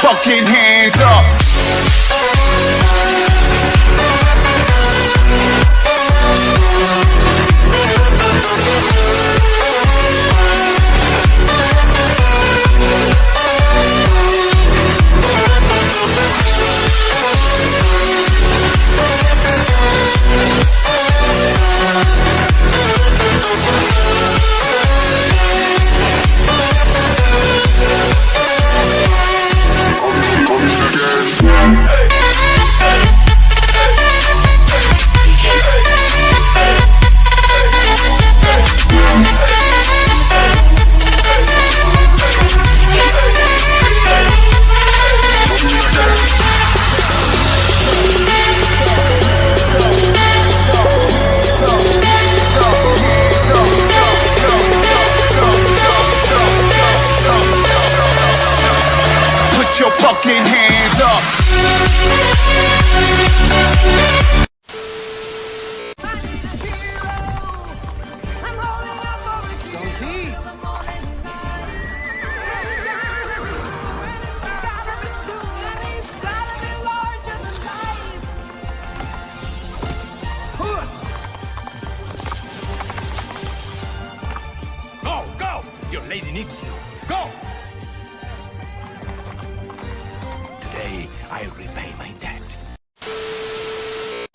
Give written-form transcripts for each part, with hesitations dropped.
fucking hands up. Put your fucking hands up. Go, go! Your lady needs you. Go! Today, I repay my debt.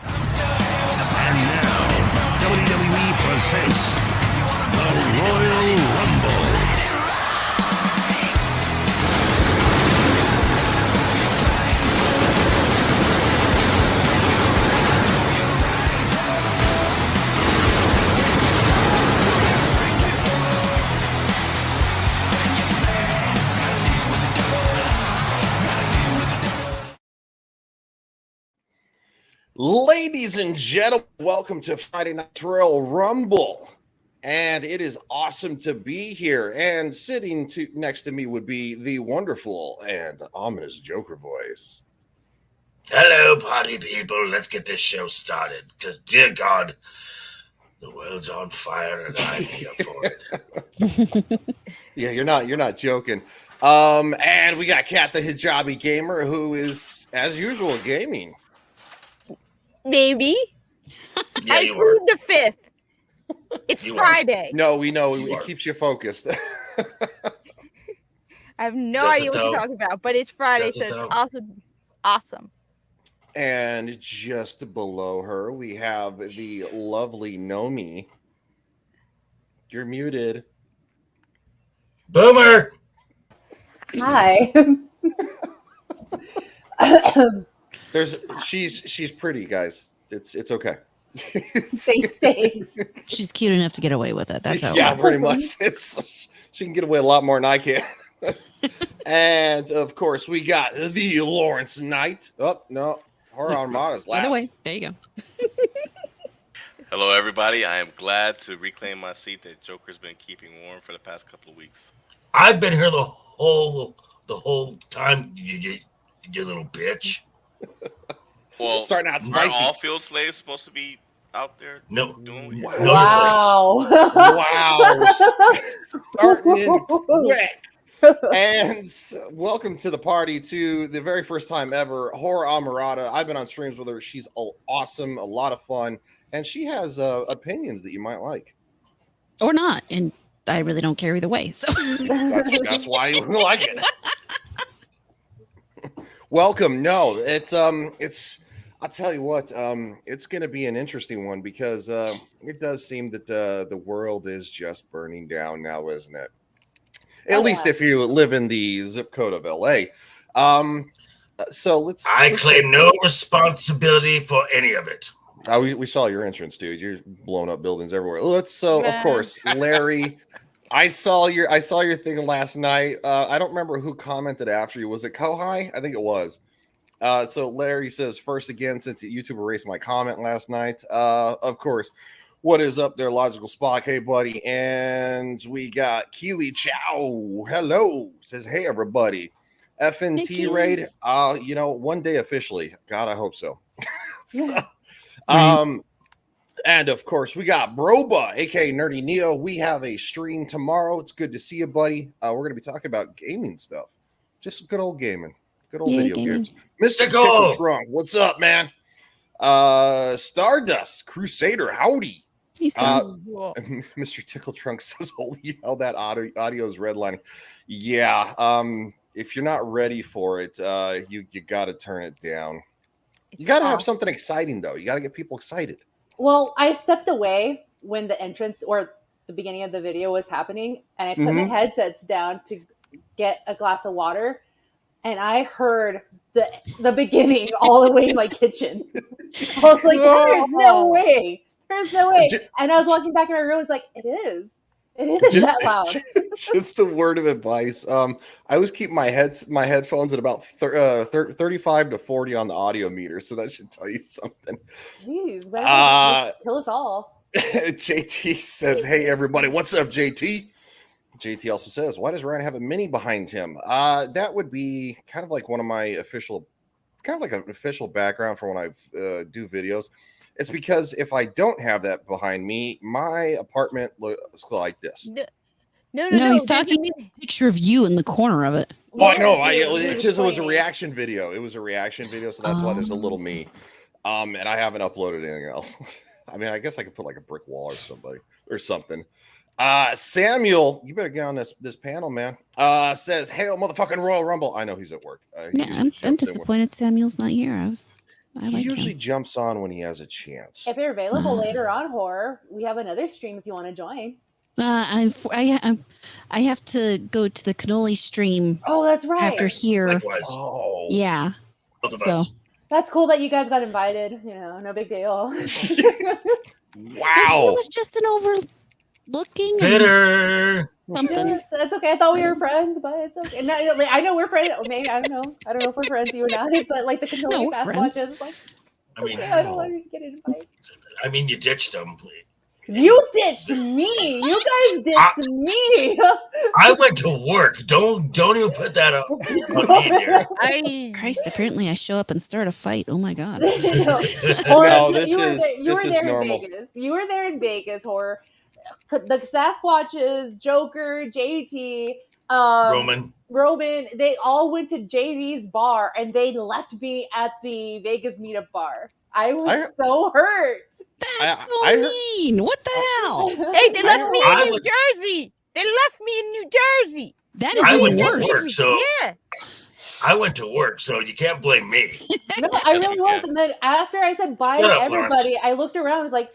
And now, WWE presents the Royal Rumble. Ladies and gentlemen, welcome to Friday Night Royal Rumble. And it is awesome to be here. And sitting next to me would be the wonderful and ominous Joker voice. Hello, party people. Let's get this show started. Because, dear God, the world's on fire and I'm here for it. Yeah, you're not joking. And we got Kat the Hijabi Gamer, who is, as usual, gaming. Maybe. Yeah, I you plead are. the fifth. It's You are. Friday. No, we know. You It are. keeps you focused. I have no Does idea it what you're though? talking about, but it's Friday, Does so it it's though? also awesome. And just below her, we have the lovely Nomi. You're muted. Boomer! Hi. She's pretty, guys. It's okay. Same face. She's cute enough to get away with it. That's how. Yeah, pretty much. She can get away a lot more than I can. And of course, we got the Laurence Knight. Oh no, HorrorAmorata's last. Either way, there you go. Hello, everybody. I am glad to reclaim my seat that Joker's been keeping warm for the past couple of weeks. I've been here the whole time, you little bitch. Well, Starting out are spicy. all field slaves supposed to be out there No. doing Wow. what? Know your Wow. Wow, starting in quick. And welcome to the party, to the very first time ever, HorrorAmorata. I've been on streams with her. She's awesome, a lot of fun, and she has opinions that you might like. Or not. And I really don't care either way. So That's why you like it. Welcome. No, it's I'll tell you what, it's going to be an interesting one because it does seem that the world is just burning down now, isn't it? At least if you live in the zip code of LA. So let's. I claim no responsibility for any of it. We saw your entrance, dude. You're blowing up buildings everywhere. Of course, Larry. I saw your thing last night. I don't remember who commented after you. Was it Kohai? I think it was. So Larry says, first again, since YouTube erased my comment last night. Of course, what is up there, Logical Spock? Hey, buddy. And we got Keely Chow. Hello. Says, hey, everybody. FNT raid. One day officially. God, I hope so. And of course, we got Broba, aka Nerdy Neo. We have a stream tomorrow. It's good to see you, buddy. We're going to be talking about gaming stuff. Just good old gaming. Good old Yeah, video gamers. games. Mr. Tickle! Tickle Trunk, what's up, man? Stardust Crusader, howdy. He's done. Mr. Tickle Trunk says, "Holy hell, that audio is redlining." Yeah. If you're not ready for it, you got to turn it down. You got to have something exciting though. You got to get people excited. Well, I stepped away when the entrance or the beginning of the video was happening, and I put my headsets down to get a glass of water, and I heard the beginning all the way in my kitchen. I was like, "There's no way! There's no way!" And I was walking back in my room. It's like, it is that loud. Just a word of advice. I always keep my headphones at about 35 to 40 on the audio meter, so that should tell you something. Jeez, man, kill us all. JT says, "Hey everybody, what's up, JT?" JT also says, "Why does Ryan have a mini behind him?" That would be kind of like one of my official, kind of like an official background for when I do videos. It's because if I don't have that behind me, my apartment looks like this. No, He's talking a picture of you in the corner of it. Oh, I know. It was a reaction video. It was a reaction video, so that's why there's a little me. And I haven't uploaded anything else. I mean, I guess I could put like a brick wall or something. Samuel, you better get on this panel, man. Says, "Hail, motherfucking Royal Rumble." I know he's at work. Yeah, I'm disappointed Samuel's not here. He usually jumps on when he has a chance. If you're available later on, horror, we have another stream if you want to join. I have to go to the cannoli stream. Oh, that's right. After here. Likewise. Oh, yeah. Both of us. That's cool that you guys got invited. You know, no big deal. Wow. It was just an overlooking. Bitter. Something. That's okay. I thought we were friends, but it's okay. And I know we're friends. Maybe I don't know. I don't know if we're friends, you and I. But like the controlling Sasquatch is like, I mean, I don't want to get invited. I mean, you ditched them. You ditched me. You guys ditched me. I went to work. Don't even put that up on me here. Christ! Apparently, I show up and start a fight. Oh my god! No, this is normal. Vegas. You were there in Vegas, horror. The Sasquatches, Joker, JT, Roman, they all went to JV's bar and they left me at the Vegas meetup bar. I was so hurt. That's so mean. What the hell? Hey, they left me in New Jersey. They left me in New Jersey. That is I went worse. to work, so yeah. I went to work, so you can't blame me. No, I really was. And then after I said bye to everybody, Laurence. I looked around. I was like,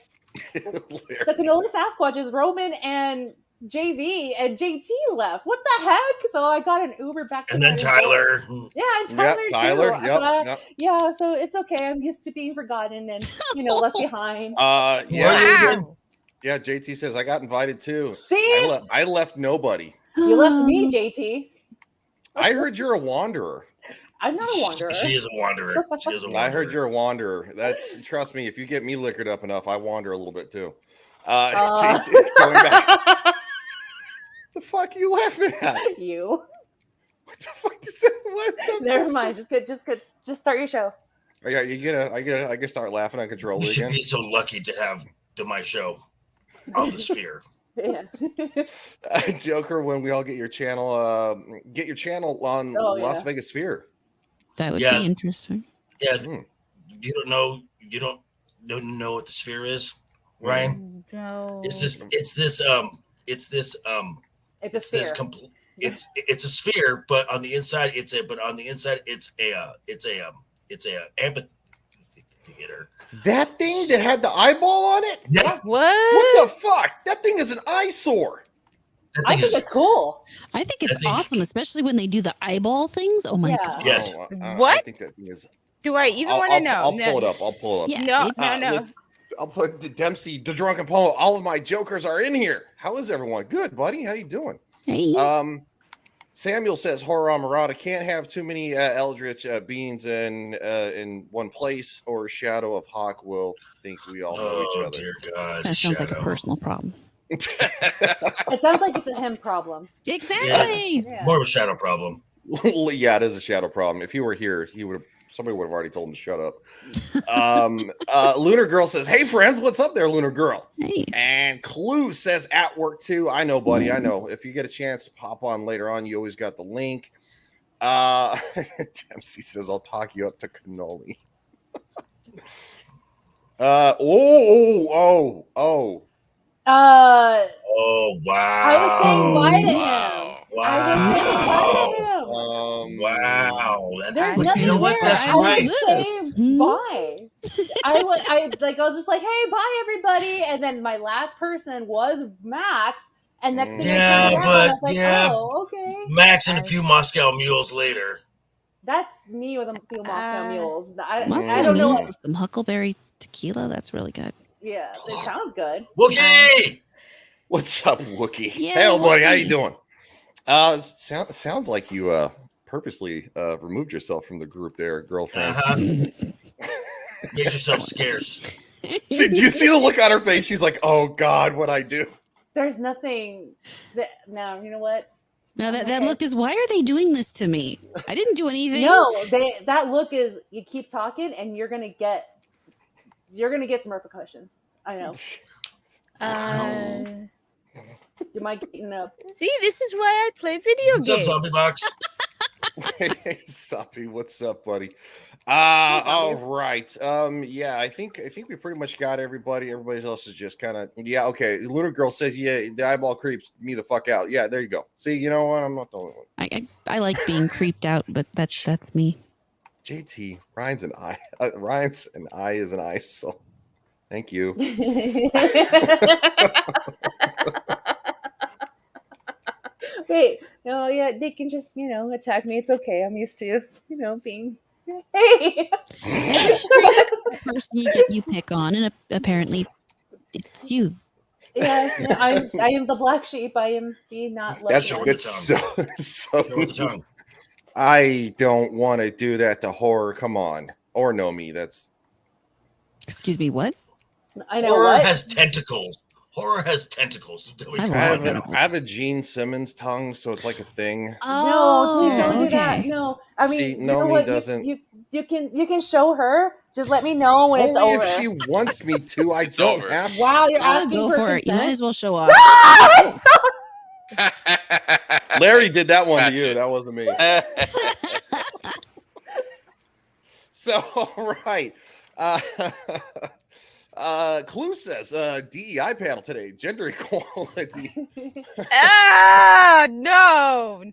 the canola Sasquatches, Roman and JV and JT left. What the heck? So I got an Uber back to And then Tyler. Yeah, and Tyler too. Yep. Yeah, so it's okay. I'm used to being forgotten and left behind. Yeah, JT says I got invited too. See? I left nobody. You left me, JT. I heard you're a wanderer. I'm not a wanderer. She is a wanderer. I heard you're a wanderer. Trust me, if you get me liquored up enough, I wander a little bit too. Going back. The fuck are you laughing at? You. What the fuck is that? What's up? Never mind. Just start your show. I can start laughing uncontrollably You should again. be so lucky to have my show on the sphere. Yeah. Joker, when we all get your channel on Las Vegas Sphere. That would be interesting. Yeah. You don't know what the sphere is, Ryan? No. It's a sphere, but on the inside it's a amphitheater. That thing that had the eyeball on it? Yeah. What the fuck? That thing is an eyesore. I think it's cool. I think it's awesome, especially when they do the eyeball things. Oh my god! Yes. What? I think that thing is. Do I even want to know? I'll pull it up. I'll pull it up. Yeah, No. I'll put Dempsey, the drunken Polo. All of my jokers are in here. How is everyone? Good, buddy. How you doing? Hey. Samuel says HorrorAmorata can't have too many eldritch beings in one place, or Shadow of Hawk will think we all know each other. Dear God, that sounds like a personal problem. It sounds like it's a him problem. Exactly. Yeah. More of a shadow problem. Yeah, it is a shadow problem. If he were here, somebody would have already told him to shut up. Lunar Girl says, "Hey friends, what's up there, Lunar Girl?" Hey. And Clue says, "At work too." I know, buddy. I know. If you get a chance, pop on later on. You always got the link. Dempsey says, "I'll talk you up to cannoli." Oh. Oh wow! I was saying bye to him. Wow. I was saying bye to him. Wow. There's You nothing know what? there. That's I right. was saying bye. I was just like, hey, bye everybody. And then my last person was Max. And next thing I turned around, I was like, oh, okay. Max and a few Moscow mules later. That's me with a few Moscow mules. I Moscow don't Mules know. with some Huckleberry tequila. That's really good. Yeah, it sounds good. Wookie! What's up, Wookie? Yeah, Hey, old buddy, how you Wookie. doing? Sounds like you purposely removed yourself from the group there, girlfriend. Make yourself scarce. Did you see the look on her face? She's like, "Oh God, what I do?" There's nothing. No, you know what? Now that look is, why are they doing this to me? I didn't do anything. No, that look is, you keep talking and you're gonna get some repercussions. I know. You might get up. See, this is why I play video What's games. up, Zombie Box? Hey, Soppy, what's up, buddy? All right. Yeah, I think we pretty much got everybody. Everybody else is just kind of, yeah, okay. Lunar Girl says, yeah, the eyeball creeps me the fuck out. Yeah, there you go. See, you know what? I'm not the only one. I like being creeped out, but that's me. JT, Ryan's an eye. Ryan's an eye is an eye. So, thank you. Wait, no, yeah, they can just, attack me. It's okay. I'm used to, being. Hey. The person you pick on, and apparently it's you. Yeah, I am the black sheep. I am the not lucky one. That's so. I don't want to do that to horror. Come on, or Nomi. That's. Excuse me. What? I know. Horror what? has tentacles. Horror has tentacles. I have a Gene Simmons tongue, so it's like a thing. No, please don't do that. No, I mean, see, you know Nomi what? doesn't. You can show her. Just let me know when it's Only over. if she wants me to. I don't have. Wow, you're asking go for it. You might as well show off. Larry did that one to you. That wasn't me. So right. Clue says DEI panel today, gender equality. No.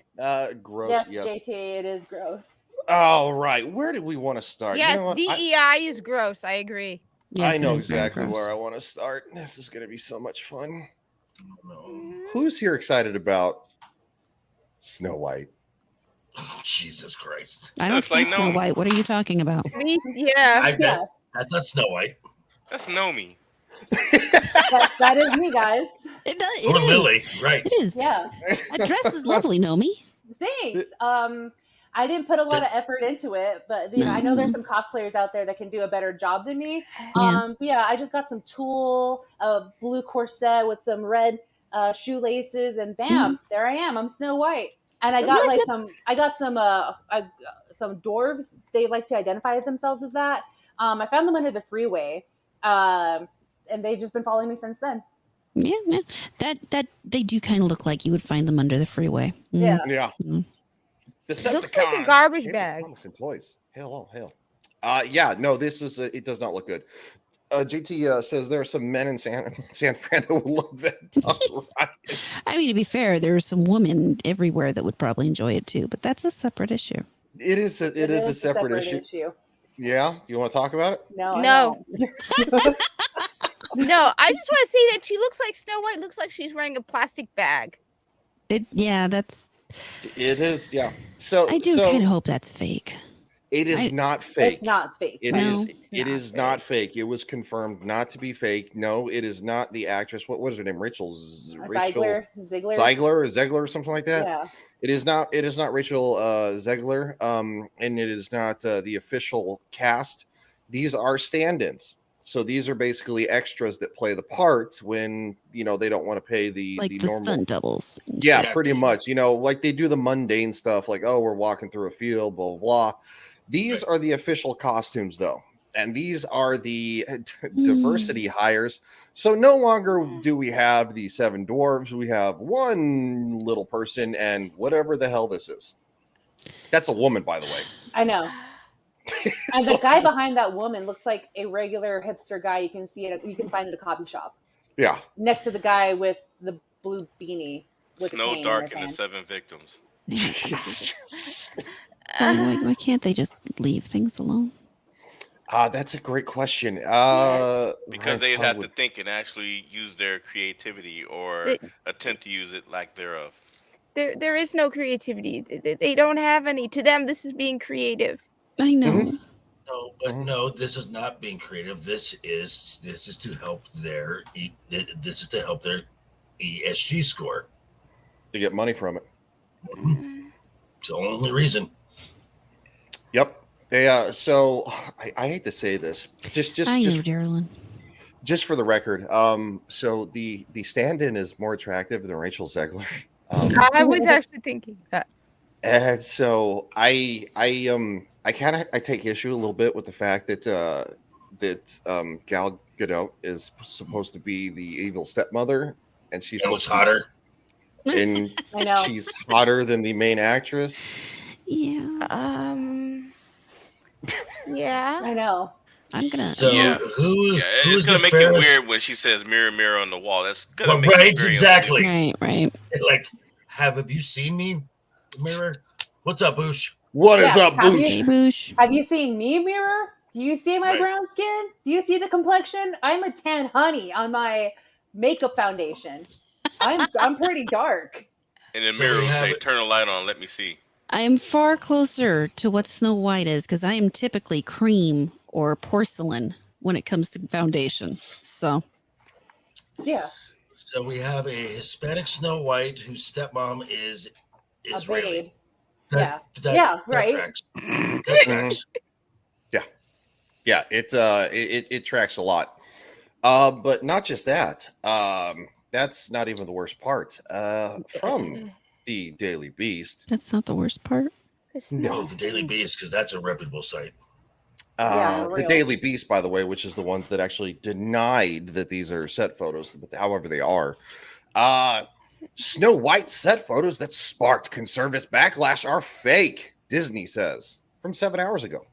Gross. Yes, JT, it is gross. All right, where do we want to start? Yes, you know DEI is gross. I agree. Yes, I know it is very exactly gross. where I want to start. This is going to be so much fun. Who's here excited about Snow White? Oh, Jesus Christ. I don't see Snow White. What are you talking about? Yeah. That's not Snow White. That's Nomi. that is me, guys. It does. Or Lily, right? It is. Yeah. That dress is lovely, Nomi. Thanks. I didn't put a lot of effort into it, but I know there's some cosplayers out there that can do a better job than me. But yeah, I just got some tulle, a blue corset with some red shoelaces, and bam, there I am. I'm Snow White. And I got some dwarves. They like to identify themselves as that. I found them under the freeway, and they've just been following me since then. Yeah. That they do kind of look like you would find them under the freeway. Yeah. It looks like a garbage bag. Comics and toys. Hail. Yeah, no, this is it does not look good. JT says there are some men in San Fran that would love that. I mean, to be fair, there are some women everywhere that would probably enjoy it too, but that's a separate issue. It is a separate issue. Yeah, you want to talk about it? No. No, I just want to say that she looks like Snow White. Looks like she's wearing a plastic bag. It is. Yeah. So I do kind of hope that's fake. It is not fake. It's not fake. It is not fake. It was confirmed not to be fake. No, it is not the actress. What was her name? Ziegler or something like that. Yeah. It is not Rachel Ziegler. And it is not the official cast. These are stand-ins. So these are basically extras that play the part when they don't want to pay the normal stunt doubles. Yeah, pretty much. Like they do the mundane stuff, like we're walking through a field, blah blah blah. These are the official costumes, though, and these are the diversity hires. So no longer do we have the 7 dwarves; we have one little person, and whatever the hell this is. That's a woman, by the way. I know. And the guy behind that woman looks like a regular hipster guy you can find at a coffee shop. Yeah. Next to the guy with the blue beanie with Snow a cane Dark in and his the hand. 7 victims. Why can't they just leave things alone? That's a great question. Yes. Because they'd have to think and actually use their creativity or attempt to use it lack thereof. There is no creativity. They don't have any. To them, this is being creative. I know. Mm-hmm. No, but no, this is not being creative. This is to help their ESG score. To get money from it. It's the only reason. Yep. They so I hate to say this. Just Darylyn. Just for the record, so the stand-in is more attractive than Rachel Zegler. I was actually thinking that. And so I take issue a little bit with the fact that Gal Gadot is supposed to be the evil stepmother, and she's hotter. And I know. She's hotter than the main actress. Yeah. Yeah. I know. I'm gonna. So it's gonna make it weird when she says "mirror, mirror on the wall." That's gonna make it very exactly. Right. Like, have you seen me, mirror? What's up, Boosh? What is up, Boosh? Hey, Boosh. Have you seen me, mirror? Do you see my brown skin? Do you see the complexion? I'm a tan honey on my makeup foundation. I'm pretty dark. And the mirror will say, "Turn the light on. Let me see." I am far closer to what Snow White is because I am typically cream or porcelain when it comes to foundation. So, yeah. So we have a Hispanic Snow White whose stepmom is Israeli. Right. That tracks. That tracks. Yeah. It tracks a lot. But not just that. That's not even the worst part. From the Daily Beast. That's not the worst part. No, the Daily Beast, because that's a reputable site. The Daily Beast, by the way, which is the ones that actually denied that these are set photos, but however they are. Snow White set photos that sparked conservative backlash are fake, Disney says, from 7 hours ago.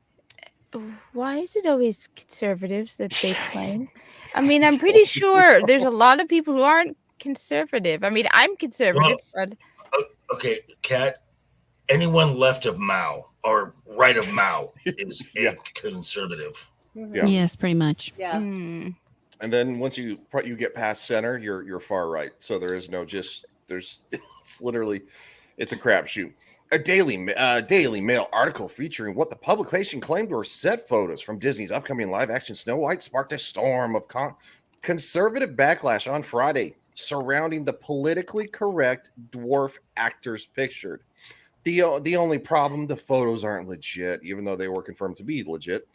Why is it always conservatives that they claim? I mean, I'm pretty sure there's a lot of people who aren't conservative. I mean, I'm conservative, but... Okay, Kat, anyone left of Mao or right of Mao is a conservative. Yeah. Yes, pretty much. Yeah. And then once you get past center, you're far right. So there is no it's literally, it's a crapshoot. A Daily Mail article featuring what the publication claimed were set photos from Disney's upcoming live-action Snow White sparked a storm of conservative backlash on Friday surrounding the politically correct dwarf actors pictured. The only problem, the photos aren't legit, even though they were confirmed to be legit.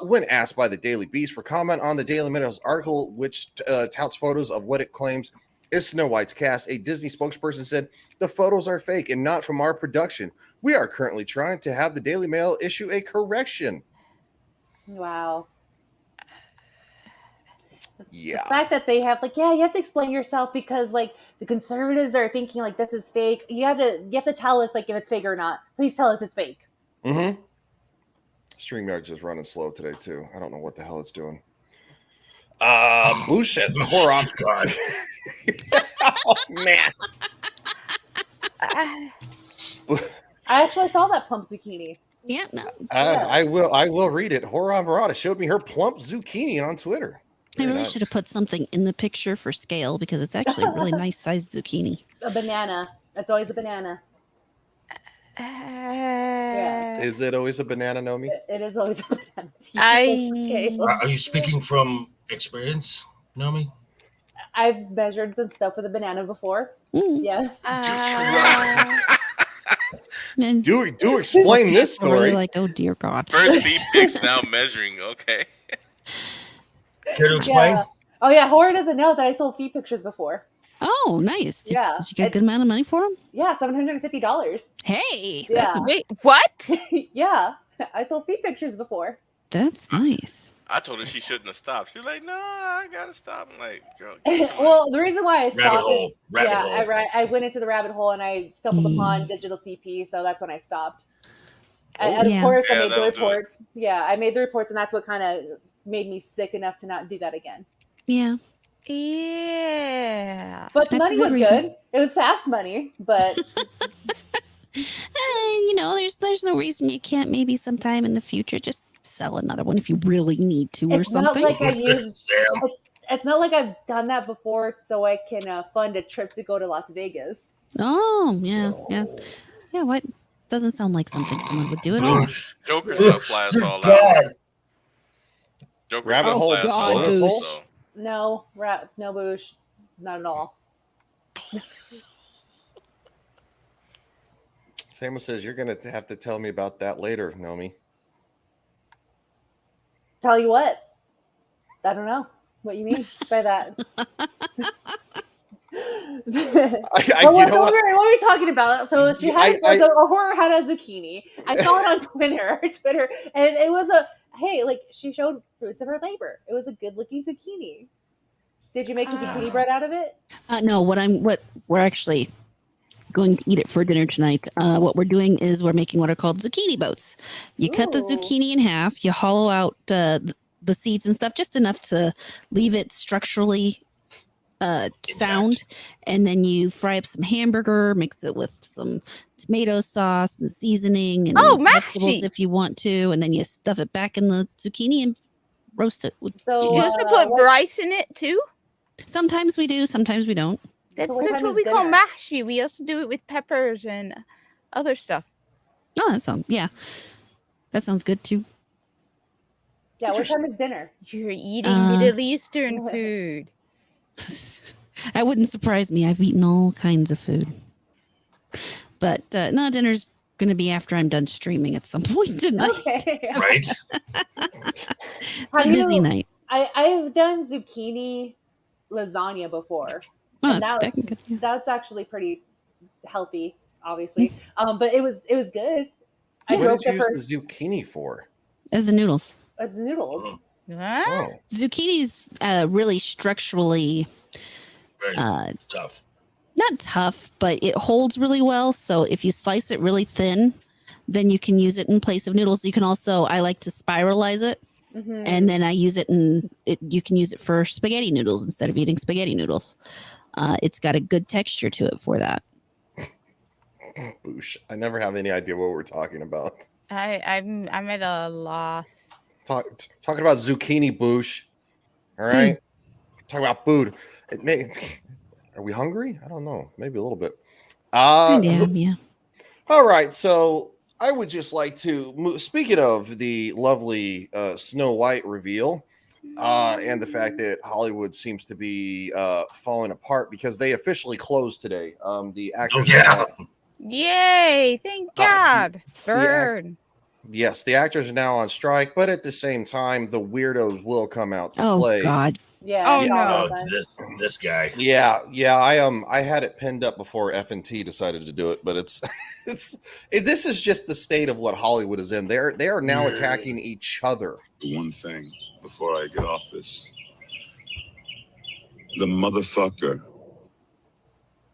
When asked by the Daily Beast for comment on the Daily Mail's article, which touts photos of what it claims is Snow White's cast, a Disney spokesperson said, "The photos are fake and not from our production. We are currently trying to have the Daily Mail issue a correction." Wow. Yeah. The fact that they have you have to explain yourself because the conservatives are thinking this is fake. You have to tell us if it's fake or not. Please tell us it's fake. Mm-hmm. StreamYard's just running slow today too. I don't know what the hell it's doing. Boosh says horror. God. Oh man. I actually saw that plump zucchini. Yeah, no. I will read it. HorrorAmorata showed me her plump zucchini on Twitter. I really should have put something in the picture for scale because it's actually a really nice sized zucchini. A banana. It's always a banana. Yeah. Is it always a banana, Nomi? It is always a banana. Are you speaking from experience, Nomi? I've measured some stuff with a banana before. Yes. Do explain this story. Really oh dear God. First feet pics, now measuring. Okay. Care to explain? Yeah. Oh yeah, Horror doesn't know that I sold feet pictures before. Oh, nice. Did you get a good amount of money for them? Yeah, $750. Hey, yeah. Wait, what? Yeah, I sold feet pictures before. That's nice. I told her she shouldn't have stopped. She's like, "No, I gotta stop." I'm like, girl. Well, the reason why I stopped rabbit hole. I went into the rabbit hole and I stumbled upon digital CP, so that's when I stopped. And of Yeah. course, I Yeah, made the that'll do it. reports. Yeah, I made the reports, and that's what kind of made me sick enough to not do that again. Yeah. Yeah. But the That's a money good was reason. good. It was fast money, but There's no reason you can't maybe sometime in the future just sell another one if you really need to or it's not something. like I used. Sam, It's not like I've done that before, so I can fund a trip to go to Las Vegas. Oh, yeah. What? Doesn't sound like something someone would do at all. Boosh. Joker's gonna fly us all out. God. Joker's Rabbit gonna hole fly us all God, out. bonus hole? So. No, no boosh, not at all. Samuel says you're gonna have to tell me about that later, Nomi. Tell you what, I don't know what you mean by that. What were we talking about? So she had a horror had a zucchini. I saw it on Twitter, and it was like she showed fruits of her labor. It was a good looking zucchini. Did you make a zucchini bread out of it? No, what we're actually going to eat it for dinner tonight. What we're doing is we're making what are called zucchini boats. You cut the zucchini in half, you hollow out the seeds and stuff, just enough to leave it structurally sound, and then you fry up some hamburger, mix it with some tomato sauce and seasoning and vegetables if you want to, and then you stuff it back in the zucchini and roast it with So you just put rice in it too? Sometimes we do, sometimes we don't. That's what we call mahshi. We also do it with peppers and other stuff. Oh, that sounds good too. Yeah, what time is dinner? You're eating Middle Eastern food. That wouldn't surprise me. I've eaten all kinds of food. But no, dinner's going to be after I'm done streaming at some point tonight. Okay. Right? It's a busy night. I've done zucchini lasagna before. Oh, that's actually pretty healthy, obviously. But it was good. What did you use the zucchini for? As the noodles. As the noodles. Oh. Zucchini's really structurally tough. Not tough, but it holds really well. So if you slice it really thin, then you can use it in place of noodles. You can also, I like to spiralize it. Mm-hmm. And then I use it you can use it for spaghetti noodles instead of eating spaghetti noodles. It's got a good texture to it for that. Boosh. I never have any idea what we're talking about. I'm at a loss. Talking about zucchini, Boosh. All right. Talking about food. Are we hungry? I don't know. Maybe a little bit. Yeah. All right. So I would just like to, speaking of the lovely Snow White reveal, and the fact that Hollywood seems to be falling apart because they officially closed today. The actors. Yay! Thank God. Burn. Yes, the actors are now on strike, but at the same time, the weirdos will come out to play. Oh God! Yeah. No! This guy. Yeah. I had it pinned up before F&T decided to do it, but this is just the state of what Hollywood is in. They are now attacking each other. One thing before I get off this, the motherfucker.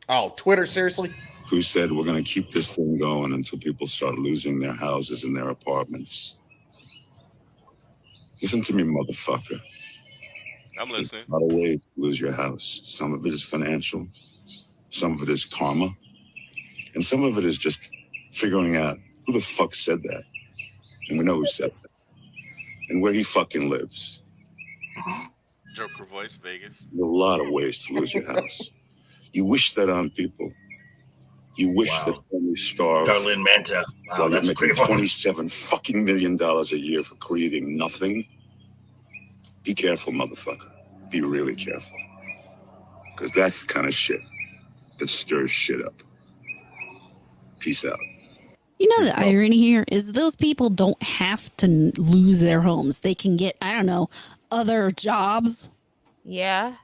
Oh, Twitter, seriously? Who said we're going to keep this thing going until people start losing their houses and their apartments. Listen to me, motherfucker. I'm listening. There's a lot of ways to lose your house. Some of it is financial. Some of it is karma. And some of it is just figuring out who the fuck said that. And we know who said that. And where he fucking lives. Joker voice, Vegas. There's a lot of ways to lose your house. You wish that on people. You wish that families starve. Darlene Manta. Wow, while that's you're a great making one. $27 fucking million a year for creating nothing. Be careful, motherfucker. Be really careful. Because that's the kind of shit that stirs shit up. Peace out. You know, the irony here is those people don't have to lose their homes. They can get, I don't know, other jobs. Yeah.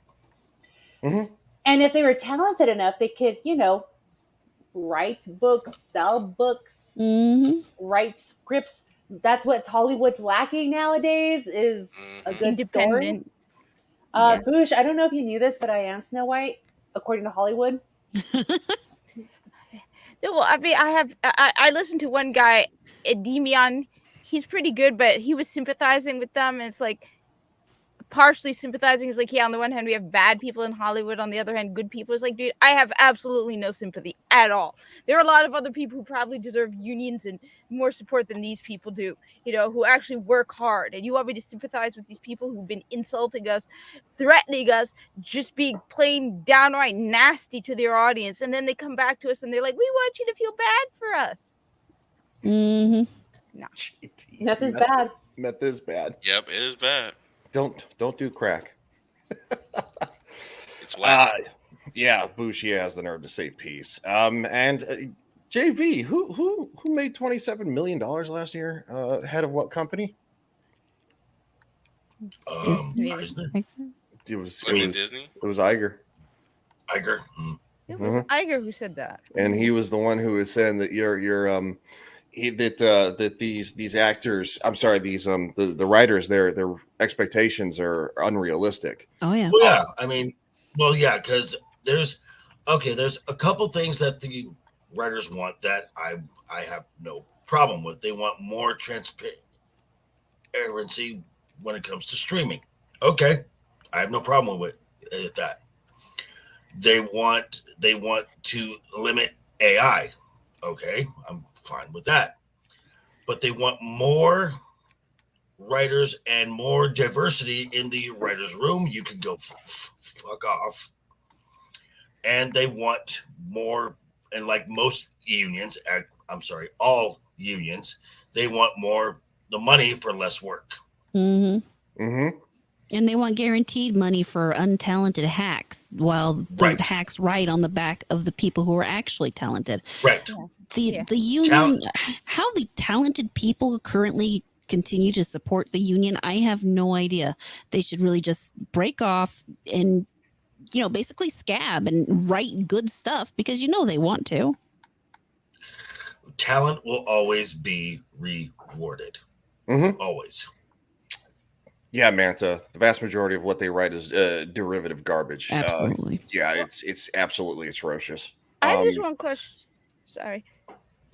Mm-hmm. And if they were talented enough, they could, write books, sell books, write scripts. That's what Hollywood's lacking nowadays is a good story. Boosh, I don't know if you knew this, but I am Snow White, according to Hollywood. Well, I mean, I listened to one guy Demian, he's pretty good, but he was sympathizing with them, and it's like partially sympathizing is like, yeah, on the one hand we have bad people in Hollywood, on the other hand good people. It's like, dude, I have absolutely no sympathy at all. There are a lot of other people who probably deserve unions and more support than these people do, who actually work hard, and you want me to sympathize with these people who've been insulting us, threatening us, just being plain downright nasty to their audience, and then they come back to us and they're like, we want you to feel bad for us. Mm-hmm. No. Meth is bad. Meth is bad. Yep, it is bad. Don't do crack. It's whack. Yeah, Bushi has the nerve to say peace. And JV, who made $27 million last year? Head of what company? Disney. It was Disney? It was Iger. Iger. It was Iger who said that, and he was the one who was saying that that these actors, I'm sorry, these the writers, their expectations are unrealistic. Oh yeah. Well, yeah. I mean, well, yeah, because there's a couple things that the writers want that I have no problem with. They want more transparency when it comes to streaming. Okay, I have no problem with that. They want to limit AI. Okay, I'm fine with that. But they want more writers and more diversity in the writers' room. You can go fuck off. And they want more, and like most unions, all unions, they want more the money for less work. Mm-hmm. Mm-hmm. And they want guaranteed money for untalented hacks, while the hacks ride on the back of the people who are actually talented. Right. The union, how the talented people currently continue to support the union, I have no idea. They should really just break off and, basically scab and write good stuff because they want to. Talent will always be rewarded. Mm-hmm. Always. Yeah, Manta. The vast majority of what they write is derivative garbage. Absolutely. It's absolutely atrocious. I have just one question. Sorry.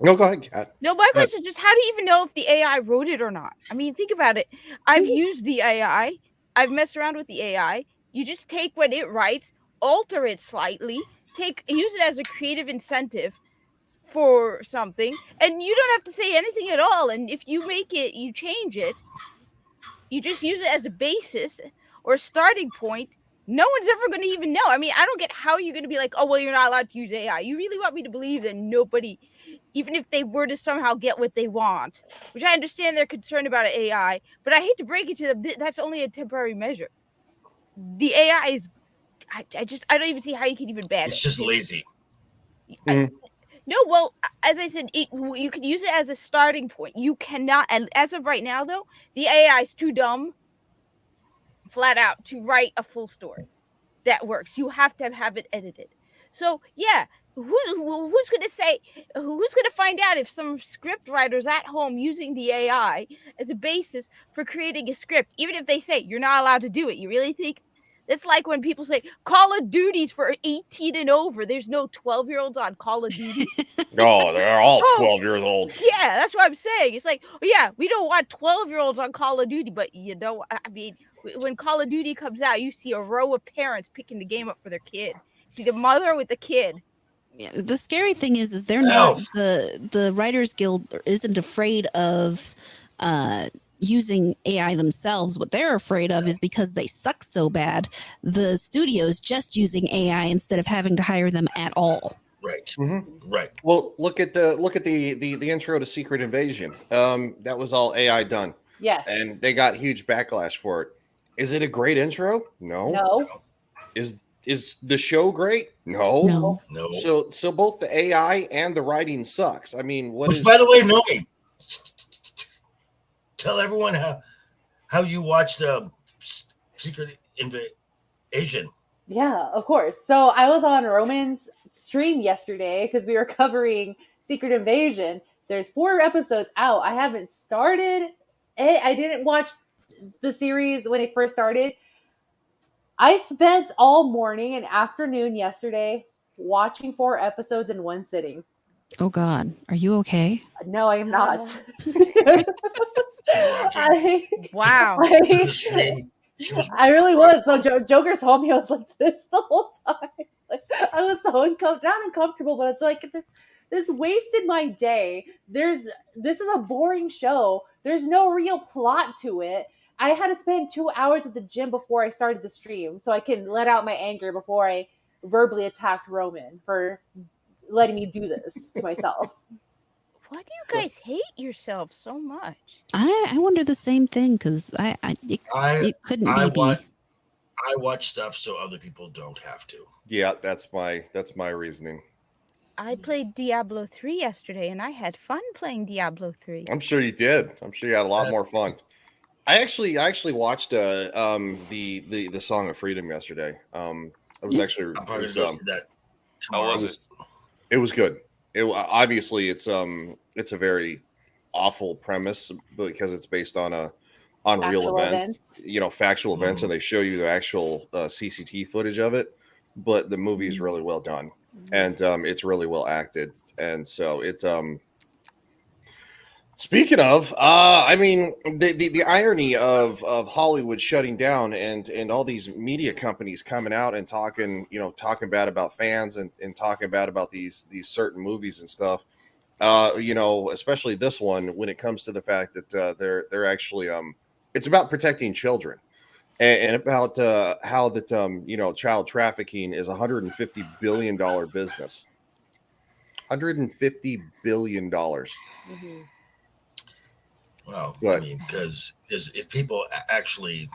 No, go ahead, Kat. No, my question is just, how do you even know if the AI wrote it or not? I mean, think about it. I've used the AI. I've messed around with the AI. You just take what it writes, alter it slightly, use it as a creative incentive for something, and you don't have to say anything at all. And if you you change it, you just use it as a basis or a starting point. No one's ever going to even know. I mean, I don't get how you're going to be like, oh, well, you're not allowed to use AI. You really want me to believe that nobody, even if they were to somehow get what they want, which I understand they're concerned about AI, but I hate to break it to them, that's only a temporary measure. The AI is, I don't even see how you can even ban it. It's just lazy. No, well, as I said, you can use it as a starting point. You cannot, and as of right now, though, the AI is too dumb, flat out, to write a full story that works. You have to have it edited. So, yeah, who's going to say, who's going to find out if some script writers at home using the AI as a basis for creating a script, even if they say you're not allowed to do it? You really think? It's like when people say Call of Duty's for 18 and over. There's no 12-year-olds on Call of Duty. Oh, they're all 12 years old. Yeah, that's what I'm saying. It's like, oh, yeah, we don't want 12-year-olds on Call of Duty, but I mean, when Call of Duty comes out, you see a row of parents picking the game up for their kid. See the mother with the kid. Yeah, the scary thing is they're not the Writers Guild isn't afraid of using AI themselves. What they're afraid of is because they suck so bad, the studio's just using AI instead of having to hire them at all. Right. Mm-hmm. Right. Well, look at the intro to Secret Invasion. That was all AI done. Yes. And they got huge backlash for it. Is it a great intro? No. Is the show great? No. So both the AI and the writing sucks. I mean, by the way, Nomi, tell everyone how you watched Secret Invasion. Yeah, of course. So I was on Roman's stream yesterday because we were covering Secret Invasion. There's 4 episodes out. I haven't started it. I didn't watch the series when it first started. I spent all morning and afternoon yesterday watching 4 episodes in one sitting. Oh God, are you okay? No, I am not. Wow. I really was. So Joker saw me. I was like this the whole time. Like, I was so not uncomfortable, but it's like this wasted my day. This is a boring show. There's no real plot to it. I had to spend 2 hours at the gym before I started the stream so I can let out my anger before I verbally attacked Roman for letting me do this to myself. Why do you guys hate yourselves so much? I wonder the same thing because it couldn't be me. I watch stuff so other people don't have to. Yeah, that's my reasoning. I played Diablo 3 yesterday, and I had fun playing Diablo 3. I'm sure you did. I'm sure you had a lot more fun. I actually watched the Song of Freedom yesterday. It was actually I'm probably going to see that tomorrow. How was it? It was good. Obviously it's a very awful premise because it's based on real events, factual events, and they show you the actual CCTV footage of it. But the movie is really well done, and it's really well acted, and so it's Speaking of, I mean, the irony of Hollywood shutting down and all these media companies coming out and talking bad about fans and talking bad about these certain movies and stuff, especially this one when it comes to the fact that they're actually it's about protecting children and about how that child trafficking is $150 billion business. $150 billion. Mm-hmm. Well, I mean, because if people actually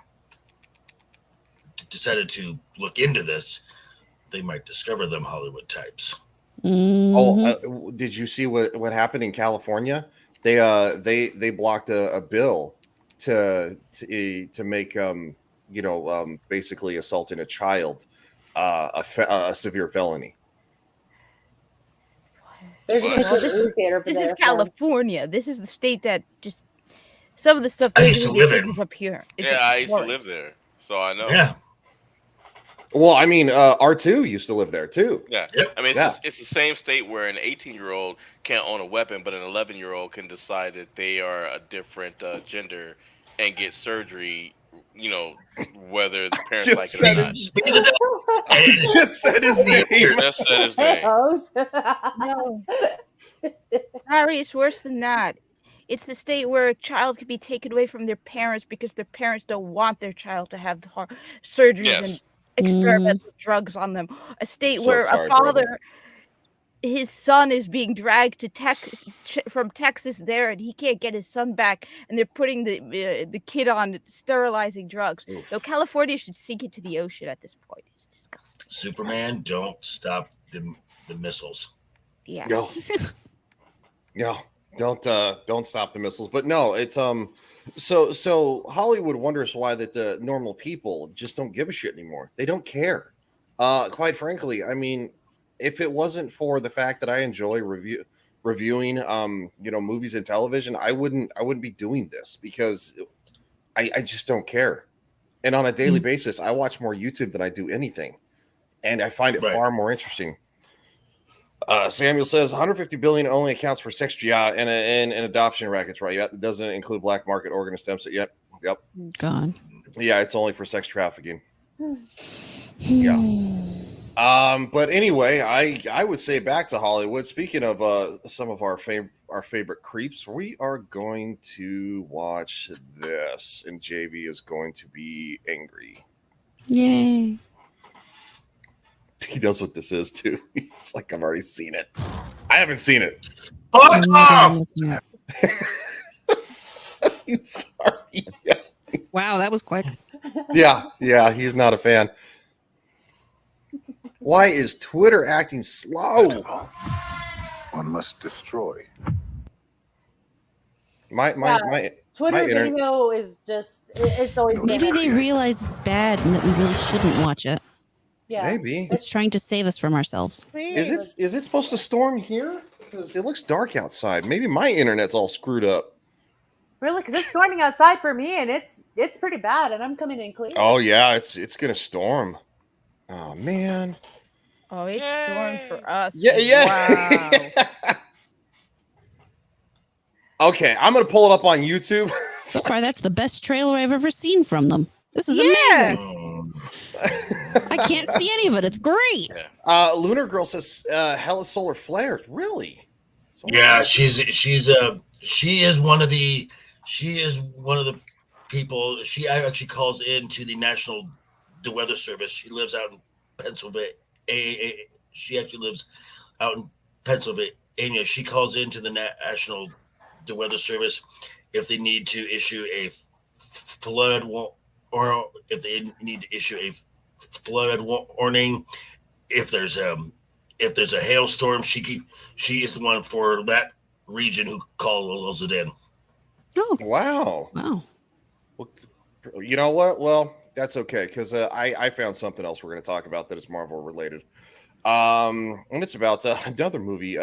decided to look into this, they might discover them Hollywood types. Mm-hmm. Did you see what happened in California? They blocked a bill to make basically assaulting a child a severe felony. This is California. This is the state that just some of the stuff I used to live in. Up here. I used to live there, so I know. Yeah. Well, I mean, R2 used to live there too. Yeah. Yep. I mean, it's the same state where an 18-year-old can't own a weapon, but an 11-year-old can decide that they are a different gender and get surgery. Whether the parents like it or not. Just said his name. Just said his name. No. Harry, it's worse than that. It's the state where a child can be taken away from their parents because their parents don't want their child to have surgeries and experimental drugs on them. A state where a father, his son is being dragged to from Texas there, and he can't get his son back, and they're putting the kid on sterilizing drugs. So California should sink into the ocean at this point. It's disgusting. Superman, don't stop the missiles. Yes. No. Don't stop the missiles. But no, it's so Hollywood wonders why that normal people just don't give a shit anymore. They don't care. Quite frankly, I mean, if it wasn't for the fact that I enjoy reviewing movies and television, I wouldn't be doing this because I just don't care. And on a daily basis, I watch more YouTube than I do anything, and I find it far more interesting. Samuel says 150 billion only accounts for sex and adoption rackets, right? Yeah, it doesn't include black market organ stem cell yet. Yep. God. Yeah, it's only for sex trafficking. Yeah. But anyway, I would say back to Hollywood. Speaking of some of our favorite creeps, we are going to watch this, and JV is going to be angry. Yay. He knows what this is too. He's like, I've already seen it. I haven't seen it. Fuck off! Sorry. Wow, that was quick. Yeah, he's not a fan. Why is Twitter acting slow? One must destroy. My Twitter video is just it's always maybe they realize it's bad and that we really shouldn't watch it. Yeah, maybe it's trying to save us from ourselves. Is it supposed to storm here? Because it looks dark outside. Maybe my internet's all screwed up. Really? Because it's storming outside for me, and it's pretty bad, and I'm coming in clear. Oh yeah, it's gonna storm. Oh man. Oh, it's stormed for us. Yeah. Wow. Okay, I'm gonna pull it up on YouTube. So far, that's the best trailer I've ever seen from them. This is Yeah. amazing. I can't see any of it. It's great. Lunar Girl says hella solar flares. Really? Yeah, she is one of the people. She actually calls into the Weather Service. She lives out in Pennsylvania. She actually lives out in Pennsylvania. She calls into the the Weather Service if they need to issue a flood or if they need to issue a flood warning. If there's a hailstorm, she is the one for that region who calls it in. Oh, wow. Wow. Well, you know what? Well, that's okay because I found something else we're going to talk about that is Marvel related. And it's about another movie.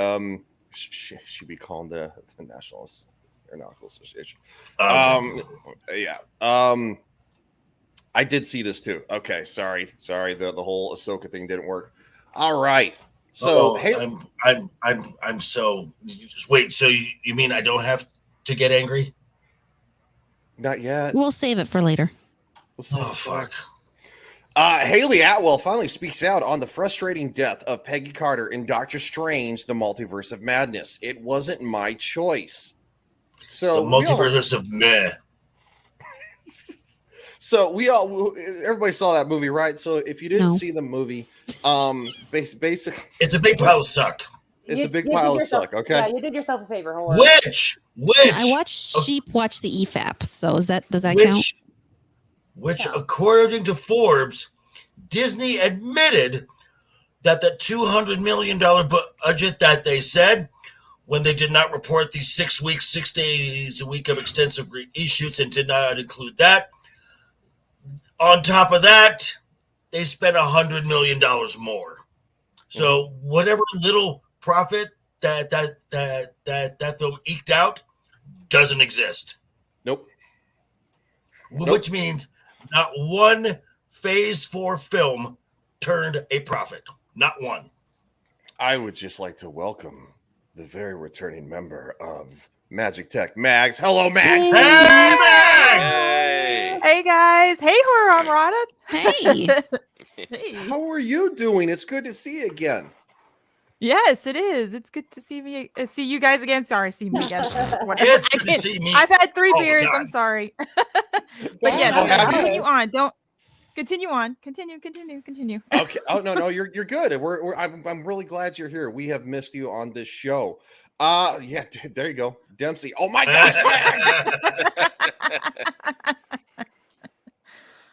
Should be called the National Aeronautical Association. Yeah. I did see this too. Okay, sorry. The whole Ahsoka thing didn't work. All right. So I'm so wait. So you mean I don't have to get angry? Not yet. We'll save it for later. Oh fuck. Haley Atwell finally speaks out on the frustrating death of Peggy Carter in Doctor Strange: The Multiverse of Madness. It wasn't my choice. So the multiverse of meh. So everybody saw that movie, right? So if you didn't see the movie, basically, it's a big pile of suck. It's a big pile of suck. Okay. Yeah, you did yourself a favor. Horror. Which I watched Sheep watch the EFAP. So does that count? Which, according to Forbes, Disney admitted that the $200 million budget that they said when they did not report the 6 weeks, 6 days a week of extensive reshoots and did not include that. On top of that, they spent $100 million more. So whatever little profit that film eked out doesn't exist. Nope. Which means not one Phase 4 film turned a profit. Not one. I would just like to welcome the very returning member of Magic Tech, Mags. Hello, Mags. Hey, Mags. Hey guys. Hey, HorrorAmorata. Hey. Hey. How are you doing? It's good to see you again. Yes, it is. It's good to see you guys again. Sorry, see me again. Whatever. It's good to see me. I've had 3 all the beers. time. I'm sorry. But Yeah, yes, continue on. Don't continue on. Continue. Okay. Oh no, you're good. I'm really glad you're here. We have missed you on this show. Yeah, there you go, Dempsey. Oh my God.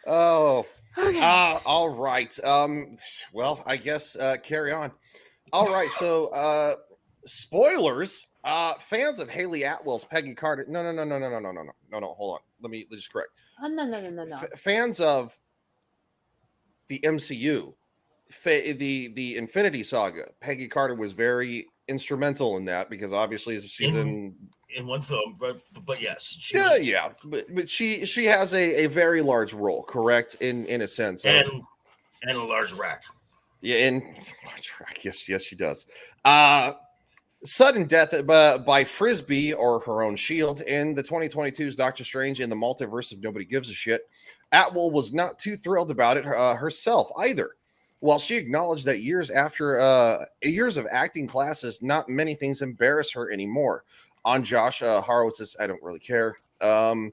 Oh. Okay. All right. Well, I guess carry on. All right. So, spoilers. Fans of Haley Atwell's Peggy Carter. No. Hold on. Let me just correct. Oh, no. Fans of the MCU, the Infinity Saga. Peggy Carter was very instrumental in that because obviously she's in one film, but yes, but she has a very large role, correct? In a sense, and a large rack. Yeah, in large rack. Yes, she does. Sudden death by Frisbee or her own shield in the 2022's Doctor Strange in the Multiverse of Nobody Gives a Shit. Atwell was not too thrilled about it herself either. While she acknowledged that years of acting classes, not many things embarrass her anymore. On Josh Horowitz's, I don't really care. The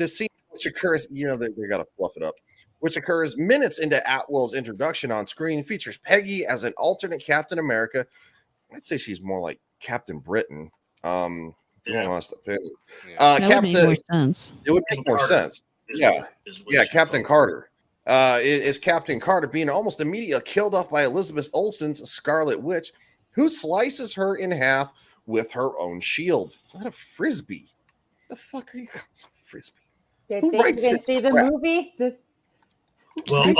scene which occurs, they got to fluff it up, which occurs minutes into Atwell's introduction on screen, features Peggy as an alternate Captain America. I'd say she's more like Captain Britain. That would make more sense. It would make more sense. Yeah, Captain Carter. Is Captain Carter being almost immediately killed off by Elizabeth Olsen's Scarlet Witch, who slices her in half with her own shield. It's not a frisbee. The fuck are you calling a frisbee? Did they even see the movie? Well,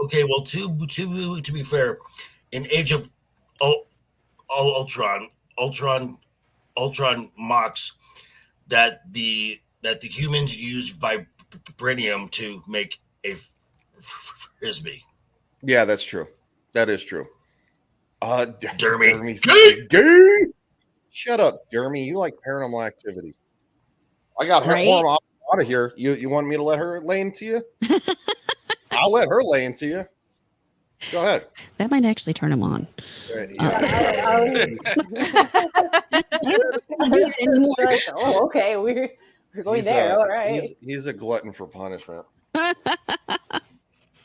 okay. Well, to be fair, in Age of Ultron mocks that the humans use vibranium to make a frisbee. Yeah, that's true. That is true. Dermy. Gay. Shut up, Dermy. You like Paranormal Activity. I got her Right? out of here. You want me to let her lay into you? I'll let her lay into you. Go ahead. That might actually turn him on. Oh, okay. We're going there. All right. He's a glutton for punishment.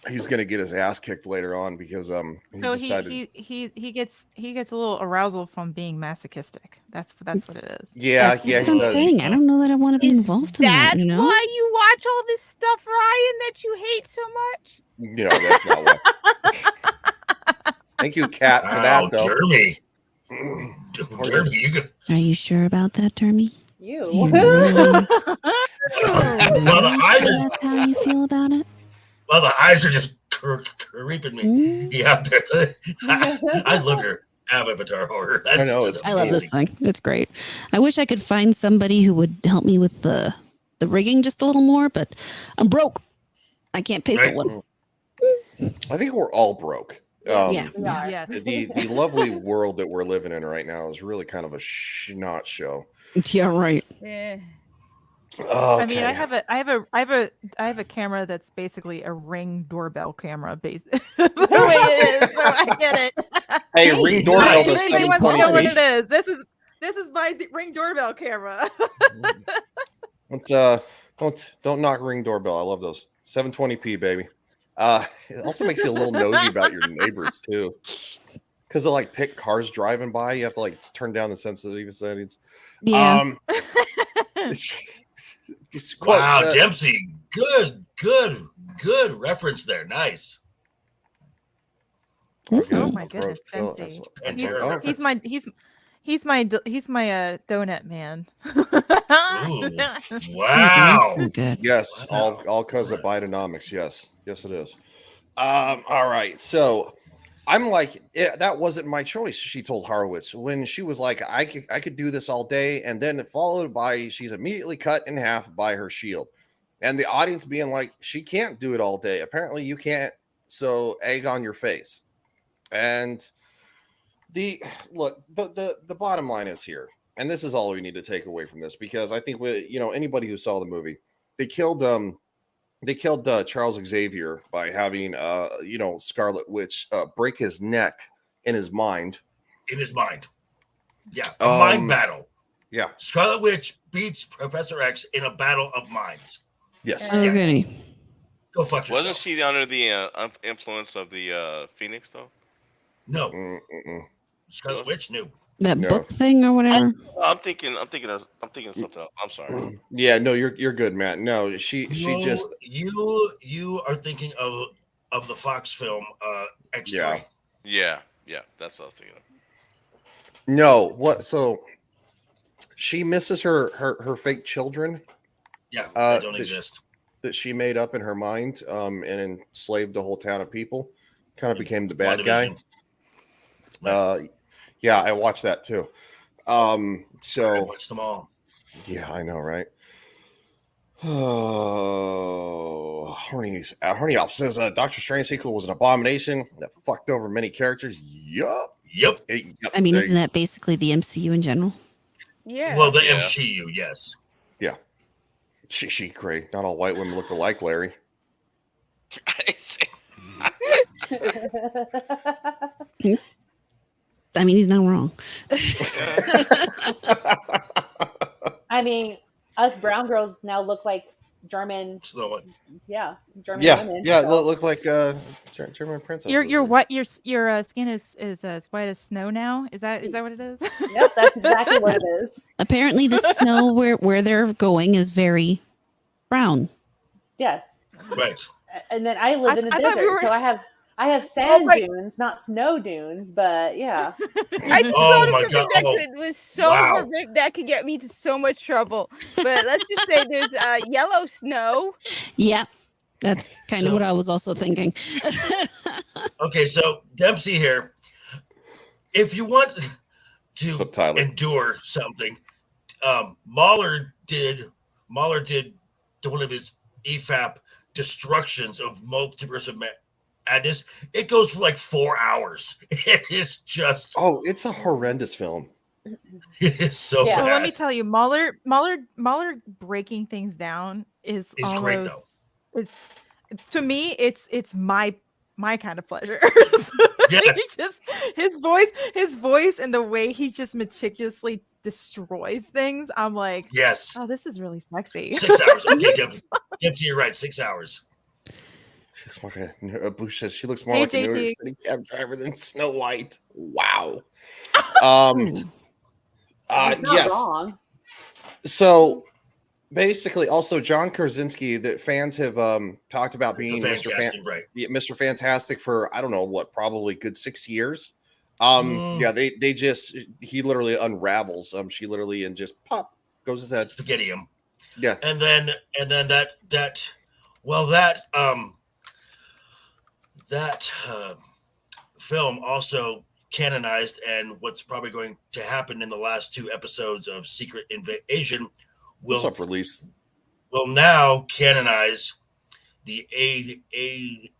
He's gonna get his ass kicked later on because he gets a little arousal from being masochistic. That's what it is. Yeah, That's what I'm saying. I don't know that I want to be involved in that. That's You know? why you watch all this stuff, Ryan, that you hate so much? No, that's not what. Thank you, Kat, for that though. Jeremy, you go. Are you sure about that, Termy? You. Really? Well, the eyes are, That's how you feel about it? well, the eyes are just creeping me. Yeah, I love your Avatar horror. I know, I love this thing. It's great. I wish I could find somebody who would help me with the rigging just a little more, but I'm broke. I can't pay someone. I think we're all broke. Yeah. Yes. The lovely world that we're living in right now is really kind of a not show. Yeah, right. Yeah. I mean, I have a camera that's basically a Ring doorbell camera, based the way it is. So I get it. Hey, Ring doorbell does Anybody wants to know what 720p. it is? This is my Ring doorbell camera. Don't knock Ring doorbell. I love those 720p, baby. It also makes you a little nosy about your neighbors too, because they like pick cars driving by. You have to like turn down the sensitivity settings. Yeah. Wow, Dempsey, good reference there. Nice. Oh my goodness, Dempsey. He's my donut man. Ooh, wow. Good. Yes, all because of Bidenomics. Yes, it is. All right, so I'm like, that wasn't my choice. She told Horowitz when she was like, I could do this all day, and then followed by she's immediately cut in half by her shield, and the audience being like, she can't do it all day. Apparently, you can't. So egg on your face, and the bottom line is here, and this is all we need to take away from this, because I think anybody who saw the movie, they killed Charles Xavier by having Scarlet Witch break his neck in his mind. Yeah, a mind battle. Yeah, Scarlet Witch beats Professor X in a battle of minds. Yes. Oh, goody. Go fuck yourself. Wasn't she under the influence of the Phoenix though? No. Scarlet Witch? No. That book thing or whatever. I'm thinking something else. I'm sorry. Yeah, no, you're good, Matt. No, she just you are thinking of the Fox film X3. Yeah, that's what I was thinking of. No, what? So she misses her fake children. Yeah, they don't that exist. That she made up in her mind, and enslaved a whole town of people. Kind of became the bad guy. Yeah, I watched that too. So I watched them all. Yeah, I know, right? Oh, Horny Alf says Doctor Strange sequel was an abomination that fucked over many characters. Yup. I mean, isn't that basically the MCU in general? Yeah. Well, the MCU, yes. Yeah. She great. Not all white women look alike, Larry. I mean, he's not wrong. I mean, us brown girls now look like German. German women. Yeah, look like German princesses. Your skin is as white as snow now. Is that what it is? Yep, that's exactly what it is. Apparently, the snow where they're going is very brown. Yes. Right. And then I live in the desert, so I have sand dunes, not snow dunes, but yeah. I just saw something that was so horrific that could get me to so much trouble. But let's just say there's yellow snow. Yeah, that's kind of what I was also thinking. Okay, so Dempsey here. If you want to endure something, Mahler did one of his EFAP destructions of Multiverse of Addis. It goes for like 4 hours. It is just it's a horrendous film. It is so bad. Well, let me tell you, Mahler breaking things down is almost great though. It's to me, it's my kind of pleasure. Yes. He just his voice and the way he just meticulously destroys things. I'm like, yes. Oh, this is really sexy. 6 hours. Okay, Dempsey, you're right. 6 hours. She's more Bush says she looks more like a New York City cab driver than Snow White. Wow. Yes. Wrong. So basically, also John Krasinski, that fans have talked about being Mr. Fantastic for I don't know what, probably good 6 years. Yeah, he literally unravels. She literally and just pop goes his head. Spaghetti him. Yeah, and then that film also canonized, and what's probably going to happen in the last 2 episodes of Secret Invasion will now canonize the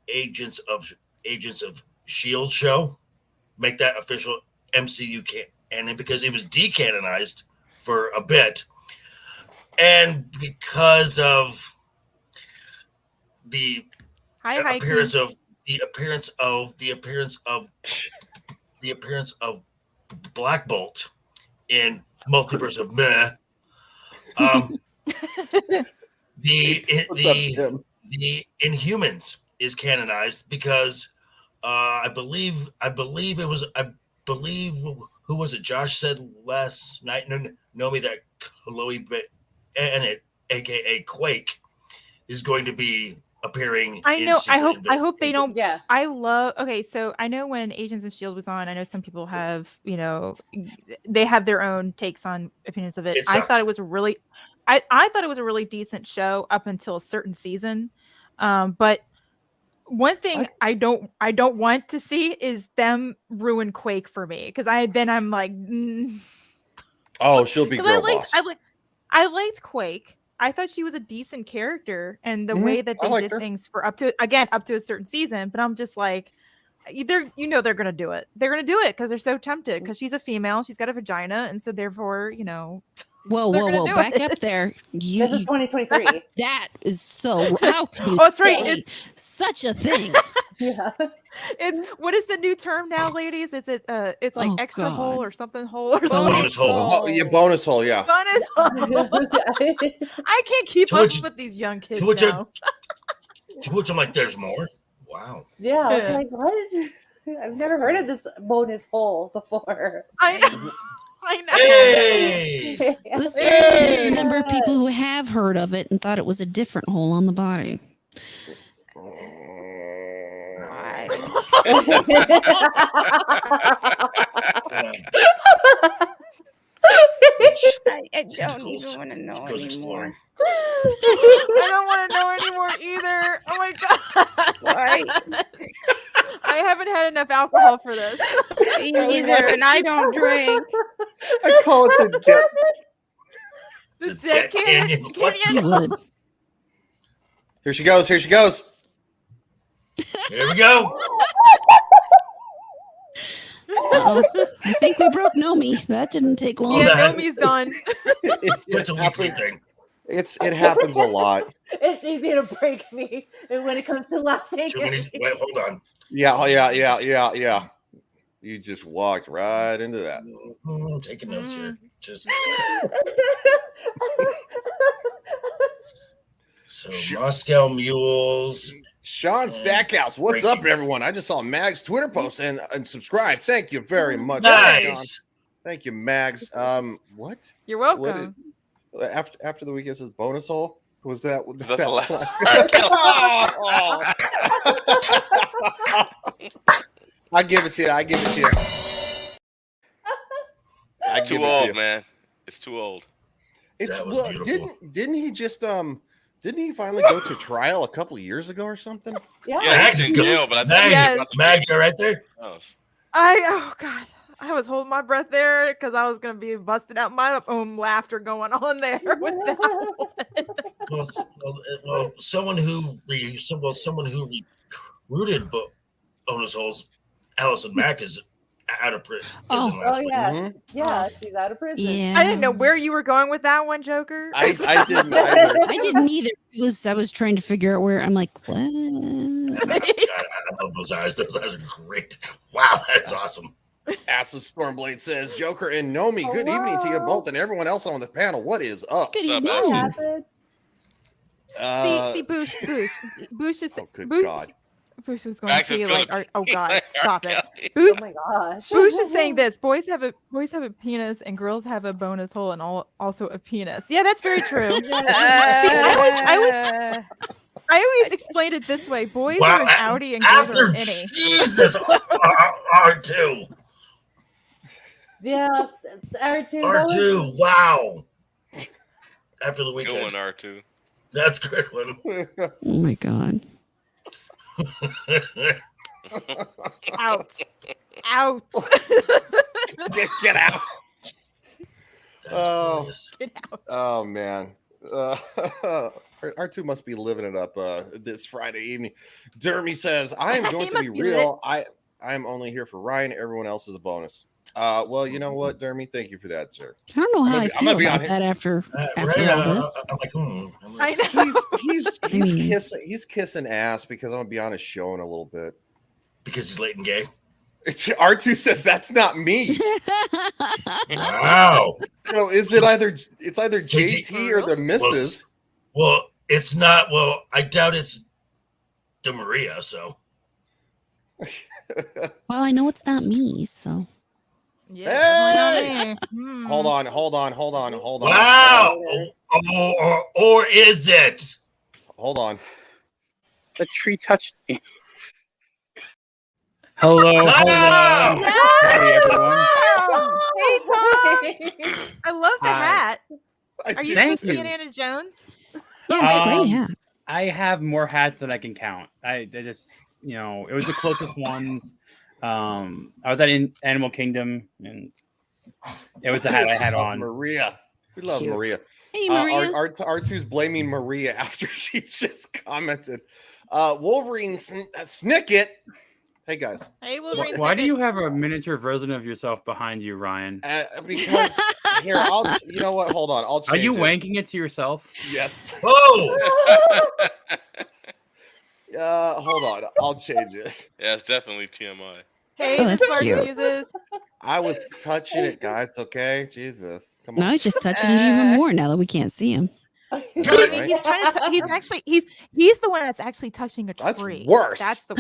Agents of S.H.I.E.L.D. show, make that official MCU canon, because it was decanonized for a bit, and because of the appearance of Black Bolt in Multiverse of Meh. The Inhumans is canonized because I believe who was it? Josh said last night, Nomi, that Chloe Bennett, aka Quake, is going to be appearing. I know. I hope they don't. Yeah. Okay, so I know when Agents of S.H.I.E.L.D. was on, I know some people have, they have their own takes on opinions of it. I thought it was I thought it was a really decent show up until a certain season. But one thing I don't want to see is them ruin Quake for me, because I'm like, oh, she'll be girl boss. I liked Quake. I thought she was a decent character, and the way that they did things for up to a certain season. But I'm just like, they're gonna do it. They're gonna do it because they're so tempted. Because she's a female, she's got a vagina, and so therefore, Whoa! Back up there. This is 2023. That is so. How can you that's say right. It's such a thing? Yeah. What is the new term now, ladies? It's like extra hole or something hole or something. Bonus hole. Oh, yeah, bonus hole. Yeah. Bonus hole. I can't keep up with these young kids now. To which I'm like, there's more. Wow. Yeah, I was like, what? I've never heard of this bonus hole before. I know. Hey! There's a number of people who have heard of it and thought it was a different hole on the body. I don't even want to know anymore. I don't want to know anymore either. Oh my god! Why? I haven't had enough alcohol for this. Me neither, and I don't drink. I call it the dead canyon. You would. Here she goes. Here she goes. Here we go. Uh-oh. I think we broke Nomi. That didn't take long. Yeah, Nomi's done. It's a weekly thing. It happens a lot. It's easy to break me when it comes to laughing. Wait, hold on. Yeah. You just walked right into that. Taking notes here. Just so Moscow Mules. Sean Stackhouse, what's up, everyone? I just saw Mag's Twitter post and subscribe. Thank you very much. Nice. Thank you, Mags. What? You're welcome. After the weekend says bonus hole. Was that the last? I give it to you. Too old, man. It's too old. Didn't he just didn't he finally go to trial a couple years ago or something? Yeah, he's in jail, but I think Mag, you're right there. Oh god, I was holding my breath there because I was gonna be busting out my own laughter going on there with that one. Well, someone who rooted, but bonus holes. Allison Mack is out of prison Oh last week. yeah, yeah, she's out of prison. Yeah. I didn't know where you were going with that one, Joker. I didn't either. I didn't either. I was trying to figure out where. I'm like, what? God, I love those eyes. Those eyes are great. Wow, that's awesome. Ass of Stormblade says, Joker and Nomi, good evening to you both and everyone else on the panel. What is up? Good evening. What happened? See, Boosh is oh, good Boosh, God. Boosh was going to be like, oh God, stop it. Oh my gosh. Boosh is saying this: boys have a penis and girls have a bonus hole and also a penis. Yeah, that's very true. See, I always explained it this way: boys are an outie and girls are an innie. Jesus, R2. Yeah, R2. R2, wow. After the weekend. Good one, R2. That's a good one. Oh my God. Out. Get out. Oh, Get out. Oh man. R2 must be living it up this Friday evening. Dermy says, I am going to be real. I'm only here for Ryan. Everyone else is a bonus. Well, you know what, Dermy? Thank you for that, sir. I don't know how I feel about that after all this. I'm like, I know. He's kissing ass because I'm gonna be on his show in a little bit. Because he's late and gay. R2 says that's not me. Wow. So is it either JT or the missus? Well, it's not. Well, I doubt it's DeMaria. So. Well, I know it's not me, so. Yeah. Hey! Hold on. Wow. Or is it? Hold on. The tree touched me. Hello. Hi, everyone. Hey, Tom. I love the hat. Are you Thank you. Indiana Jones? Yeah, it's a great hat. I have more hats than I can count. I just, it was the closest one. I was at Animal Kingdom, and it was the hat I had on. Maria. We love Cute. Maria. Hey, Maria. R2's blaming Maria after she just commented. Wolverine Snicket. Hey, guys. Hey, Wolverine. Why do you have a miniature version of yourself behind you, Ryan? Because here, you know what? Hold on. I'll change Are you it. wanking it to yourself? Yes. Oh! Hold on. I'll change it. Yeah, it's definitely TMI. Hey, Oh, that's Smart cute. Muses. I was touching it, guys. Okay? Jesus. Come on. Now he's just touching it even more now that we can't see him. No, I mean, he's trying to. He's the one that's actually touching a tree. That's worse. That's the.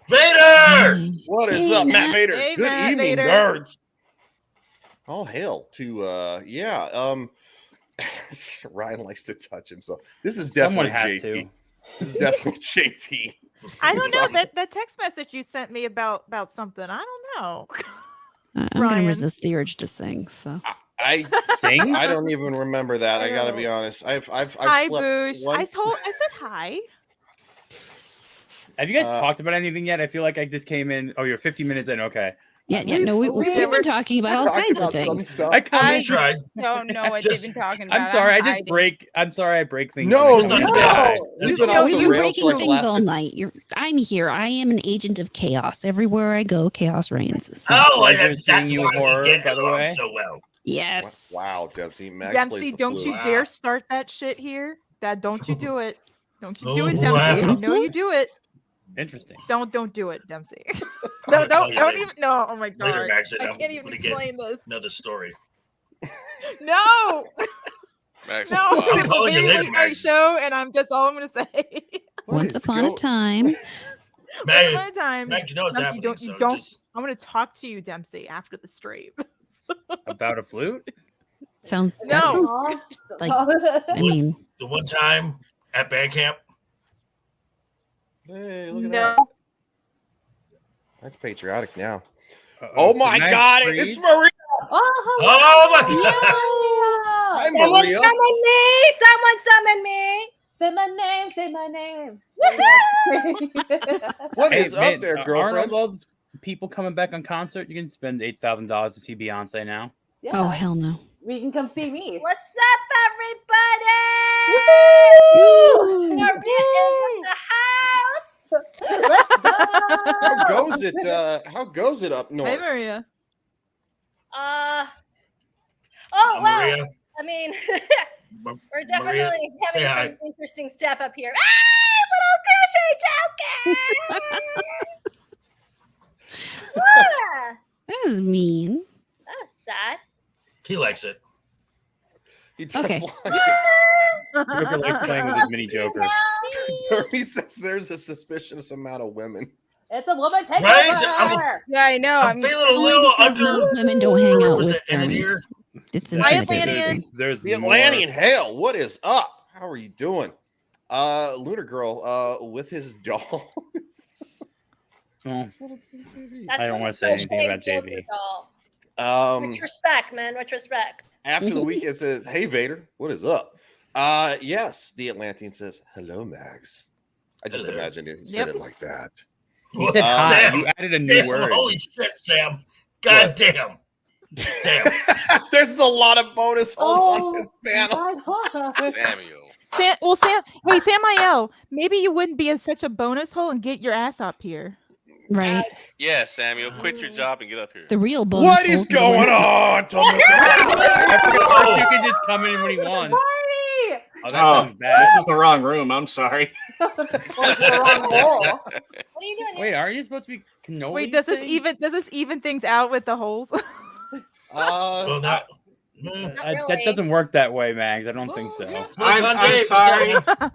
Vader! What is up, Matt Vader? Hey, Good Matt evening, Vader. nerds. All hail to Ryan likes to touch himself. This is Someone definitely has JT. to. This is definitely JT. I don't know that text message you sent me about something. I don't know. I'm Ryan. gonna resist the urge to sing. So I Sing? I don't even remember that. I gotta be honest. I've Hi, slept Boosh. one- I said hi. Have you guys talked about anything yet? I feel like I just came in. Oh, you're 50 minutes in. Okay. yeah. No, we've been talking about all talked kinds about of some things. stuff. I tried. Don't know what they've been talking about. I'm sorry. I'm sorry. I break things. No, every time no. I die. We've been No, off the you're rails breaking for like the things last all 50 night. I'm here. I am an agent of chaos. Everywhere I go, chaos reigns. So, Pleasure seeing that's you, why horror, we get by the along way. so well. yes. Wow, Dempsey. Max Dempsey, plays the don't flute. you Wow. dare start that shit here. Don't you do it. Don't you do it, Oh, Dempsey. wow. I know you do it. Interesting. Don't do it, Dempsey. I'm gonna call you don't later. even. No, oh my Later, god. Max, I I'm can't even gonna get explain this. Another story. No, Max, no. wow. It's a call you very later, late night Max. show, and that's all I'm gonna say. Once upon a time. Once Max, upon a time, Max, you know what's Dempsey, happening. don't. Just, I'm gonna talk to you, Dempsey, after the stream. About a flute? That No. sounds like. I mean, the one time at band camp. Hey, look at No. that. That's patriotic now. Uh-oh. Oh my Did Max God, freeze? it's Maria. Oh my God! Hi, Someone Maria. summon me! Someone summon me! Say my name! Say my name! What Hey, is man, up there, aren't girlfriend? all those people coming back on concert? You can spend $8,000 to see Beyonce now. Yeah. oh hell no. We can come see me. What's up, everybody? Woo! Maria is in the house. Let's How goes it? How goes it up north? Hey, Maria. Oh Maria. well, I mean, we're definitely Maria, say having hi. some interesting stuff up here. Little crochet joking. Ah, That was mean. that was sad. He likes it. He does Okay. like it. Joker likes playing with his mini Joker. He says there's a suspicious amount of women. It's a woman takeover. Right? Yeah, I know. I'm feeling a little Because most under. women don't hang out with in them. here. It's Hi, intimidating. Atlantean. There's The more. Atlantean hell, what is up? How are you doing? Lunar Girl, with his doll. Oh, That's I don't what want to say the anything about crochet JV. doll. Much respect, man. Much respect. After the weekend says, "Hey Vader, what is up?" Yes, the Atlantean says, "Hello, Max." I just Hello. imagined he said it like that. He said hi. Sam, You added a new Sam, word. Holy shit, Sam! God damn, Sam! There's a lot of bonus holes on this panel. Samuel. Hey, Samiel, maybe you wouldn't be such a bonus hole and get your ass up here. Right. Yeah, Samuel, quit your job and get up here. The real bonus. What is going on, Thomas? You can just come in when he wants. Party! Oh, that sounds bad. This is the wrong room. I'm sorry. Or the wrong hole. What are you doing? Wait, aren't you supposed to be cannoli? Wait, does this even things out with the holes? Well, not. That doesn't work that way, Mags. I don't think so. I'm sorry, but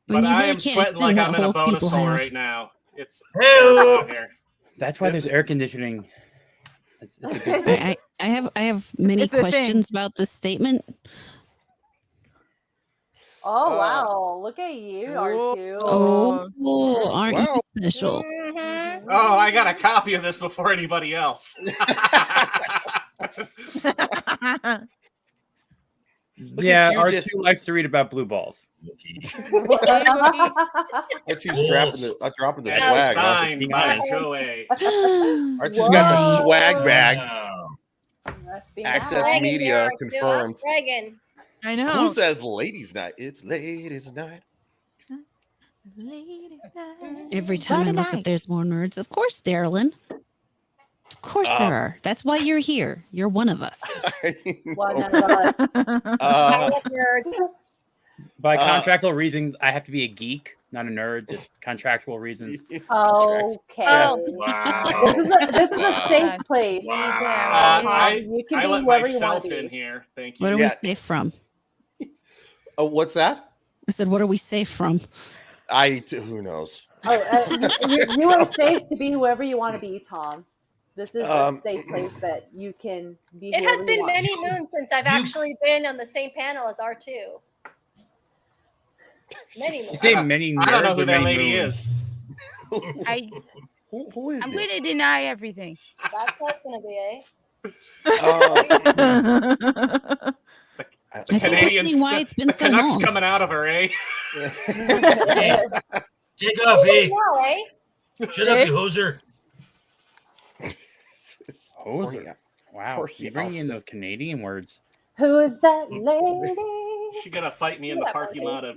you I really am can't sweating assume like what I'm in a holes bonus people hole have. right now. It's Hey-o. out here. That's why there's air conditioning. It's a good thing. I have many It's a thing. questions about this statement. Oh wow! Look at you, R2. Oh, aren't Wow. you special? Mm-hmm. Oh, I got a copy of this before anybody else. Yeah, you R2 just- likes to read about blue balls. R2's dropping the That's swag. a Huh? sign by Joey. R2's got the swag bag. Wow. Must be Access nice. media confirmed. Dragon. I know. Who says ladies' night? It's ladies' night. Every time I look up, there's more nerds. Of course, Darylyn. Of course there are. That's why you're here. You're one of us. One of us. I love nerds. By contractual reasons, I have to be a geek, not a nerd. Just contractual reasons. Okay. Wow. This is a safe place. I You can be let whoever you want myself to be. in here. Thank you. What are we safe from? Oh, what's that? I said, what are we safe from? Who knows? You are safe to be whoever you want to be, Tom. This is a safe place that you can be. It has whoever you been want. many moons since I've actually been on the same panel as R2. Many You moons. say many nerds I don't know or who that many lady moons? I, Who is I'm it? going to deny everything. That's what it's going to be, eh? The Canadians, why it's been the so Canucks long. coming out of her, eh? Take off, hey! Now, eh? Shut up, you hoser! Hoser. Wow. You bring in those Canadian words. Who is that lady? She's gonna fight me in the parking lot of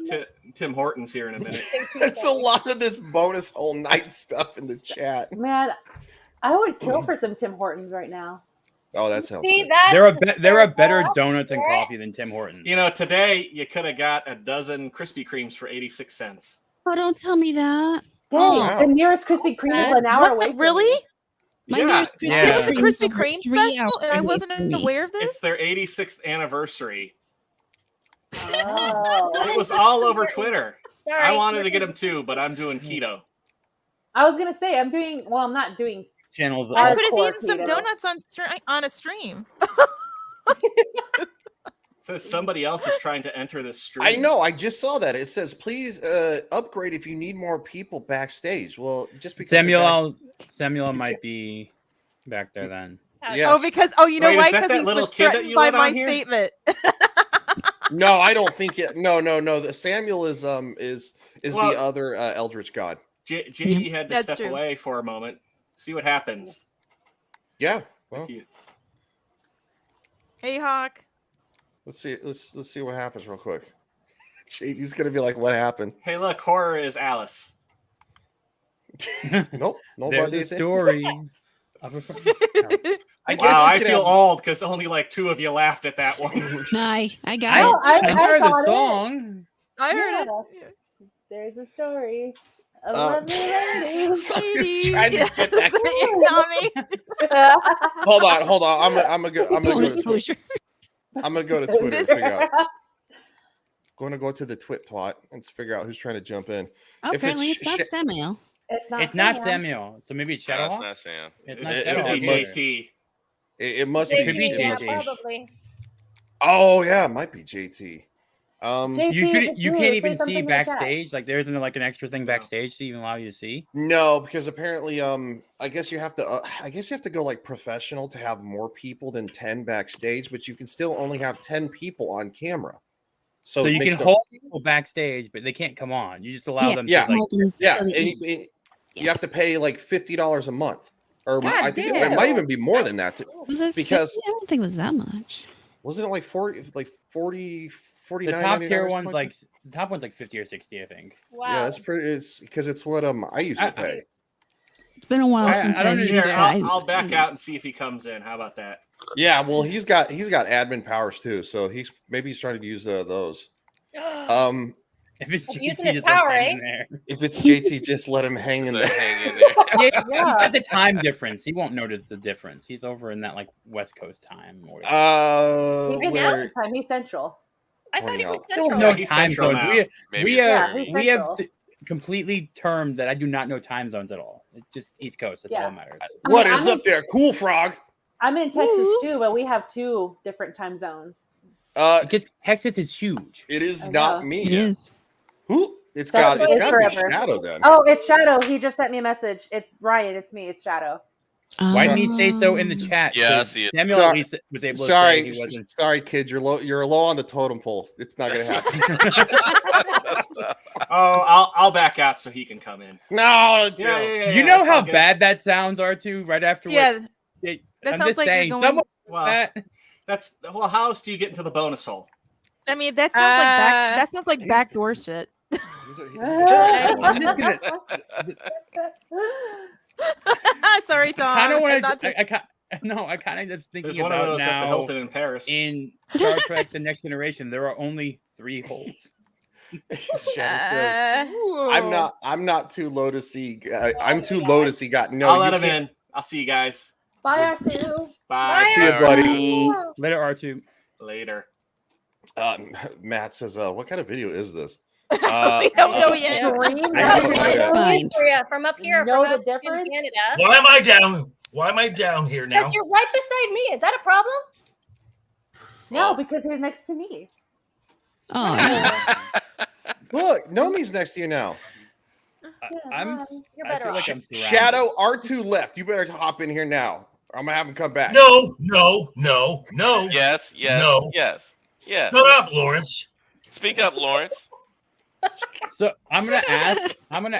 Tim Hortons here in a minute. It's a lot of this bonus whole night stuff in the chat. Man, I would kill for some Tim Hortons right now. Oh, that sounds See, good. There are better donuts and coffee than Tim Hortons. You know, today you could have got a dozen Krispy Kremes for 86 cents. Oh, don't tell me that. Dang, wow. the nearest Krispy Kreme is an hour away. From Really? me. My Yeah. nearest Krispy Yeah. There was a Kreme is Krispy over Kreme 3 special, and I hours wasn't from me. aware of this. It's their 86th anniversary. Oh. It was all over Twitter. Sorry. I wanted to get them too, but I'm doing keto. I was gonna say I'm not doing. Channels. I could have Hardcore eaten some keto. donuts on a stream. It says somebody else is trying to enter this stream. I know. I just saw that. It says, please upgrade if you need more people backstage. Well, just because Samuel might be back there then. Yes. Oh, because you know Wait, why? is that Because that he little was kid that threatened you by let my on here? statement. No, I don't think it. No. The Samuel is Well, the other Eldritch God. JD had to That's step true. away for a moment. See what happens. Yeah. Well, If you- Hey, Hawk. let's see. Let's see what happens real quick. JD's gonna be like, "What happened?" Hey, look, horror is Alice. Nope. There's a story. I feel old because only like 2 of you laughed at that one. I got I heard the got it. song. I heard it. There's a story. A lovely lady. Somebody's trying to get back. Tommy. Hold on. I'm gonna go to Twitter. I'm gonna go to Twitter and figure out. Going to go to the twit twat and figure out who's trying to jump in. Oh, apparently it's not Samiel. It's not Samiel. So maybe it's Shadowhawk. It's not Sam. It's not It Shadowhawk. could be JT. It must It be. could be Yeah, JT. probably. Oh yeah, it might be JT. You can't even see backstage. Like there isn't like an extra thing backstage to even allow you to see. No, because apparently, I guess you have to. I guess you have to go like professional to have more people than 10 backstage, but you can still only have 10 people on camera. So you can hold people backstage, but they can't come on. You just allow them. Yeah, to, like, and you have to pay like $50 a month, or God I think damn. it might even be more than that. Was it Because 50? I don't think it was that much. wasn't it like 40, 49? the top tier one's like the top one's like 50 or 60, I think. Wow. Yeah, that's pretty. It's because it's what I used to pay. It's been a while since I've used Here, that. I'll back out and see if he comes in. How about that? Yeah, well, he's got admin powers too, so he's trying to use those. If it's He's JT, using his just let him power, hang eh? in there. If it's JT, just let him hang in there. He's got the time difference. He won't notice the difference. He's over in that like West Coast time. Or He's in Mountain time. He's central. I thought he was Still central. no he's time central zones. now. We have central. completely termed that I do not know time zones at all. It's just East Coast. That's all that matters. What is up there, Cool Frog? I'm in Texas too, but we have 2 different time zones. Because Texas is huge. It is I not know. me. It is. Who? It's That's got what to it's be forever. Shadow then. Oh, it's Shadow. He just sent me a message. It's Ryan. It's me. It's Shadow. Why didn't he say so in the chat? Yeah, I 'Cause see it. Samuel at least was able to say he wasn't. Sorry, kid. You're low on the totem pole. It's not gonna happen. I'll back out so he can come in. No, You know how bad that sounds, R2, right after Yeah. what That I'm sounds just like you're saying, going- someone Well, that how else do you get into the bonus hole? I mean, that sounds like backdoor shit. I'm just gonna Sorry, Tom. kind of want Not to. to- I kind of just thinking There's one of about those at the now Hilton in Paris. in Star Trek: The Next Generation. There are only 3 holes. Shadow says, I'm not too low to see. I'm too low to see. No, I'll you let him can't- in. I'll see you guys. Bye, R2. Bye. See you, buddy. Later, R2. Later. Matt says, "What kind of video is this?" We don't know yet. I Korea from up here. Know from the up difference? in Canada. Why am I down? Why am I down here now? Because you're right beside me. Is that a problem? No, because he's next to me. Oh, Look, Nomi's next to you now. I You're feel better like off. I'm surrounded. Shadow R2 left. You better hop in here now. Or I'm gonna have him come back. No. Yes, yes, No. yes, yes. Shut up, Laurence. Speak up, Laurence. So I'm gonna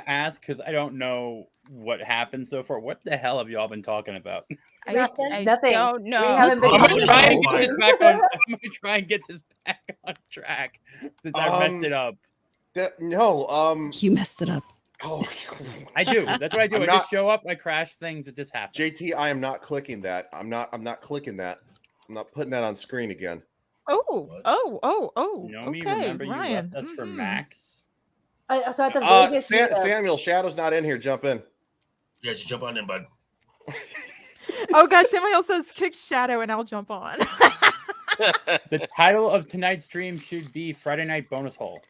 ask because I don't know what happened so far. What the hell have y'all been talking about? Nothing. I Nothing. don't We know. haven't been I'm gonna talking try about and get this back on. I'm gonna try and get this back on track since I messed it up. you messed it up. Oh, I do. That's what I do. I just show up. I crash things. It just happens. JT, I am not clicking that. I'm not clicking that. I'm not putting that on screen again. Oh. Nomi, Okay, remember you Ryan. left us for Max. So at the Vegas meetup- Samuel, Shadow's not in here. Jump in. Yeah, just jump on in, bud. Oh gosh, Samuel says kick Shadow and I'll jump on. The title of tonight's stream should be Friday Night Bonus Hole.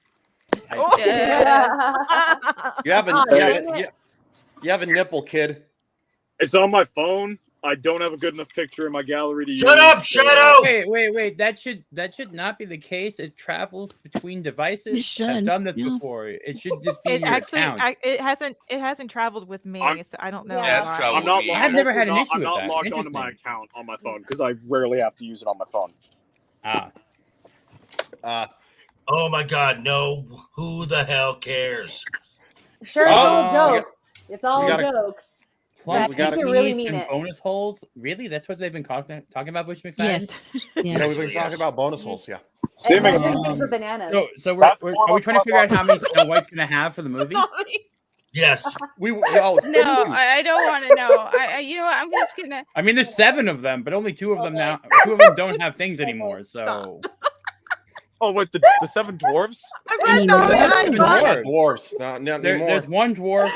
Oh, You have a nipple, kid. It's on my phone. I don't have a good enough picture in my gallery to Shut use. up, Shadow! Wait. That should not be the case. It travels between devices. It should, I've done this yeah. before. It should just be It in your actually, account. it hasn't traveled with me, so I don't know. Yeah, it's why. traveled I'm not. with me. I've never also had an not- issue I'm with not that. logged onto my Interesting. account on my phone because I rarely have to use it on my phone. Oh my God, no! Who the hell cares? Sure, it's all Oh, jokes. It's all jokes. Plum We gotta really mean and it. bonus holes. Really? That's what they've been talking about, Bush McFadden? Yes. Yeah, we've been talking about bonus holes. Yeah. And then things with bananas. So are we trying to figure out how many Snow White's gonna have for the movie? Yes. No, I don't want to know. You know what? I'm just gonna. I mean, there's 7 of them, but only 2 of them now. 2 of them don't have things anymore. So. Oh, what the 7 dwarves? Dwarves. Not anymore. There's 1 dwarf.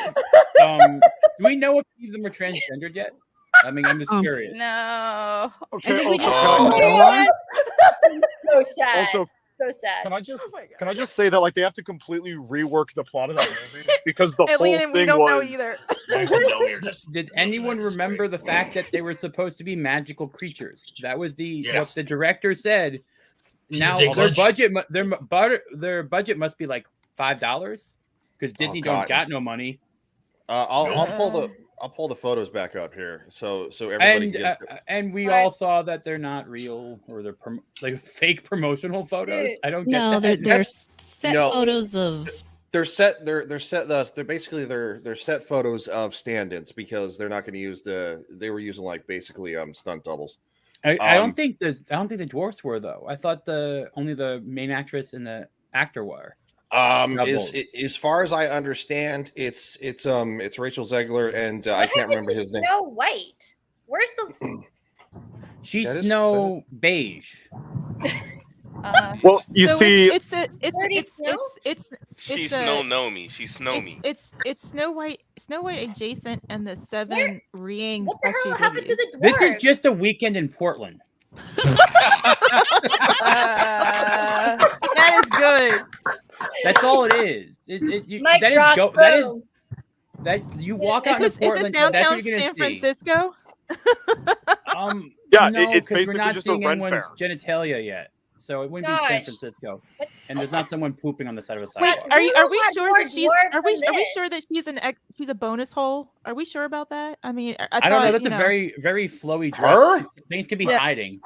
Do we know if any of them are transgendered yet? I mean, I'm just curious. No. Okay. I think we just So sad. Also, so sad. Can I just say that like they have to completely rework the plot of that movie because the whole Alien, thing we don't know was. either. Did anyone remember the fact that they were supposed to be magical creatures? That was what the director said. Now their budget must be like $5 because Disney don't got no money. I'll pull the photos back up here, so everybody gets it. And we all saw that they're not real, or they're like fake promotional photos. I don't get that. No, they're set photos of. They're set. They're set. They're basically they're set photos of stand-ins because they're not going to use they were using like basically stunt doubles. I don't think the dwarfs were though. I thought only the main actress and the actor were. As far as I understand, it's Rachel Zegler and I can't remember his name. Snow White. Where's the? She's Snow Beige. Well, you see, it's She's Snow Nomi. She's Nomi. It's Snow White adjacent, and the 7 Riang's What the hell happened to the dwarf? This is just a weekend in Portland. That is good. That's all it is. You walk out Is in Portland. this downtown San San Francisco? Yeah, no, it's because basically we're not just a seeing Ren anyone's Fair. genitalia yet, so it wouldn't be San Francisco. And there's not someone pooping on the side of a Wait, sidewalk. are we sure more that she's dwarves are we than this. sure that she's a bonus hole? Are we sure about that? I mean, I don't know. That's a very very flowy dress. Her? Things could be hiding.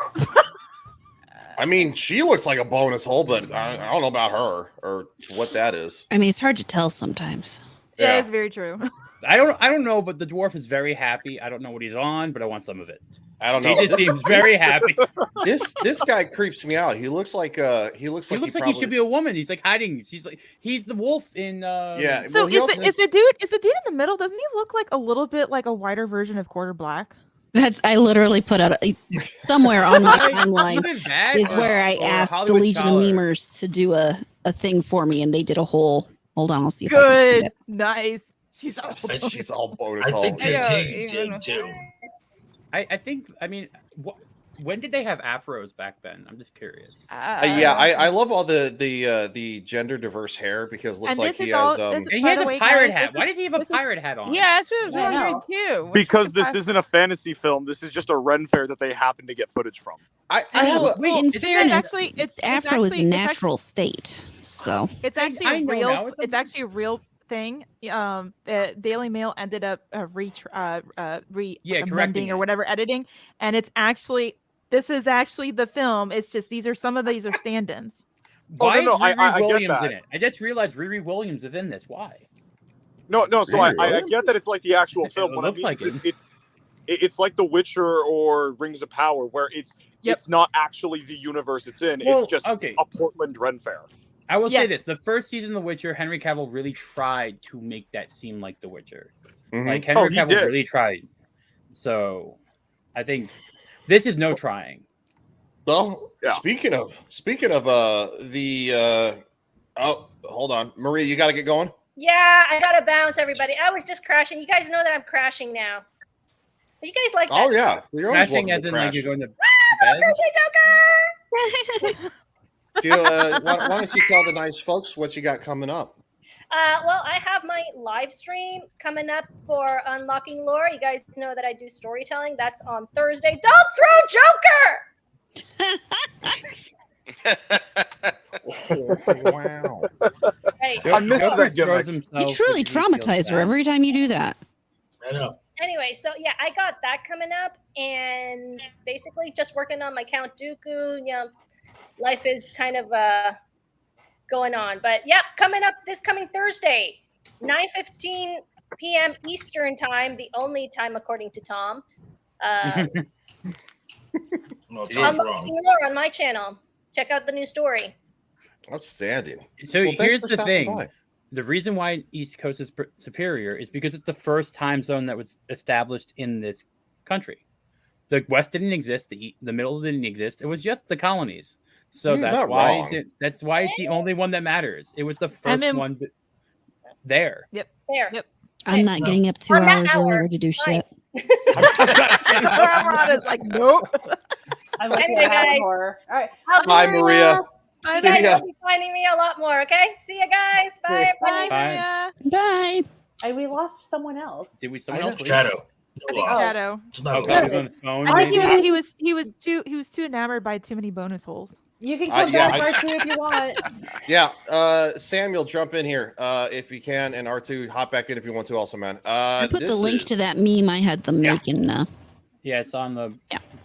I mean, she looks like a bonus hole, but I don't know about her or what that is. I mean, it's hard to tell sometimes. Yeah, it's very true. I don't know, but the dwarf is very happy. I don't know what he's on, but I want some of it. I don't know. He just seems very happy. This guy creeps me out. He looks like he should be a woman. He's like hiding. He's the wolf in. Yeah. So well, is the dude in the middle? Doesn't he look like a little bit like a whiter version of Quarter Black? I literally put out somewhere on my timeline Either that is or- where I or asked the Hollywood Legion of Scholar. Memers to do a thing for me, and they did a whole. Hold on, I'll see if I can find Good, it. nice. She's all bonus I hole. think they did too. I think. I mean, when did they have afros back then? I'm just curious. I love all the gender diverse hair because it looks And like this he is all- has this- And he by has the a way, pirate guys, hat. this Why is- does he have a this is- pirate hat on? Yeah, that's what I was I wondering know. too. What's Because the this isn't a fantasy film. This is just a Ren Fair that they happen to get footage from. I have a, In It's fairness, actually- it's Afro is a actually- it's natural state, so It's actually I a know real. now, It's actually a real thing. The Daily Mail ended up correcting amending it. or whatever, editing, and it's actually this is actually the film. It's just some of these are stand-ins. Why no, is Riri I get Williams that. in it? I just realized Riri Williams is in this. Why? No. So Really? I get that it's like the actual It film. What I looks mean like is it's like The Witcher or Rings of Power, where it's not actually the universe it's in. Well, it's just okay. a Portland Ren Fair. I will say Yes. this: the first season of The Witcher, Henry Cavill really tried to make that seem like The Witcher. Mhm. Like Henry he Cavill did. really tried. So, I think this is no trying. well. Yeah. Speaking of hold on, Maria, you got to get going. Yeah, I gotta bounce, everybody. I was just crashing. You guys know that I'm crashing now. You guys like that? Oh yeah, you're always Crashing welcome as to in like crash. you're going to bed. Why don't you tell the nice folks what you got coming up? Well, I have my live stream coming up for Unlocking Lore. You guys know that I do storytelling. That's on Thursday. Don't throw Joker! Wow. Hey, I missed Joker that throws gimmick. himself you truly because he feels traumatize her bad. every time you do that. I know. anyway, so yeah, I got that coming up, and basically just working on my Count Dooku. You know, life is kind of going on, but yep, coming up this coming Thursday, 9:15 p.m. Eastern time, the only time according to Tom. No, Tom's wrong. Unlocking Lore on my channel. Check out the new story. Outstanding. So Well, thanks here's for the stopping thing: by. the reason why East Coast is superior is because it's the first time zone that was established in this country. The West didn't exist. The Middle didn't exist. It was just the colonies. So that's why it's the only one that matters. It was the first one there. Yep. Yep. I'm not getting up 2 hours earlier to do shit. HorrorAmorata's like, nope. I'm with you, Anyway, I have guys. horror. All right. Bye, Maria. You See guys ya. will be finding me a lot more, okay? See you guys. Bye, everybody. Bye. Bye. And we lost someone else. Did we someone else? Shadow. I think Shadow. Okay, he was on the phone. I think maybe? he was too enamored by too many bonus holes. You can come yeah, back, R2, if you want. Yeah, Samuel, jump in here if you can, and R2, hop back in if you want to also, man. I put the link to that meme I had them making. Yeah, it's on the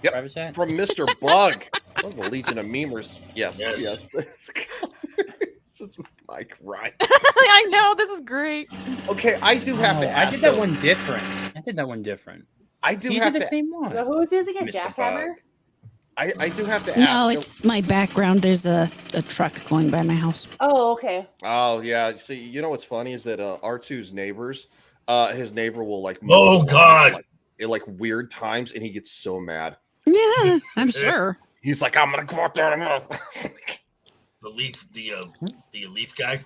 private chat. From Mr. Bug. Oh, the Legion of Memers. Yes. This is Mike Ryan. I know, this is great. Okay, I do have to ask. I did that one different. I do You have did the to. same one. So who's using a Mr. jackhammer? I do have to ask. No, it's my background. There's a truck going by my house. Oh, okay. Oh yeah. See, you know what's funny is that R2's neighbors, his neighbor will like. Oh God! At like weird times, and he gets so mad. Yeah, I'm sure. He's like, I'm gonna go out there. The leaf guy.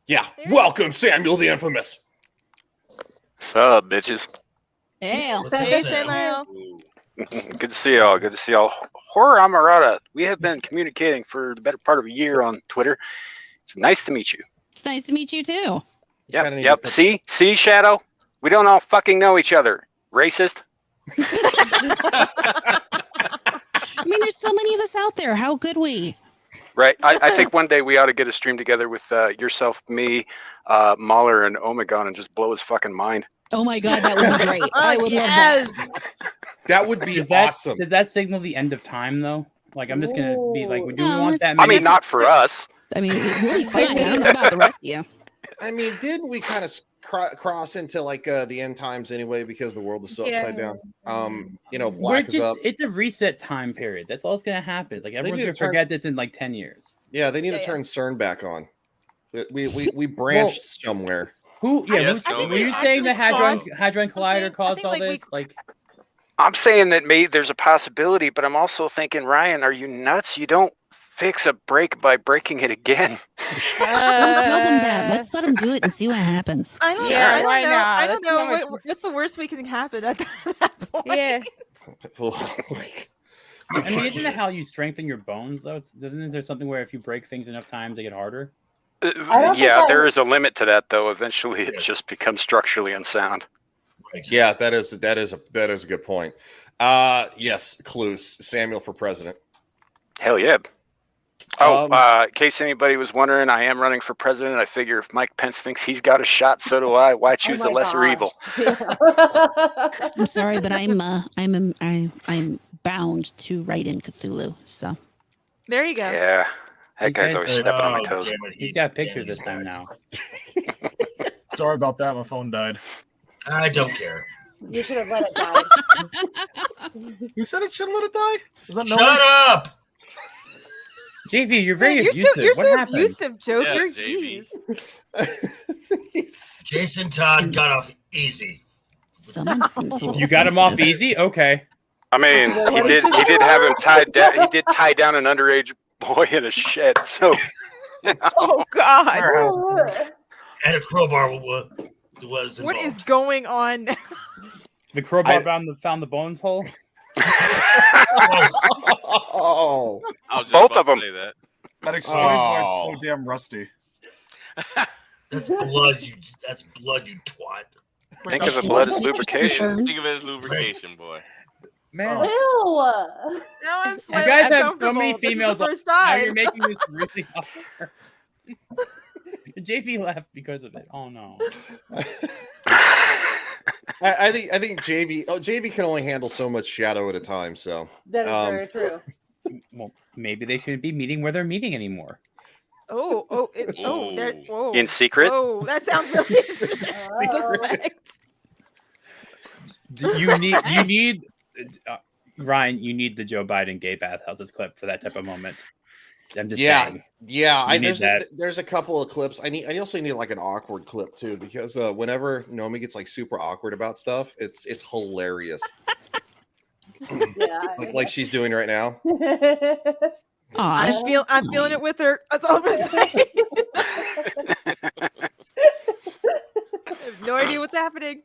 Yeah. Welcome, Samuel the Infamous. What's up, bitches? Hey, Samuel. Good to see y'all. Good to see y'all. HorrorAmorata. We have been communicating for the better part of a year on Twitter. It's nice to meet you. It's nice to meet you too. Yep. See, Shadow. We don't all fucking know each other. Racist. I mean, there's so many of us out there. How could we? Right. I think one day we ought to get a stream together with yourself, me, Mahler, and Omegon and just blow his fucking mind. Oh my God, that would be great. I would love that. That would be awesome. Does that signal the end of time, though? Like, I'm just going to be like, do we want that? I mean, not for us. I mean, really fun. I don't know about the rest of you. I mean, didn't we kind of cross into like the end times anyway because the world is so upside down? Black is up. It's a reset time period. That's all that's going to happen. Like, everyone's going to forget this in like 10 years. Yeah, they need to turn CERN back on. We branched somewhere. Were you saying the Hadron Collider caused all this? I'm saying that maybe there's a possibility, but I'm also thinking, Ryan, are you nuts? You don't fix a break by breaking it again. Don't tell them that. Let's let them do it and see what happens. I don't know. I don't know. What's the worst we can happen at that point? Yeah. I mean, isn't that how you strengthen your bones, though? Isn't there something where if you break things enough times, they get harder? Yeah, there is a limit to that, though. Eventually, it just becomes structurally unsound. Yeah, that is a good point. Yes, Clues, Samuel for president. Hell yeah. In case anybody was wondering, I am running for president. I figure if Mike Pence thinks he's got a shot, so do I. Why choose the lesser evil? I'm sorry, but I'm bound to write in Cthulhu. So there you go. Yeah, that guy's always stepping on my toes. He's got a picture this time now. Sorry about that. My phone died. I don't care. You should have let it die. You said it should have let it die? Is that Shut up! JV, you're very abusive. You're what so happened? abusive, Joker. Yeah, Jeez. Jason Todd got off easy. someone seems a little You got him off sensitive. easy? Okay. I mean, he did have him tied down. He did tie down an underage boy in a shed. So. Oh God. And a crowbar was involved. What is going on? The crowbar found the bones hole. Oh, I was just Both about of them. to say that. That explains why it's so damn rusty. That's blood, you twat. Think of the blood as lubrication. Think of it as lubrication, boy. Man, Ew. Now I'm you guys have so uncomfortable. many This is the females. first Now time. you're making this really hard. JV left because of it. Oh no. I think JV can only handle so much shadow at a time. So That is very true. Well, maybe they shouldn't be meeting where they're meeting anymore. In secret? Oh, that sounds really suspect. You need Ryan. You need the Joe Biden gay bathhouses clip for that type of moment. I'm just Yeah, saying. yeah. You need that. There's a couple of clips. I also need like an awkward clip too, because whenever Nomi gets like super awkward about stuff, it's hilarious. Yeah, like she's doing right now. I'm feeling it with her. That's all I'm gonna say. I have no idea what's happening.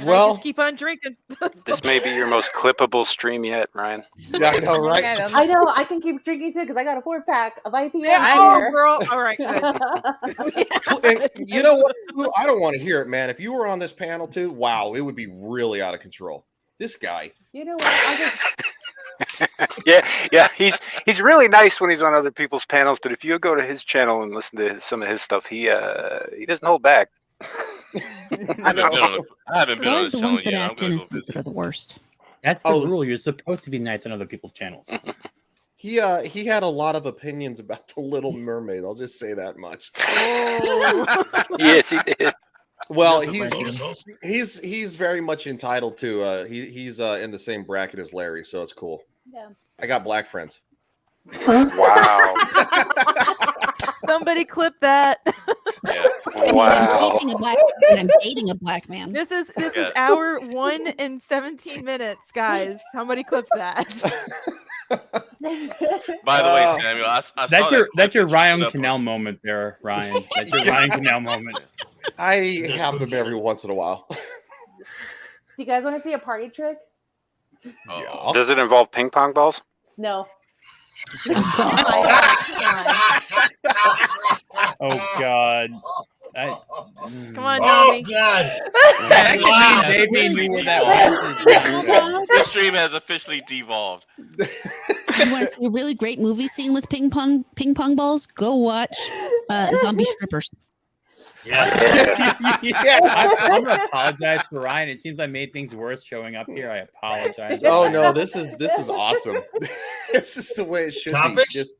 Well, I just keep on drinking. This may be your most clippable stream yet, Ryan. Yeah, I know, right? I know. I can keep drinking too because I got a 4-pack of IPA. Oh, girl. All right. And you know what? I don't want to hear it, man. If you were on this panel too, wow, it would be really out of control. This guy. You know what? yeah. He's really nice when he's on other people's panels, but if you go to his channel and listen to some of his stuff, he doesn't hold back. I haven't been on Always this the channel ones that yet. I'm act gonna go innocent visit. are the worst. That's the rule. You're supposed to be nice on other people's channels. He had a lot of opinions about the Little Mermaid. I'll just say that much. Yes, he did. Well, Yes, he's very much entitled to. He's in the same bracket as Larry, so it's cool. Yeah. I got black friends. Wow. Somebody clip that. Wow. I'm dating a black man. This is hour 1 and 17 minutes, guys. Somebody clip that. By the way, Samuel, I saw That's your Ryan put up Canal moment there, Ryan. That's your Ryan Canal moment. I have them every once in a while. Do you guys want to see a party trick? Yeah. Does it involve ping pong balls? No. Oh God. Come on, Oh Nomi. God! That could mean JP knew where that was. This stream has officially devolved. You want to see a really great movie scene with ping pong balls? Go watch Zombie Strippers. Yes. I'm gonna apologize for Ryan. It seems I made things worse showing up here. I apologize. Oh no, this is awesome. This is the way it should Topics? be. Just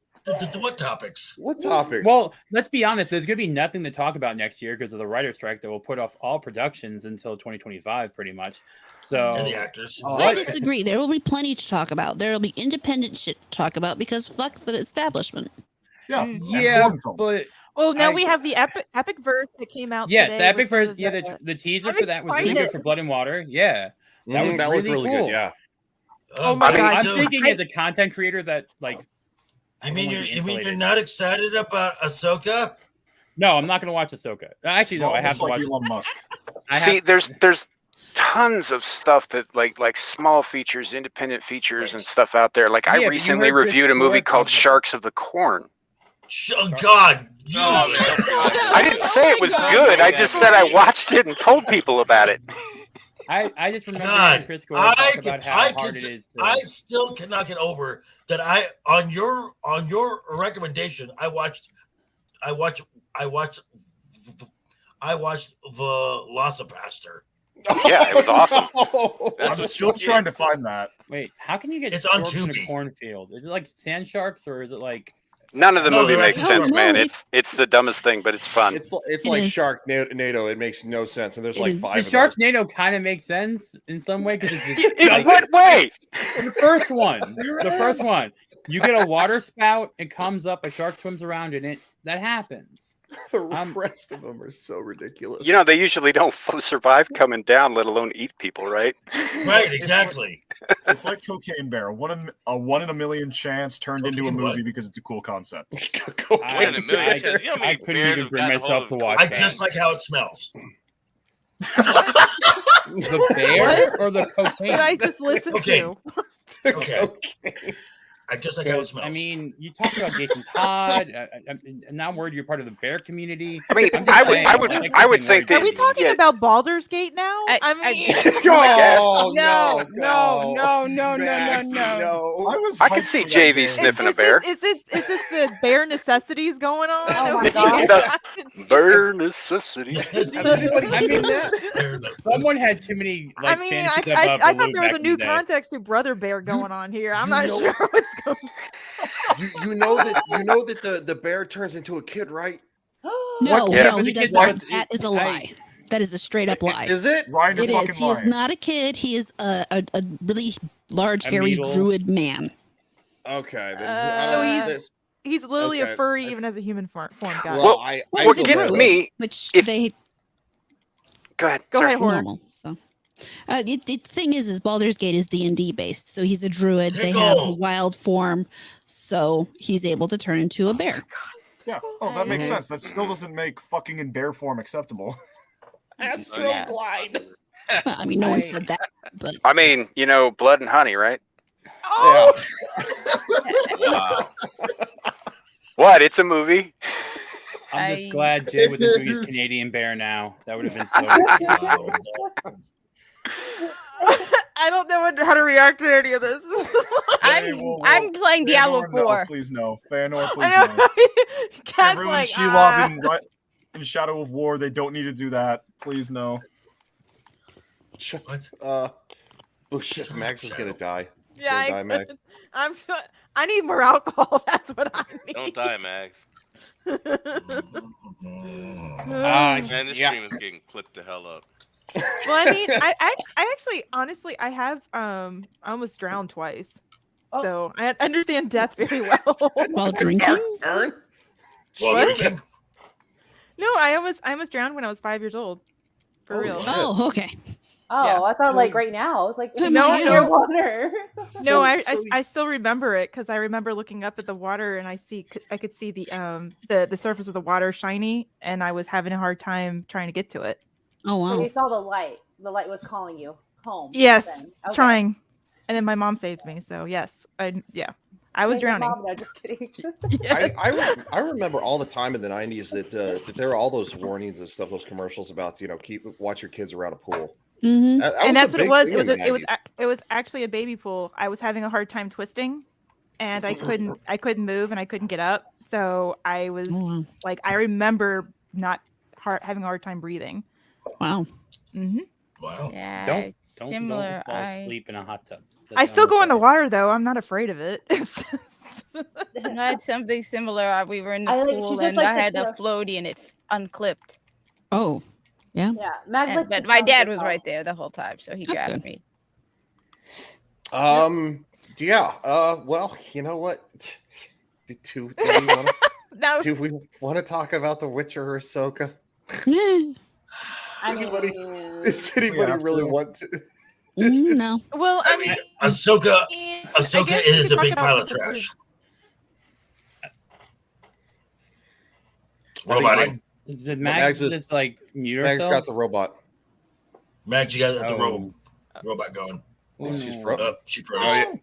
What topics? what topics? Well, let's be honest. There's gonna be nothing to talk about next year because of the writer's strike that will put off all productions until 2025, pretty much. So And the actors. I disagree. There will be plenty to talk about. There will be independent shit to talk about because fuck the establishment. Yeah, yeah, but Well, now we have the epic verse that came out. yes, today the epic with verse. Yeah, the teaser for that was really excited. good for Blood and Water. Yeah, that was that looked really cool. good. Yeah. Oh my I'm God. thinking as a content creator that like. You mean you're not excited about Ahsoka? No, I'm not going to watch Ahsoka. Actually, no, I have to watch Elon Musk. See, there's tons of stuff that like small features, independent features, and stuff out there. Like I Yeah, but you recently heard reviewed a Chris movie Ford called talk about Sharks of the Corn. Oh God! I didn't say it was good. I just said I watched it and told people about it. I just remember God, Chris Gore talk about how hard it is. I still cannot get over that. On your recommendation, I watched Velocipaster. Yeah, it was awesome. I'm still trying to find that. Wait, how can you get It's on storks in a Tubi. cornfield? Is it like sand sharks or is it like? None of the No, movie they're makes actually- sense, No, man. no, It's the dumbest thing, but it's fun. It's It like is. Sharknado. It makes no sense, and there's It like is. five The of those. Sharknado kind of makes sense in some way because it's In like, what way? the first one. You get a water spout, it comes up, a shark swims around in it. That happens. The rest of them are so ridiculous. You know, they usually don't survive coming down, let alone eat people, right? Right, exactly. It's like Cocaine Bear. A 1 in a million chance turned into a Cocaine movie what? because it's a cool concept. Wait a minute. You know how many I couldn't bears even have bring gotten myself hold to of- watch I that. just like how it smells. The bear or the cocaine? What I just listened Okay. to. Okay. I just like how it smells. I mean, you talked about Jason Todd. I'm now worried you're part of the bear community. I mean, I'm just I saying, would like think cocaine Are we talking yeah. about Baldur's Gate now? I mean, Oh, No, no, no. Max, no. I could see JV sniffing a bear. Is this the bare necessities going on? Oh my It's God. the bare necessities. Has anybody I mean, seen that? someone had too many. Like, I mean, fantasies I about thought Baloo there was back a in new the day. context to Brother Bear going on here. I'm not know- sure what's going You know that the bear turns into a kid, right? No, Yeah. no, he does not. That is a lie. That is a straight up lie. Is it? Ryan, It you're is. fucking He is lying. not a kid. He is a really large, A hairy Meadle. druid man. Okay, then So He's literally a furry, even as a human form guy. Well, forgive me. Which if, they go ahead. Go ahead, Horror. normal. So, the thing is Baldur's Gate is D&D based, so he's a druid. They have a wild form, so he's able to turn into a bear. Yeah. Oh, that makes sense. That still doesn't make fucking in bear form acceptable. Astroglide. Well, I mean, no one said that, but I mean, blood and honey, right? Oh! Wow. What? It's a movie. I'm just glad Jay wasn't doing his Canadian bear now. That would have been so. I don't know how to react to any of this. I'm playing Diablo 4. No, please no. Feanor, please no. Cat's Ruin like, Shelob in Shadow of War. They don't need to do that. Please no. Shut. Oh shit, Max is gonna die. Yeah, die, Max. I need more alcohol. That's what I need. Don't die, Max. Man, this stream is getting clipped the hell up. Well, I mean, I actually, honestly, I have I almost drowned twice, so I understand death very well. While drinking? What? No, I almost drowned when I was 5 years old. For real. Oh, okay. Oh, Yeah. I thought like right now. I was like, No. water. No, I still remember it because I remember looking up at the water and I could see the surface of the water shiny, and I was having a hard time trying to get to it. Oh wow! So you saw the light. The light was calling you home. Yes, then. Okay. trying, and then my mom saved me. So yes, I was Thank your drowning. mom, no, just kidding. I remember all the time in the 90s that there were all those warnings and stuff, those commercials about watch your kids around a pool. Mm-hmm. And that's what it was. It was actually a baby pool. I was having a hard time twisting, and I couldn't move, and I couldn't get up. So I was like, I remember having a hard time breathing. Wow. Mm-hmm. Wow. Yeah, Don't similar. fall asleep in a hot tub. I still go in the water though. I'm not afraid of it. I had something similar. We were in the pool and I had a floaty and it unclipped. Oh, yeah. Yeah, Max, but my dad was right there the whole time, so he grabbed me. Yeah. Well, you know what? Do we want to talk about The Witcher or Ahsoka? Does anybody really want to? No. Well, I mean, Ahsoka is a big pile of trash. Roboting. Did Max just like mute herself? Max got the robot. Max, you got the robot going. She froze.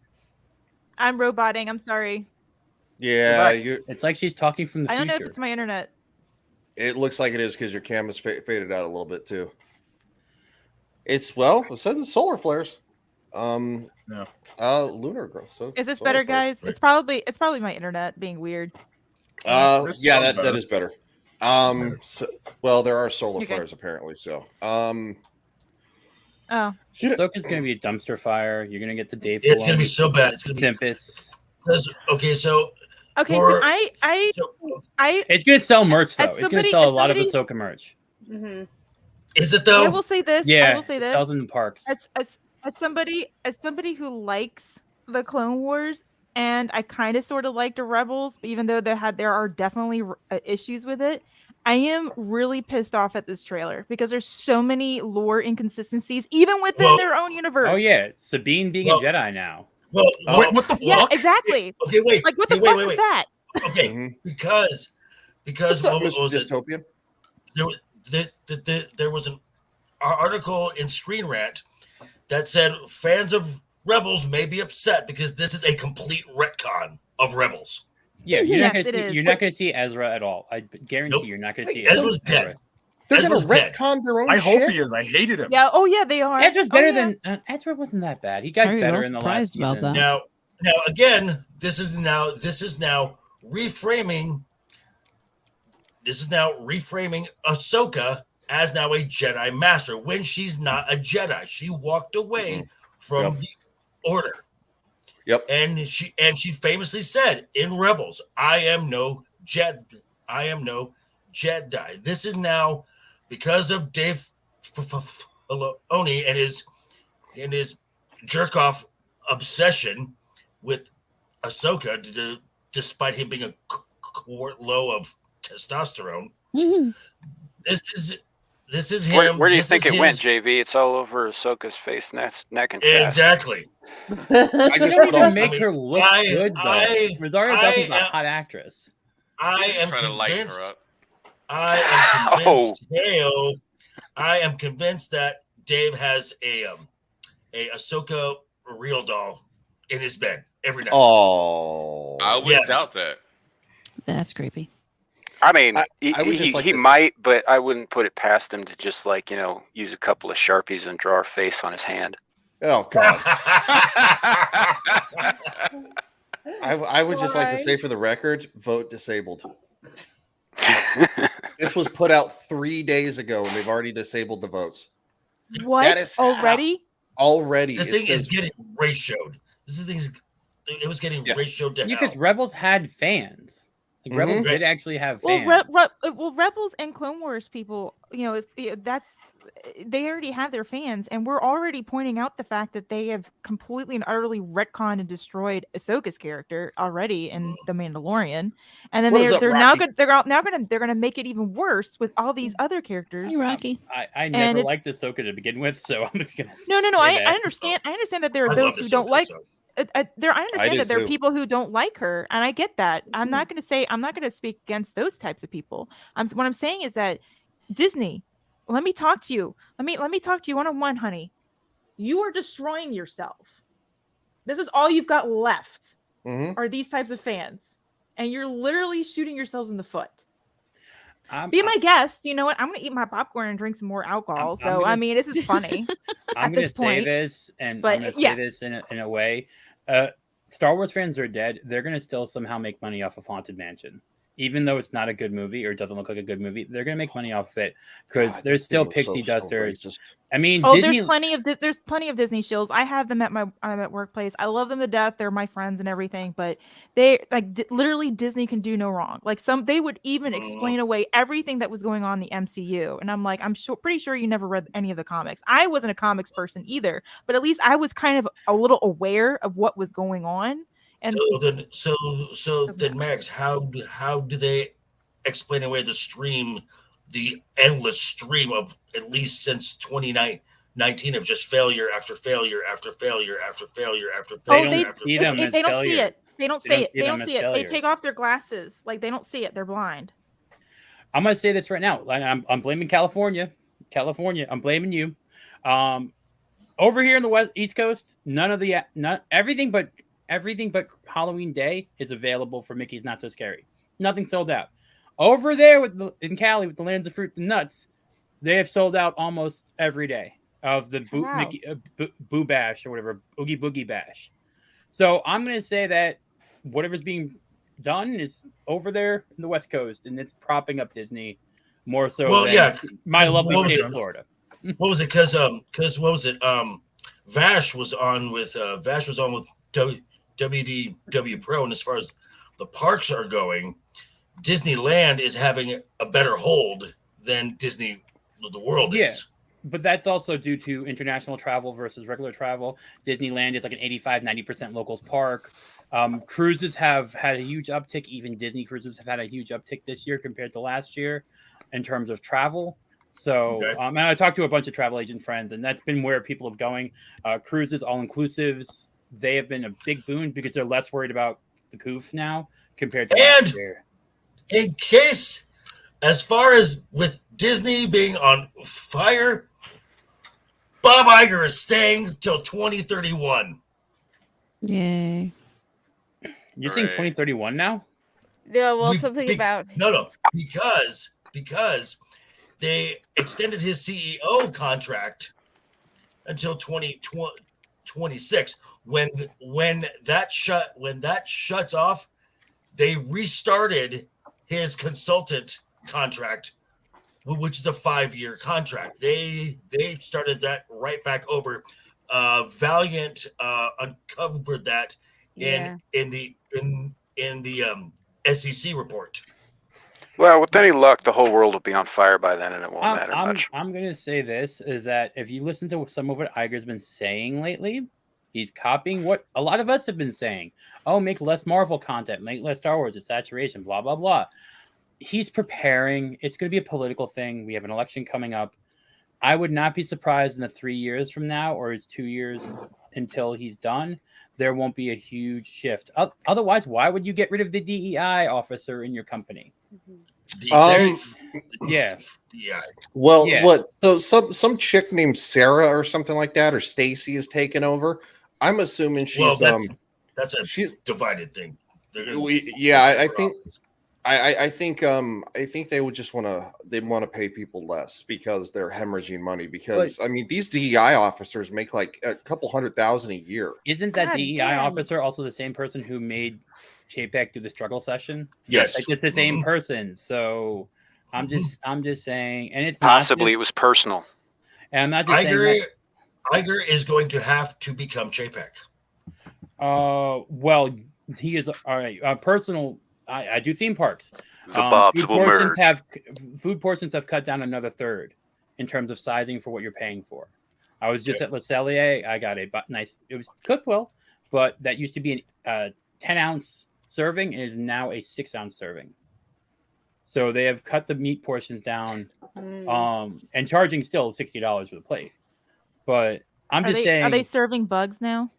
I'm roboting. I'm sorry. Yeah, it's like she's talking from the future. I don't know if it's my internet. It looks like it is because your cam is faded out a little bit too. It says the solar flares. Lunar growth. So is this better, guys? Right. It's probably my internet being weird. Yeah, that is better. There are solar flares apparently. So Ahsoka's gonna be a dumpster fire. You're gonna get the day. It's gonna be so bad. It's gonna be Tempest. So it's gonna sell merch though. It's gonna sell a lot of Ahsoka merch. Mm-hmm. Is it though? I will say this. Yeah, I will say this. It sells in the parks. As somebody who likes the Clone Wars, and I kind of sort of like the Rebels, even though there are definitely issues with it. I am really pissed off at this trailer because there's so many lore inconsistencies, even within their own universe. Oh yeah, Sabine being a Jedi now. Well, what the fuck? Yeah, exactly. Okay, wait. Like, what the fuck is that? Okay, because what was dystopian? There was an article in Screen Rant that said fans of Rebels may be upset because this is a complete retcon of Rebels. Yeah, you're not going to see Ezra at all. I guarantee you're not going to see Ezra's dead. Ezra's retconned their own I hope shit? he is. I hated him. Yeah. Oh yeah, they are. Ezra's better than Ezra wasn't that bad. He got better in the last about season. that. Now again, this is now reframing. This is now reframing Ahsoka as now a Jedi Master when she's not a Jedi. She walked away from the Order. Yep. And she famously said in Rebels, I am no Jedi. This is now because of Dave Filoni and his jerk off obsession with Ahsoka despite him being a quart low of testosterone. Mm-hmm. This is him. Where do you think it went, JV? It's all over Ahsoka's face, neck, and chest. Exactly. I just don't make her look good though. Rosario Dawson's a hot actress. I am trying to lighten convinced. her up. I am convinced. Dale, I am convinced that Dave has a Ahsoka real doll in his bed every night. Oh, I wouldn't doubt that. That's creepy. I mean, I he might, but I wouldn't put it past him to just use a couple of Sharpies and draw her face on his hand. Oh God. I would just like to say for the record, vote disabled. This was put out 3 days ago, and they've already disabled the votes. What? That is already? Already. This thing is getting ratioed. It was getting ratioed to hell. Because Rebels had fans. Like, Rebels did actually have fans. Well, Rebels and Clone Wars people, they already have their fans, and we're already pointing out the fact that they have completely and utterly retconned and destroyed Ahsoka's character already in The Mandalorian, and then they're gonna make it even worse with all these other characters. Hey, Rocky. I never liked Ahsoka to begin with, so I'm just gonna. No. I understand. I understand that there are those who don't like. I understand that there are people who don't like her, and I get that. I'm not going to speak against those types of people. What I'm saying is that Disney, let me talk to you. Let me talk to you one-on-one, honey. You are destroying yourself. This is all you've got left are these types of fans, and you're literally shooting yourselves in the foot. Be my guest. You know what? I'm going to eat my popcorn and drink some more alcohol. This is funny. I'm going to say this, and I'm going to say this in a way. Star Wars fans are dead. They're going to still somehow make money off of Haunted Mansion. Even though it's not a good movie or doesn't look like a good movie, they're going to make money off of it because there's still pixie dusters. I mean, Disney... there's plenty of Disney shills. I have them at workplace. I love them to death. They're my friends and everything, but they literally Disney can do no wrong. They would even explain away everything that was going on in the MCU, and I'm like, pretty sure you never read any of the comics. I wasn't a comics person either, but at least I was kind of a little aware of what was going on. And so then, Max, how do they explain away the endless stream of at least since 2019 of just failure after failure after failure after failure after failure? They don't see it. They don't see it. They don't see it. They take off their glasses. They don't see it. They're blind. I'm going to say this right now. I'm blaming California. I'm blaming you. Over here in the East Coast, everything but Halloween Day is available for Mickey's Not So Scary. Nothing sold out. Over there in Cali with the Lands of Fruit and Nuts, they have sold out almost every day of the Boo Bash or whatever, Oogie Boogie Bash. So I'm going to say that whatever's being done is over there in the West Coast, and it's propping up Disney more so than my lovely state of Florida. What was it? Because what was it? Vash was on with WDW Pro, and as far as the parks are going, Disneyland is having a better hold than Disney the World is. But that's also due to international travel versus regular travel. Disneyland is like an 85-90% locals park. Cruises have had a huge uptick. Even Disney cruises have had a huge uptick this year compared to last year in terms of travel. So, and I talked to a bunch of travel agent friends, and that's been where people are going. Cruises, all-inclusives, they have been a big boon because they're less worried about the coof now compared to last year. In case, as far as with Disney being on fire, Bob Iger is staying till 2031. Yay. You're saying 2031 now? Yeah, well, because they extended his CEO contract until 2026. When that shuts off, they restarted his consultant contract, which is a 5-year contract. They started that right back over. Valiant uncovered that in the SEC report. Well, with any luck, the whole world will be on fire by then, and it won't matter much. I'm going to say this, is that if you listen to some of what Iger's been saying lately, He's copying what a lot of us have been saying. Oh, make less Marvel content, make less Star Wars, it's saturation, blah, blah, blah. He's preparing. It's going to be a political thing. We have an election coming up. I would not be surprised in the 3 years from now, or it's 2 years until he's done, there won't be a huge shift. Otherwise, why would you get rid of the DEI officer in your company? Yeah. Well, Yeah. what? So some chick named Sarah or something like that, or Stacy is taking over. I'm assuming she's that's a divided thing. I think they would just want to pay people less because they're hemorrhaging money. Because I mean, these DEI officers make like a couple $100,000 a year. Isn't that DEI officer also the same person who made Chapek do the struggle session? Yes, like it's the same person. So I'm just saying, and it's possibly it was personal. And I'm not just saying Iger is going to have to become Chapek. Well, he is all right. Personal. I do theme parks. The Bobs will merge. Food portions have cut down another third in terms of sizing for what you're paying for. I was just at Le Cellier. I got a nice. It was cooked well, but that used to be a 10-ounce serving. It is now a 6-ounce serving. So they have cut the meat portions down, and charging still $60 for the plate. But I'm just saying, are they serving bugs now?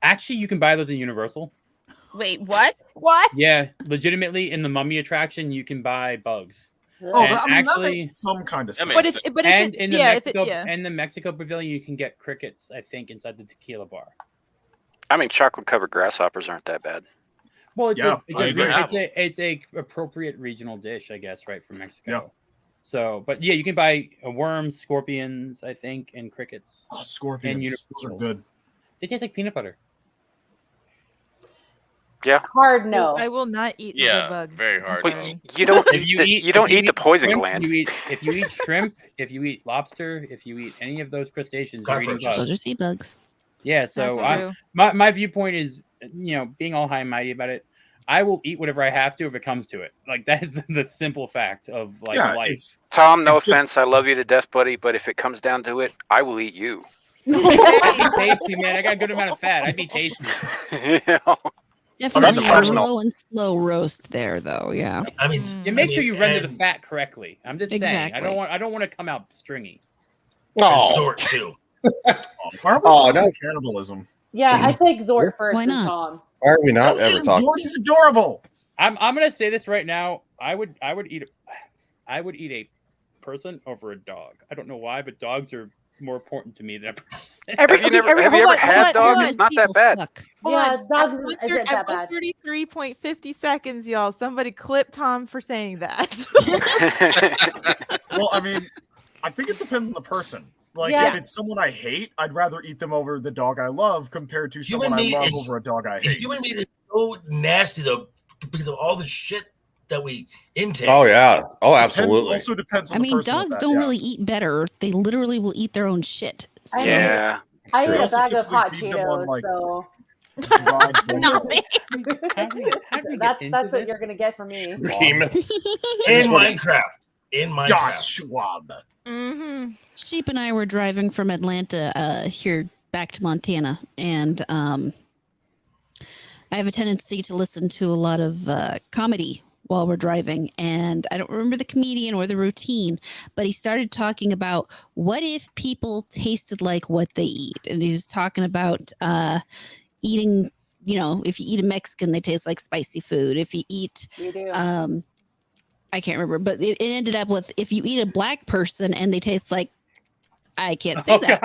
Actually, you can buy those in Universal. Wait, what? What? Yeah, legitimately in the Mummy attraction, you can buy bugs. Oh, that makes some kind of sense. And in the Mexico Pavilion, you can get crickets, I think, inside the tequila bar. I mean, chocolate-covered grasshoppers aren't that bad. Well, it's a appropriate regional dish, I guess, right, from Mexico. Yeah. So, but yeah, you can buy worms, scorpions, I think, and crickets. Oh, scorpions. Those are good. They taste like peanut butter. Yeah. Hard no. I will not eat the bug. Very hard. But you don't eat the poison shrimp, gland. If you eat shrimp, if you eat lobster, if you eat any of those crustaceans, you're eating bugs. Those are sea bugs. Yeah, so my viewpoint is, being all high and mighty about it, I will eat whatever I have to if it comes to it. Like, that is the simple fact of life. Tom, no offense, I love you to death, buddy, but if it comes down to it, I will eat you. I'd be tasty, man. I got a good amount of fat. I'd be tasty. Definitely a low and slow roast there, though. Yeah. I mean, you make sure you render the fat correctly. I'm just saying. I don't want to come out stringy. Zort too. No cannibalism. Yeah, I take Zort first. Why not? Tom. Why are we not ever talking? Zort is adorable. I'm gonna say this right now. I would eat a person over a dog. I don't know why, but dogs are more important to me than a person. Have you ever had dogs? It's not that bad. Yeah, dogs isn't that at bad. 33.50 seconds, y'all. Somebody clip Tom for saying that. Well, I mean, I think it depends on the person. Like, if it's someone I hate, I'd rather eat them over the dog I love compared to someone I love over a dog I hate. Human meat is so nasty, though, because of all the shit that we intake. Oh, yeah. Oh, absolutely. Also depends on the person. Dogs don't really eat better. They literally will eat their own shit. So. I eat a bag of hot Cheetos, so... Not me. That's what you're gonna get from me. In Minecraft. Josh Schwab. Sheep and I were driving from Atlanta here back to Montana, and I have a tendency to listen to a lot of comedy while we're driving, and I don't remember the comedian or the routine, but he started talking about what if people tasted like what they eat, and he was talking about eating, if you eat a Mexican, they taste like spicy food. If you eat, I can't remember, but it ended up with if you eat a black person and they taste like, I can't say that.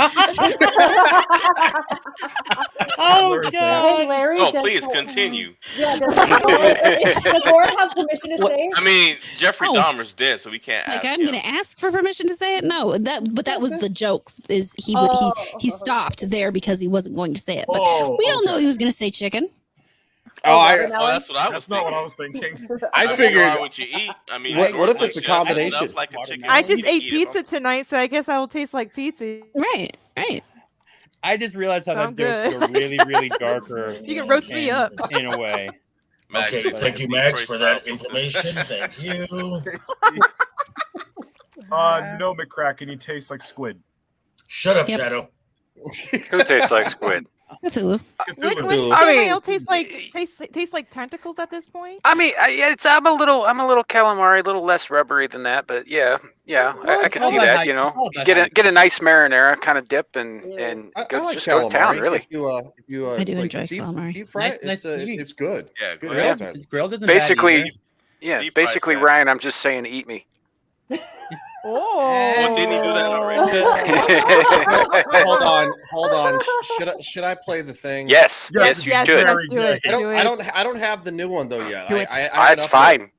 Oh, God. Hey, Larry, please continue. Yeah, does Lauren have permission to say? I mean, Jeffrey Dahmer's dead, so we can't ask I'm going to ask for permission to say it? No, that was the joke. Is he stopped there because he wasn't going to say it. But we all know he was going to say chicken. That's what I was. That's not what I was thinking. I figured. What you eat? I mean, what if it's a combination? Like a chicken, I just ate pizza tonight, so I guess I will taste like pizza. Right. I just realized how that joke was really, really darker. You can roast me up in a way. Okay, thank you, Max, for that information. Thank you. No, McCracken, he tastes like squid. Shut up, Shadow. Who tastes like squid? Cthulhu. Wouldn't I Samael mean, taste like tentacles at this point? I'm a little calamari, a little less rubbery than that, but yeah, I could see that. You know, get a nice marinara kind of dip and go, like just go to town. calamari. Really, If you I do like enjoy deep, calamari. deep fry it, it's good. Yeah, Good grilled. appetizer. Grilled isn't basically, bad yeah, Deep fried basically, salmon. Ryan. I'm just saying, eat me. Oh. Well, didn't he do that already? Hold on. Should I play the thing? Yes, you should. Let's do it. I don't have the new one though yet. Do it. That's fine.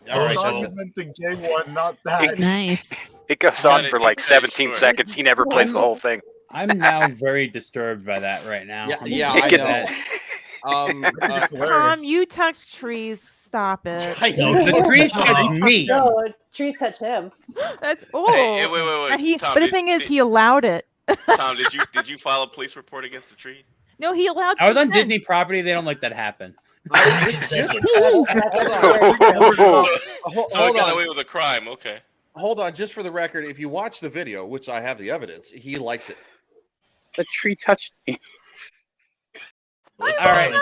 All right, I meant the gay one, not that. Nice. It goes on for like 17 seconds. He never plays the whole thing. I'm now very disturbed by that right now. Yeah, I know. Tom, you touch trees. Stop it. I know. The trees touch me. No, trees touch him. That's Hey, wait. And Tom, but the thing is, he allowed it. Tom, did you file a police report against the tree? No, he allowed. I was on consent. Disney property. They don't let that happen. So he got away with a crime. Okay. Hold on, just for the record, if you watch the video, which I have the evidence, he likes it. The tree touched me. All right.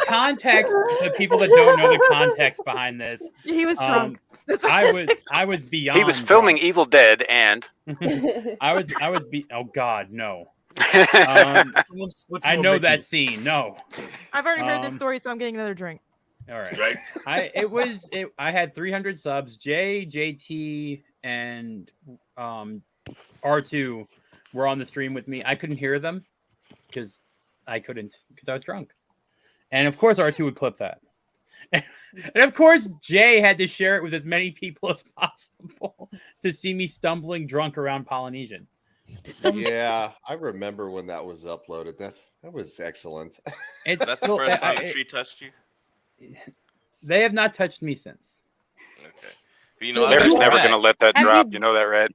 Context. The people that don't know the context behind this. He was drunk. I was beyond. He was filming Evil Dead, and I was oh God, no. I know that scene. No. I've already heard this story, so I'm getting another drink. All right. I had 300 subs. JT, and R2 were on the stream with me. I couldn't hear them because I was drunk. And of course R2 would clip that. And of course Jay had to share it with as many people as possible to see me stumbling drunk around Polynesian. Yeah, I remember when that was uploaded. That was excellent. It's That's the first time the tree touched you? They have not touched me since. Okay. You know, they're never going to let that drop. You know that, right?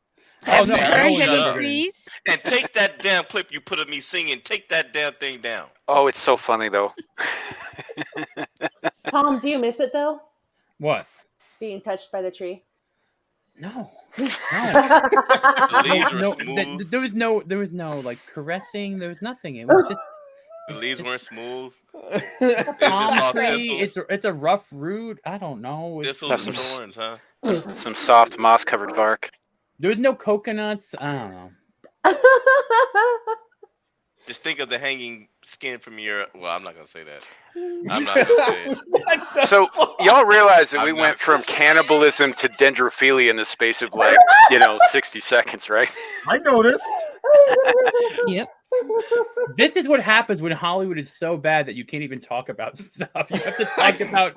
Oh, no. Trees? And take that damn clip you put of me singing. Take that damn thing down. Oh, it's so funny, though. Tom, do you miss it, though? What? Being touched by the tree? No. There was no like caressing. There was nothing. It was just the leaves weren't smooth. Palm tree. It's a rough root. I don't know. Thistles and thorns, huh? Some soft moss-covered bark. There was no coconuts. I don't know. Just think of the hanging skin from your. Well, I'm not gonna say that. I'm not gonna say it. So y'all realize that we went from cannibalism to dendrophilia in the space of 60 seconds, right? I noticed. Yep. This is what happens when Hollywood is so bad that you can't even talk about stuff. You have to talk about.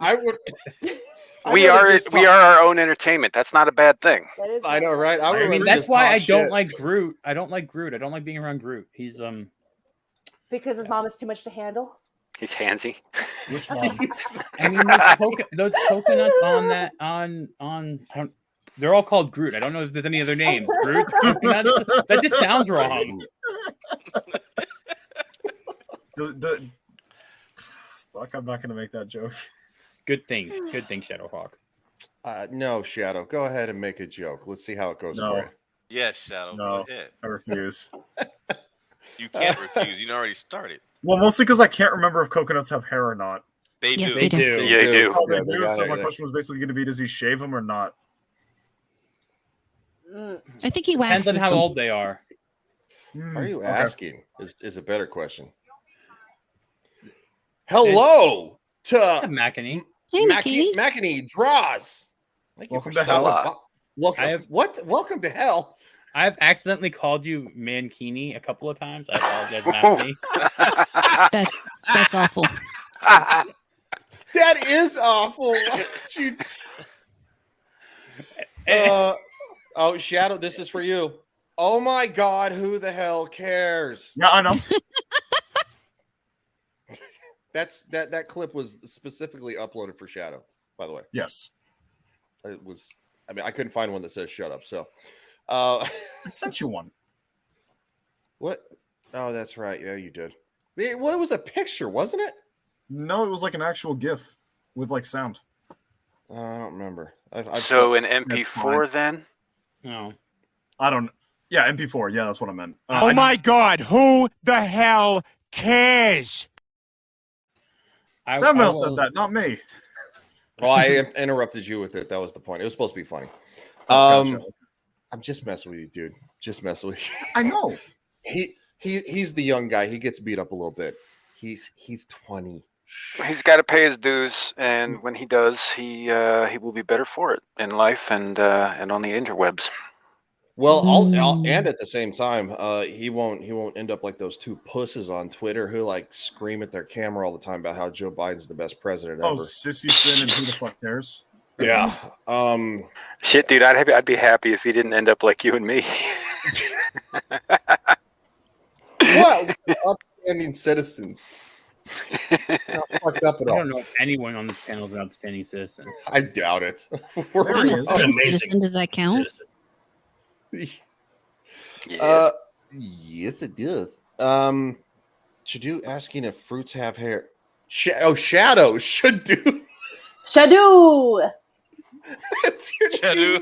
We are our own entertainment. That's not a bad thing. I know, right? I mean, that's why I don't like Groot. I don't like Groot. I don't like being around Groot. He's because his mom is too much to handle. He's handsy. Which mom? I mean, those coconuts on they're all called Groot. I don't know if there's any other names. Groot, coconuts. That just sounds wrong. Fuck, I'm not gonna make that joke. Good thing, Shadowhawk. No, Shadow. Go ahead and make a joke. Let's see how it goes for you. Yes, Shadow. No, go ahead. I refuse. You can't refuse. You already started. Well, mostly because I can't remember if coconuts have hair or not. They do. They do. Yeah, they do. Oh, they do. So my question was basically going to be: does he shave them or not? I think he waxes Depends on how them. old they are. Are you asking? Is a better question. Hello to Makini. Hey, Makini. Makini draws. Welcome to hell. Welcome to hell. I've accidentally called you Mankini a couple of times. I apologize, Makini. That's awful. That is awful. Oh, Shadow, this is for you. Oh my God, who the hell cares? Yeah, I know. That clip was specifically uploaded for Shadow, by the way. Yes. It was. I mean, I couldn't find one that says "shut up." So, I sent you one. What? Oh, that's right. Yeah, you did. It was a picture, wasn't it? No, it was like an actual GIF with like sound. I don't remember. So an MP4 then? No. I don't. Yeah, MP4. Yeah, that's what I meant. Oh my God! Who the hell cares? Samuel said that, not me. Well, I interrupted you with it. That was the point. It was supposed to be funny. Gotcha. I'm just messing with you, dude. Just messing with you. I know. He's the young guy. He gets beat up a little bit. He's 20. He's got to pay his dues, and when he does, he will be better for it in life and on the interwebs. Well, and at the same time, he won't end up like those two pusses on Twitter who like scream at their camera all the time about how Joe Biden's the best president ever. Oh, Sissy Sin and who the fuck cares? Yeah. Shit, dude, I'd be happy if he didn't end up like you and me. What? Upstanding citizens. Not fucked up at all. I don't know if anyone on this panel is an upstanding citizen. I doubt it. I'm a citizen. Does that count? Yes, it does. Shadu asking if fruits have hair. Shadow should do. Shadu. That's your Shadu.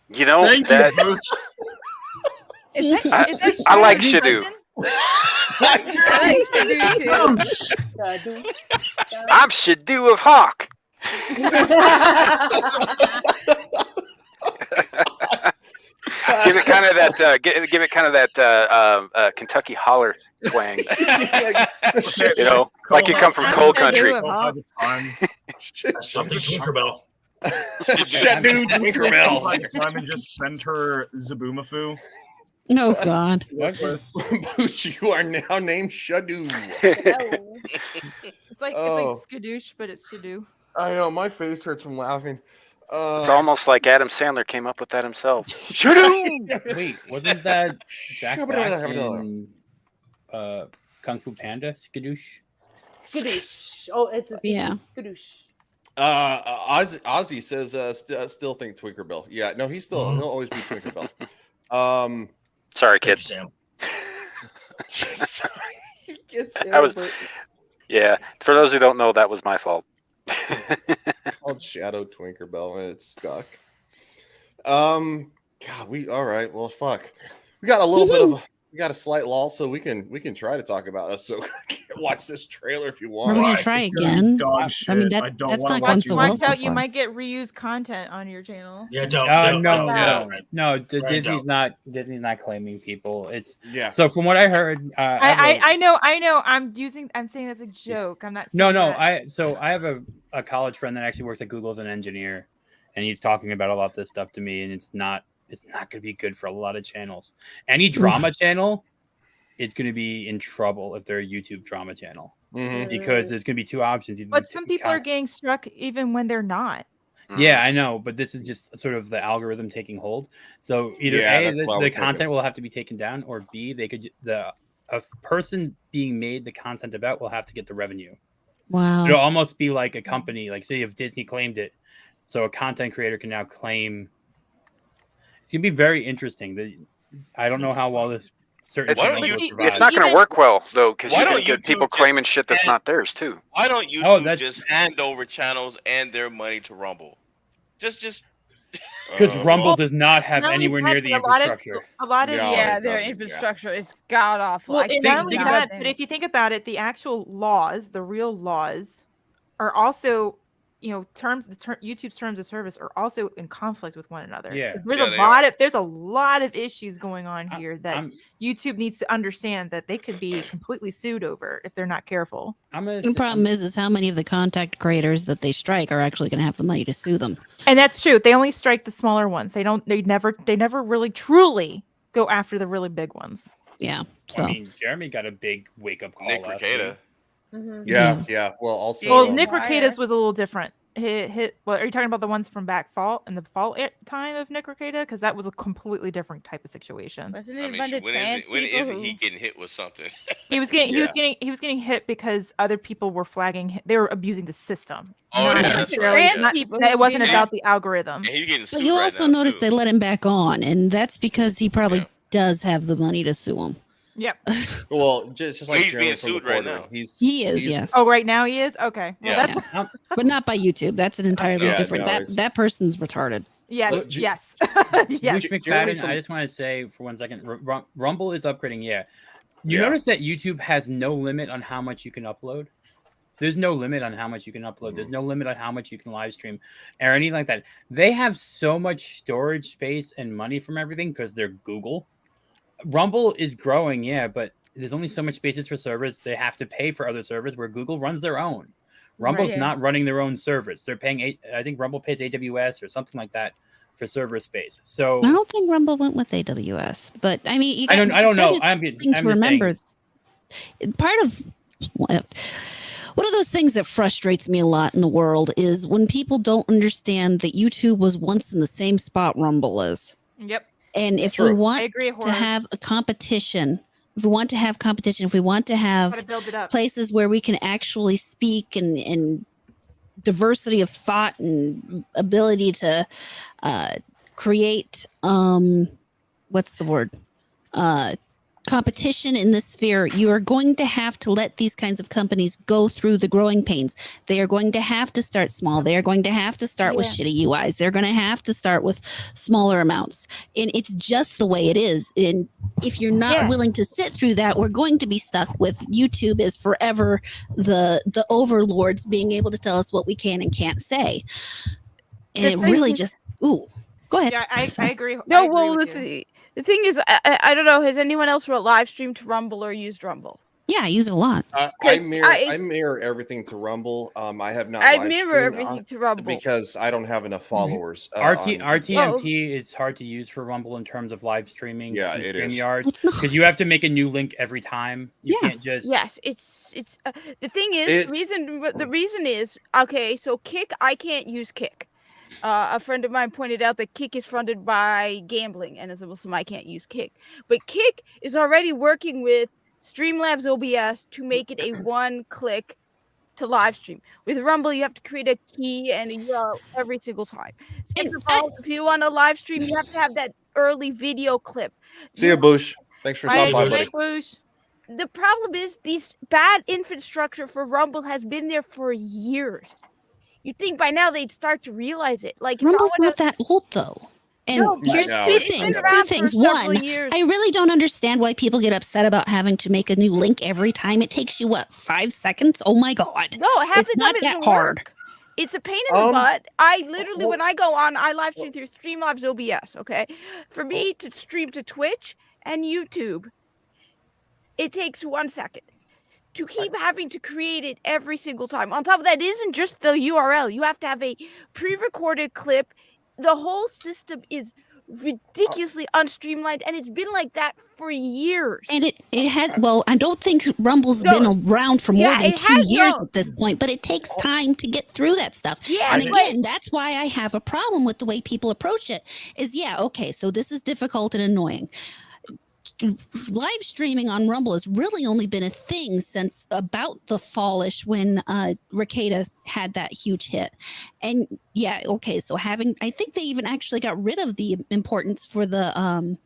You know Thank that. You, I like Shadu. I'm Shadu of Hawk. Give it kind of that. Give it kind of that Kentucky holler twang. You know, like you come from coal country. By the time, Something Tinkerbell. Shadu Tinkerbell. By the time and just send her Zaboomafoo. No, God. Booch, you are now named Shadu. It's like skadoosh, but it's Shadu. I know, my face hurts from laughing. It's almost like Adam Sandler came up with that himself. Shadu! Wait, wasn't that Jack Black in Kung Fu Panda? Skadoosh? Skadoosh. Oh, it's a skadoosh. Ozzy says still think Twinkerbell. Yeah, no, he'll always be Twinkerbell. Sorry, kid. Sam. Sorry. He gets yeah, for those who don't know, that was my fault. Called Shadow Twinkerbell and it's stuck. God, all right. Well, fuck. We got a little bit of we got a slight lull, so we can try to talk about us. So watch this trailer if you want. We're gonna try again. I mean, that's not going so well. Watch out! You might get reused content on your channel. Yeah, don't. No. Disney's not claiming people. It's yeah. So from what I heard, I know. I'm saying that's a joke. I'm not. Saying that. I have a college friend that actually works at Google as an engineer, and he's talking about a lot of this stuff to me, and it's not going to be good for a lot of channels. Any drama channel is going to be in trouble if they're a YouTube drama channel, because there's going to be two options. But some people are getting struck even when they're not. Yeah, I know, but this is just sort of the algorithm taking hold. So either A, the content will have to be taken down, or B, a person being made the content about will have to get the revenue. Wow. So it'll almost be like a company, like say if Disney claimed it, so a content creator can now claim. It's gonna be very interesting. I don't know how well this certain. It's not going to work well though, because you're going to get people claiming shit that's not theirs too. Why don't YouTube just hand over channels and their money to Rumble? Just because Rumble does not have anywhere near the infrastructure. A lot of their infrastructure is god awful. Well, not only that, but if you think about it, the actual laws, the real laws, are also, YouTube's terms of service are also in conflict with one another. Yeah. So there's a lot of issues going on here that YouTube needs to understand that they could be completely sued over if they're not careful. The problem is how many of the content creators that they strike are actually going to have the money to sue them. And that's true. They only strike the smaller ones. They never really truly go after the really big ones. Yeah. So Jeremy got a big wake up call. Nick Rekieta. Yeah. Well, Nick Rekieta's was a little different. Well, are you talking about the ones from in the fall time of Nick Rekieta? Because that was a completely different type of situation. Wasn't it when isn't he getting hit with something? He was getting hit because other people were flagging. They were abusing the system. It wasn't about the algorithm. But you also notice they let him back on, and that's because he probably does have the money to sue him. Yep. Well, just like He's Jeremy being from the sued right Porter, now. He is, yes. Oh, right now he is. Okay. Well, Yeah. that's But not by YouTube. That's an entirely Yeah, different. no, That person's retarded. yes, Look, yes, Rich yes. McFadden, I just want to say for 1 second, Rumble is upgrading. Yeah, you Yeah. notice that YouTube has no limit on how much you can upload. There's no limit on how much you can upload. There's no limit on how much you can live stream or anything like that. They have so much storage space and money from everything because they're Google. Rumble is growing, yeah, but there's only so much spaces for servers. They have to pay for other servers where Google runs their own. Rumble's Right. not running their own servers. They're paying, I think Rumble pays AWS or something like that for server space. So I don't think Rumble went with AWS, but I mean, you I don't know. I'm to remember. Part of one of those things that frustrates me a lot in the world is when people don't understand that YouTube was once in the same spot Rumble is. Yep. And if True. we I want agree, to have a competition, if we want to have competition, if we want to have build it up. places where we can actually speak and diversity of thought and ability to create what's the word? Competition in this sphere, you are going to have to let these kinds of companies go through the growing pains. They are going to have to start small. They are going to have to start with shitty UIs. They're going to have to start with smaller amounts. And it's just the way it is. And if you're not willing to sit through that, we're going to be stuck with YouTube as forever the overlords being able to tell us what we can and can't say. And it really just, ooh, go ahead. Yeah, I agree. No, I agree well, with you. the thing is, I don't know. Has anyone else live streamed to Rumble or used Rumble? Yeah, I use it a lot. I mirror everything to Rumble. I have not. I live mirror streamed everything to Rumble because I don't have enough followers. RTMP is hard to use for Rumble in terms of live streaming. Yeah, it is. StreamYard, because you have to make a new link every time. You can't just. Yes, it's the thing is the reason is okay. So Kick, I can't use Kick. A friend of mine pointed out that Kick is funded by gambling, and as a Muslim, I can't use Kick. But Kick is already working with Streamlabs OBS to make it a one-click to live stream. With Rumble, you have to create a key and a URL every single time. If you want to live stream, you have to have that early video clip. See you, Boosh. Thanks for stopping by, buddy. The problem is these bad infrastructure for Rumble has been there for years. You'd think by now they'd start to realize it. Like Rumble's not that old though. And here's two things. One, I really don't understand why people get upset about having to make a new link every time. It takes you, what, 5 seconds? Oh my God. No, half the time not that doesn't hard. work. It's a pain in the butt. I literally, when I go on, I live stream through Streamlabs OBS, okay? For me to stream to Twitch and YouTube, it takes 1 second. To keep having to create it every single time. On top of that, it isn't just the URL. You have to have a pre-recorded clip. The whole system is ridiculously unstreamlined, and it's been like that for years. And it has, well, I don't think Rumble's been around for more than 2 years at this point, but it takes time to get through that stuff. Yeah, and again, that's why I have a problem with the way people approach it is, okay, so this is difficult and annoying. Live streaming on Rumble has really only been a thing since about the fallish when Ricada had that huge hit. And so I think they even actually got rid of the importance for the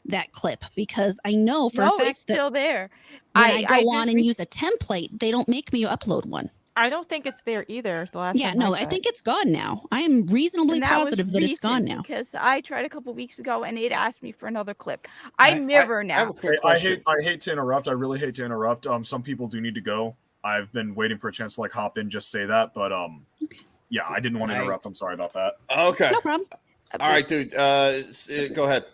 that clip, because I know for a fact it's still there. When I go on and use a template, they don't make me upload one. I don't think it's there either. The last time I think it's gone now. I am reasonably positive that it's gone now. Because I tried a couple weeks ago and it asked me for another clip. I mirror now. I hate to interrupt. I really hate to interrupt. Some people do need to go. I've been waiting for a chance to hop in, just say that. But I didn't want to interrupt. I'm sorry about that. Okay. No problem. All right, dude. Go ahead.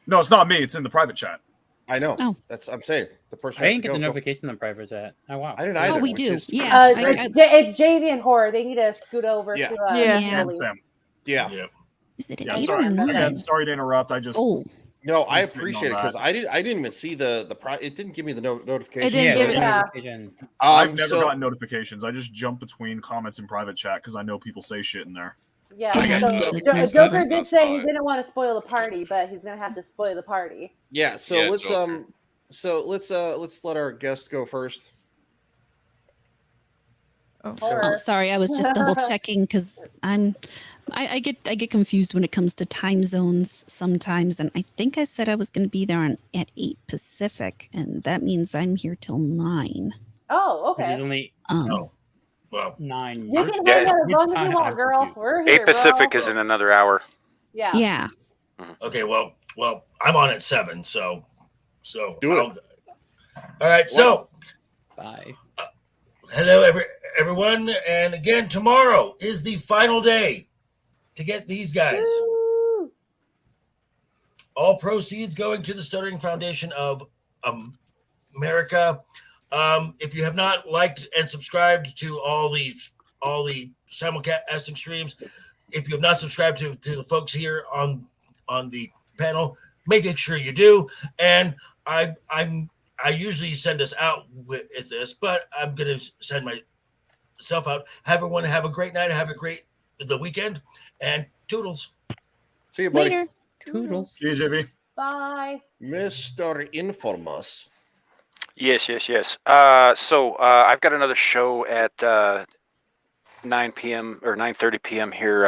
No, it's not me. It's in the private chat. I know. That's what I'm saying. The person. I didn't get the notification on private chat. Oh wow. I didn't either. Oh, we do. It's JV and Horror. They need to scoot over to and Sam. Yeah. Is it sorry. Again, sorry to interrupt. I just. No, I appreciate it because I didn't even see the it didn't give me the notification. It didn't give it notification. I've never gotten notifications. I just jump between comments in private chat because I know people say shit in there. Yeah, so Joker did say he didn't want to spoil the party, but he's gonna have to spoil the party. Yeah, let's let our guest go first. Oh, sorry, I was just double checking because I get confused when it comes to time zones sometimes, and I think I said I was going to be there at 8 Pacific, and that means I'm here till 9. Oh, Which is okay. only well 9. You can hang out as long as you want, girl. We're here, 8 Pacific bro. is in another hour. Yeah. Yeah. Okay, well, I'm on at 7, so do it. All right, so bye. Hello, everyone, and again, tomorrow is the final day to get these guys. Woo! All proceeds going to the Stuttering Foundation of America. If you have not liked and subscribed to all the simulcasting streams, if you have not subscribed to the folks here on the panel, make sure you do. And I usually send us out with this, but I'm going to send myself out. Everyone have a great night. Have a great weekend, and toodles. See you, buddy. Later. Toodles. See you, JB. Bye. Mr. Infamous. Yes. So I've got another show at 9 p.m. or 9:30 p.m. here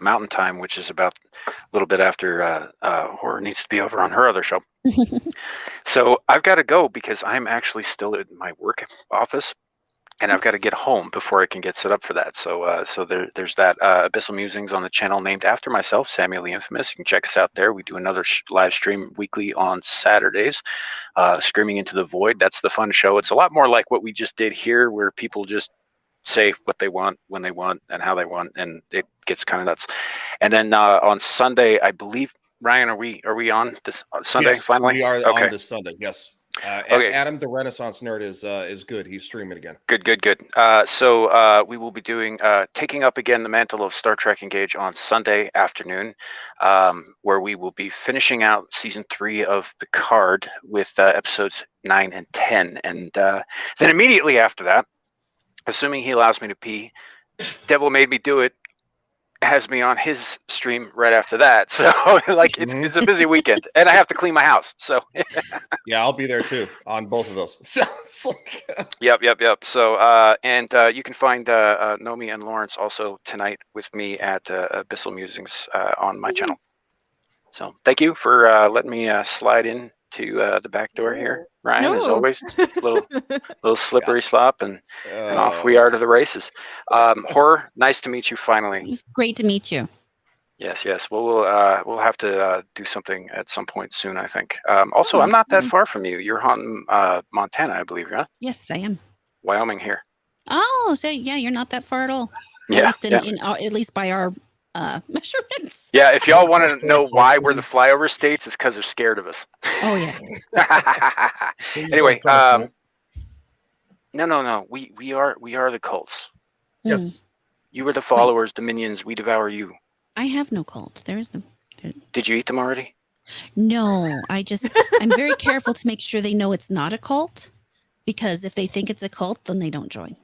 Mountain Time, which is about a little bit after Horror Needs to Be Over on her other show. So I've got to go because I'm actually still in my work office, and I've got to get home before I can get set up for that. So there's that Abyssal Musings on the channel named after myself, Samiel the Infamous. You can check us out there. We do another live stream weekly on Saturdays, Screaming into the Void. That's the fun show. It's a lot more like what we just did here, where people just say what they want, when they want, and how they want, and it gets kind of nuts. And then on Sunday, I believe, Ryan, are we on this Sunday? Yes, finally? we are okay. on this Sunday. Yes. Okay. Adam the Renaissance Nerd is good. He's streaming again. Good. So we will be doing taking up again the mantle of Star Trek Engage on Sunday afternoon, where we will be finishing out season 3 of Picard with episodes 9 and 10, and then immediately after that, assuming he allows me to pee, Devil Made Me Do It has me on his stream right after that. So like it's a busy weekend, and I have to clean my house. So yeah, I'll be there too on both of those. Yep. So and you can find Nomi and Laurence also tonight with me at Abyssal Musings on my channel. So thank you for letting me slide in to the back door here, Ryan. As always, little slippery slop, and off we are to the races. Horror, nice to meet you finally. It's great to meet you. Yes. We'll have to do something at some point soon, I think. Also, I'm not that far from you. You're on Montana, I believe, right? Yes, I am. Wyoming here. Oh, so yeah, you're not that far at all. Yeah, at least by our measurements. Yeah, if y'all want to know why we're the flyover states, it's because they're scared of us. Oh yeah. Anyway, no. We are the cults. Yes. You are the followers, the minions. We devour you. I have no cult. There is no. Did you eat them already? No, I'm very careful to make sure they know it's not a cult, because if they think it's a cult, then they don't join.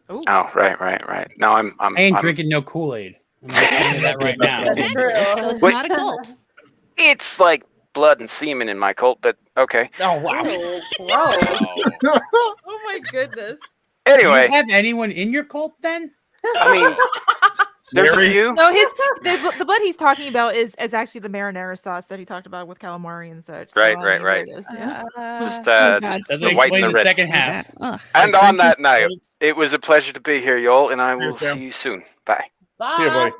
Oh, right. No, I ain't drinking no Kool-Aid. I'm telling you that right now. That's true. So it's not a cult. It's like blood and semen in my cult, but okay. Oh wow. Oh my goodness. Anyway, do you have anyone in your cult then? I mean, there's a few. No, the blood he's talking about is actually the marinara sauce that he talked about with calamari and such. Right. Yeah. Just the white and the red. Second half. And on that note, it was a pleasure to be here, y'all, and I will see you soon. Bye. Bye. See you, buddy.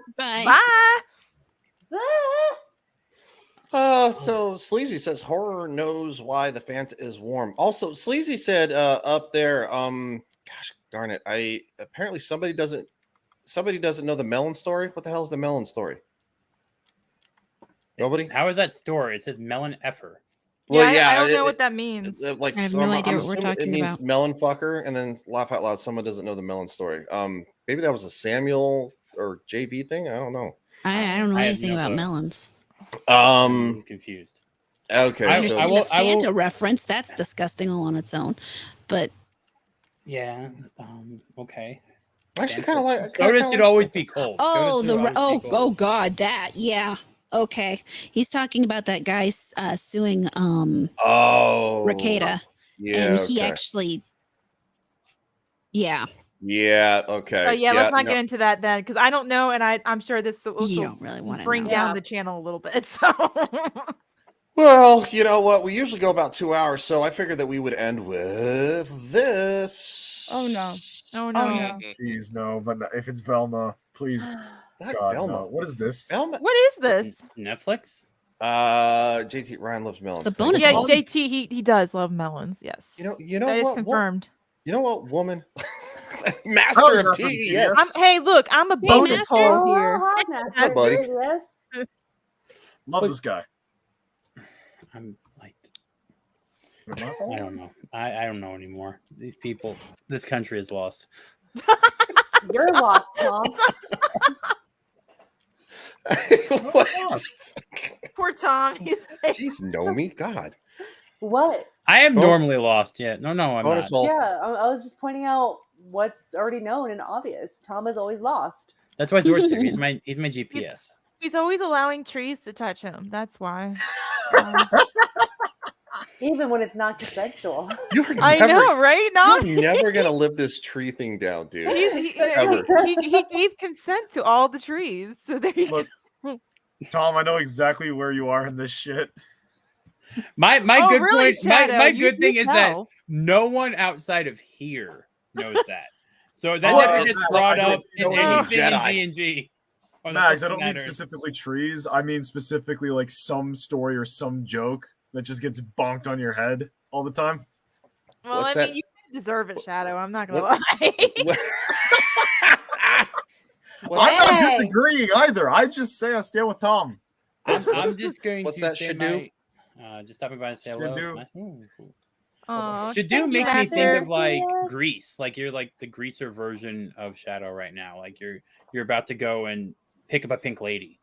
Bye. So Sleazy says Horror knows why the Fanta is warm. Also, Sleazy said up there, gosh darn it, apparently somebody doesn't know the melon story. What the hell is the melon story? Nobody? How is that story? It says melon effer. Well, I don't know what that means. Like, I have no idea what we're talking about. It means melon fucker, and then laugh out loud. Someone doesn't know the melon story. Maybe that was a Samuel or JV thing. I don't know. I don't know anything about melons. I'm confused. Okay, I understand the Fanta reference. That's disgusting all on its own. But yeah, okay. I actually kind of like. Soda should always be cold. Oh God, that okay. He's talking about that guy suing Ricada. Yeah, and he actually Yeah. Okay. Yeah, let's not no. get into that then, because I don't know, and I'm sure this will You also don't really want to bring know. down the channel a little bit. So Well, you know what? We usually go about 2 hours, so I figured that we would end with this. Oh no. Oh no. Please no, but if it's Velma, please. Not God, Velma. no. What is this? Velma. What is this? Netflix? JT Ryan loves melons. It's a bonus. Yeah, Well, JT he does love melons. Yes. You know That is what? confirmed. You know what, woman? Master of Master of tea. tea, Yes. yes. Hey, look, I'm a bonus Master. hole here. Hi, Master. Hi, buddy. Yes. Love this guy. I'm like, I don't know. I don't know anymore. These people, this country is lost. You're lost, Tom. Poor Tom. He's like, Jeez, Nomi. God. What? I am Oh. normally lost. Yeah. No, I'm Bonus not. hole. Yeah, I was just pointing out what's already known and obvious. Tom is always lost. That's why George's here. He's my GPS. he's always allowing trees to touch him. That's why. Even when it's not consensual. I know, right? No, You're never gonna live this tree thing down, dude. Ever. he gave consent to all the trees. So there you Look, go. Tom, I know exactly where you are in this shit. My Oh, good really, point. Shadow? My You good thing is that tell. no one outside of here knows that. So that What never is gets that? brought I up in don't know anything in Jedi. G&G. Or the Max, I don't mean 69ers. specifically trees. I mean specifically like some story or some joke that just gets bonked on your head all the time. Well, What's I mean, that? you deserve it, Shadow. I'm not gonna What- lie. I'm not Hey! disagreeing either. I just say I stand with Tom. I'm just going what's to that say should my, just stopping by and say hello. Should do. Aw, Should do thank make you, me think Master. of like Yes. Grease, like you're like the greaser version of Shadow right now. Like you're about to go and pick up a pink lady.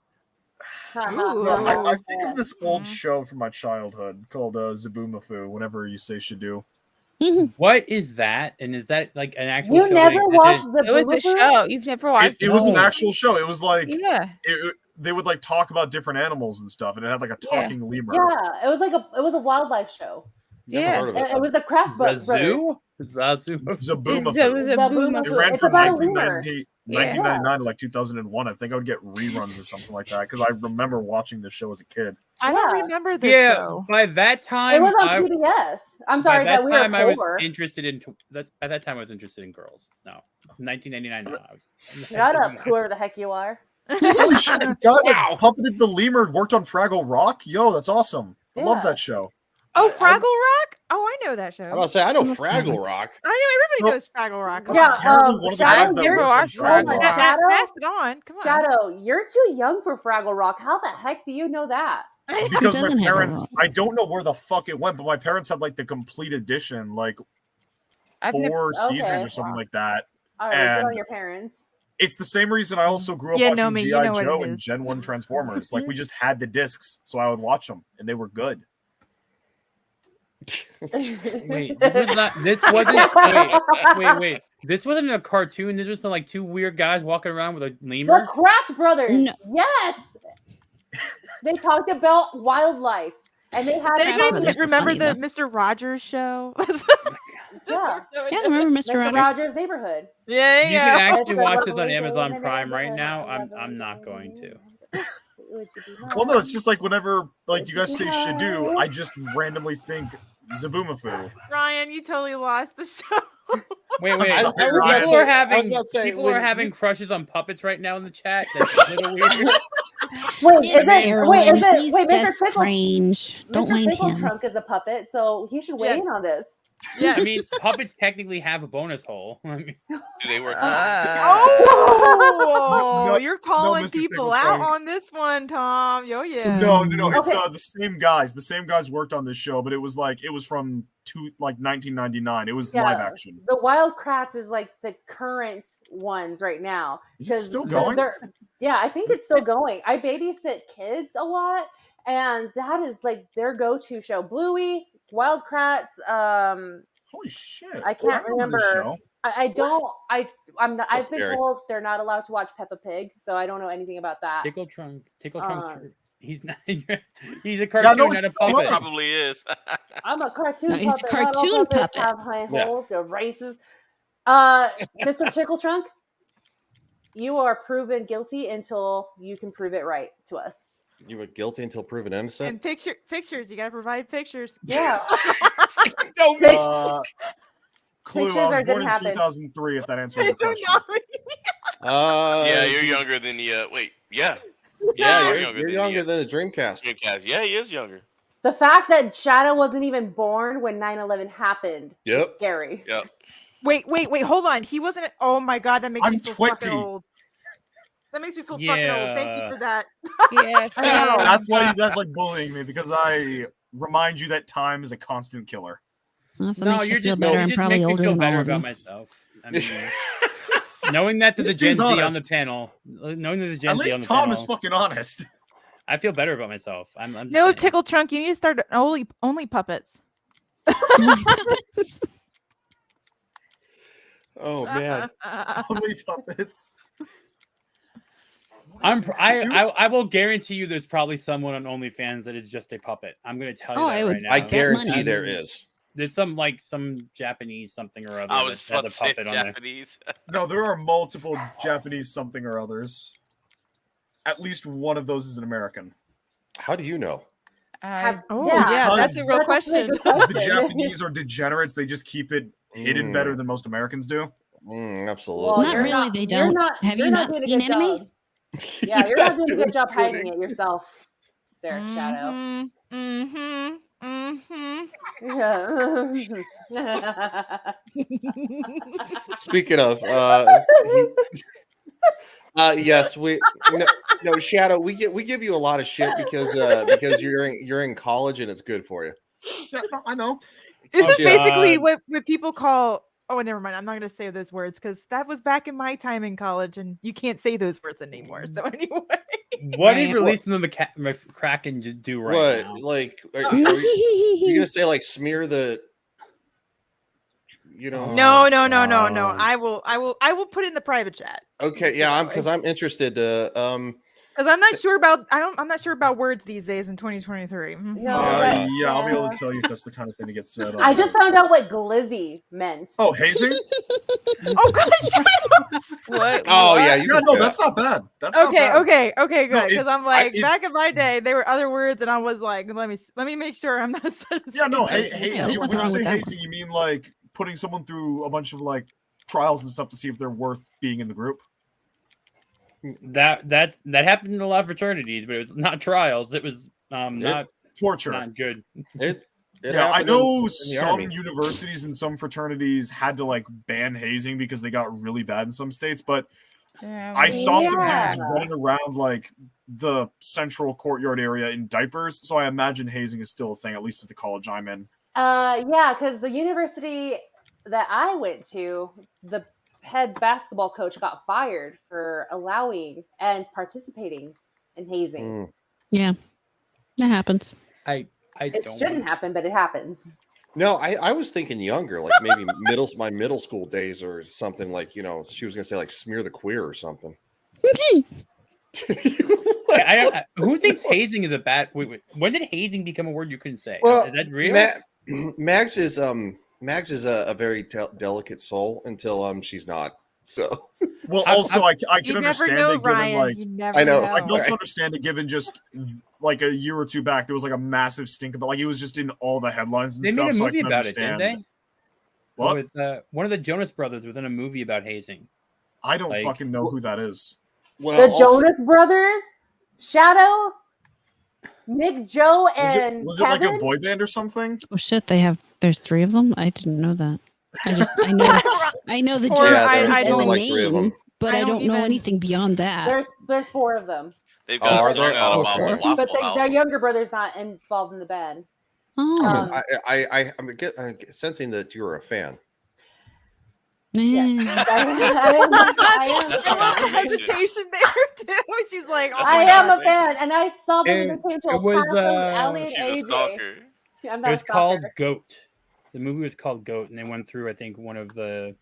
Ooh. I think of this old Mhm. show from my childhood called Zaboomafoo. Whenever you say should do. What is that? And is that like an actual You show? that never existed? watched the It was a Boomafoo? show. You've never watched It was an No. actual show. It was like Yeah. they would like talk about different animals and stuff, and it had like a Yeah. talking lemur. Yeah, it was a wildlife show. Never Yeah. heard of it. It was the Kraft Brothers. Zazu? Zazu? Zaboomafoo. It was a boom. It ran It's from about a lemur. 1999 to like 2001. I think I would get reruns or something like that because I remember watching this show as a kid. I Yeah. don't remember this Yeah, show. by that time, It was on I, PBS. I'm by sorry that that we time I were was poor. interested in. At that time, I was interested in girls. No, 1999. No, I was. Shut up, whoever the heck you are. Holy shit! The guy that puppeted the lemur worked on Fraggle Rock. Yo, that's awesome. I love Yeah. that show. Oh, Fraggle Rock? Oh, I know that show. I'm gonna say I know Fraggle Rock. I know everybody So- knows Fraggle Rock. Come Yeah, on. Apparently one of the Shadow, guys that you're- worked on watch Fraggle Fraggle Rock. Rock. Shadow? Pass it on. Come on. Shadow, you're too young for Fraggle Rock. How the heck do you know that? Because my doesn't have a parents, I don't know where the fuck it went, but my parents had like the complete edition, like I've 4 never. seasons Okay. or something like that. All right, good on And- your parents. It's the same reason I also grew up Yeah, watching Nomi, you G.I. know what Joe it and is. Gen 1 Transformers. Like, we just had the discs, so I would watch them, and they were good. Wait, this was not. This wasn't. Wait. This wasn't a cartoon. This was some like two weird guys walking around with a The lemur. Kraft Brothers. No. Yes. They talked about wildlife, and they had. Does Kraft anybody Brothers were remember funny, the though. Mr. Rogers show? Yeah, Yeah, remember Mr. Mr. Rogers? Rogers' Neighborhood. Yeah, You yeah. can actually It's a watch this on lovely day Amazon in the Prime right neighborhood. now. I love I'm it. not going to. Would you be Well, no, mine? it's just like whenever like you guys say should do, I just randomly think Zaboomafoo. Ryan, you totally lost the show. Wait. I'm sorry, People Ryan. are I was having about to say, people when are having you- crushes on puppets right now in the chat. That's a little weird. Wait, is it? Marilyn, Wait, is it? he's Wait, Mr. just Tickle. strange. Don't Mr. mind Tickle him. Trunk is a puppet, so he should weigh Yes. in on this. Yeah. I mean, puppets technically have a bonus hole. I mean, Do they work? Oh, No, you're calling Mr. people Tickle out Trunk. on this one, Tom. Yo, yeah. No, it's Okay. the same guys. The same guys worked on this show, but it was from 1999. It was live action. The Wild Kratts is like the current ones right now. Is it 'Cause still going? Yeah, I think it's still going. I babysit kids a lot, and that is like their go-to show. Bluey, Wild Kratts. Holy shit! I can't I remember this remember. show. I don't. I'm not. I've been Gary. told they're not allowed to watch Peppa Pig, so I don't know anything about that. Tickle Trunk's. Um, He's not. He's a cartoon, no, not it's a puppet. Probably is. I'm a cartoon No, he's a puppet. Not all cartoon puppets puppet. have high Yeah. holes or races. Mr. Tickle Trunk, you are proven guilty until you can prove it right to us. You were guilty until proven innocent. And pictures. You gotta provide pictures. Yeah. No, Clue, Pictures I was or born didn't in happen. 2003, if that answers your question. Yeah, you're younger than the. Wait, yeah. Yeah, you you're younger than the Dreamcast. Dreamcast. Yeah, he is younger. The fact that Shadow wasn't even born when 9/11 happened is scary. Yep. Wait, hold on. He wasn't. Oh my god, that makes me feel 20. fucking old. That makes me feel fucking old. Thank you for that. Yes, I know. That's why you guys like bullying me, because I remind you that time is a constant killer. Well, if it No, makes you you're feel just, better, no, I'm you just probably makes me older feel than all better of about you. myself. I mean, knowing that there's a At Gen least Z he's on the honest. panel, knowing there's a Gen At Z on least the Tom panel, is fucking honest. I feel better about myself. I'm just No, saying. Tickle Trunk, you need to start only puppets. Oh man. Only puppets. I will guarantee you there's probably someone on OnlyFans that is just a puppet. I'm gonna tell you Oh, that I right would now. I guarantee money. there is. There's some Japanese something or other I that was has about a to say puppet on there. Japanese. No, there are multiple Japanese something or others. At least one of those is an American. How do you know? Yeah, Yeah, that's a real question. The Japanese are degenerates. They just keep it hidden better than most Americans do. Absolutely. Well, Not you're really, not, they you're don't. not, Have you're you not not doing a seen good anime? job. Yeah, you're not doing a good job good. hiding it yourself. There, Shadow. Speaking of, yes, no, Shadow. We give you a lot of shit because you're in college and it's good for you. Yeah, no, I know. This is shit. basically what people call. Oh, never mind. I'm not going to say those words because that was back in my time in college, and you can't say those words anymore. So anyway, What did releasing the Kraken do right now? What, like, are you gonna say like smear the? You know. No. I will put it in the private chat. Okay, yeah, because I'm interested to Because I'm not sure about I'm not sure about words these days in 2023. Yeah, I'll be able to tell you if that's the kind of thing that gets said. I just found out what glizzy meant. Oh, hazing? Oh gosh! What? Oh yeah, you no, that's not bad. That's not bad. Okay, good. No, Because I'm like, back in my day, there were other words, and I was like, let me make sure I'm not. Yeah, no, when nothing you wrong say with that hazing, you mean like putting someone through a bunch of like trials and stuff to see if they're worth being in the group. That happened in a lot of fraternities, but it was not trials. It was not torture. Not good. Yeah, I know in some Army. universities and some fraternities had to like ban hazing because they got really bad in some states, but I saw some dudes running around like the central courtyard area in diapers, so I imagine hazing is still a thing, at least at the college I'm in. Yeah, because the university that I went to, the head basketball coach got fired for allowing and participating in hazing. Yeah, that happens. It shouldn't happen, but it happens. No, I was thinking younger, like maybe my middle school days or something. Like, you know, she was gonna say like smear the queer or something. Who thinks hazing is a bad? Wait, when did hazing become a word you couldn't say? Well, Is that real? Max is a very delicate soul until she's not. So well, also I can you understand never know, it given Ryan. like You never I know. I can also understand it given just like a year or two back there was like a massive stink about like it was just in all the headlines and They stuff. made a So I movie can about it, didn't understand. they? What? With one of the Jonas Brothers was in a movie about hazing. I don't fucking know who that is. The Jonas Brothers, Shadow, Nick, Joe, and Was it like Kevin? a boy band or something? Oh shit, there's 3 of them? I didn't know that. I know the Or Jonas I Brothers as don't a like 3 of name, them. but I don't know anything beyond that. There's 4 of them. They've got a song out about the Waffle But House. their younger brother's not involved in the band. Oh. I'm sensing that you're a fan. Yes. I am hesitation there too. She's like, oh I my am gosh. a fan, and I saw them when they came to a it was, party with Allie and she's a AJ. stalker. I'm It not a was called stalker. Goat. The movie was called Goat, and they went through, I think, one of the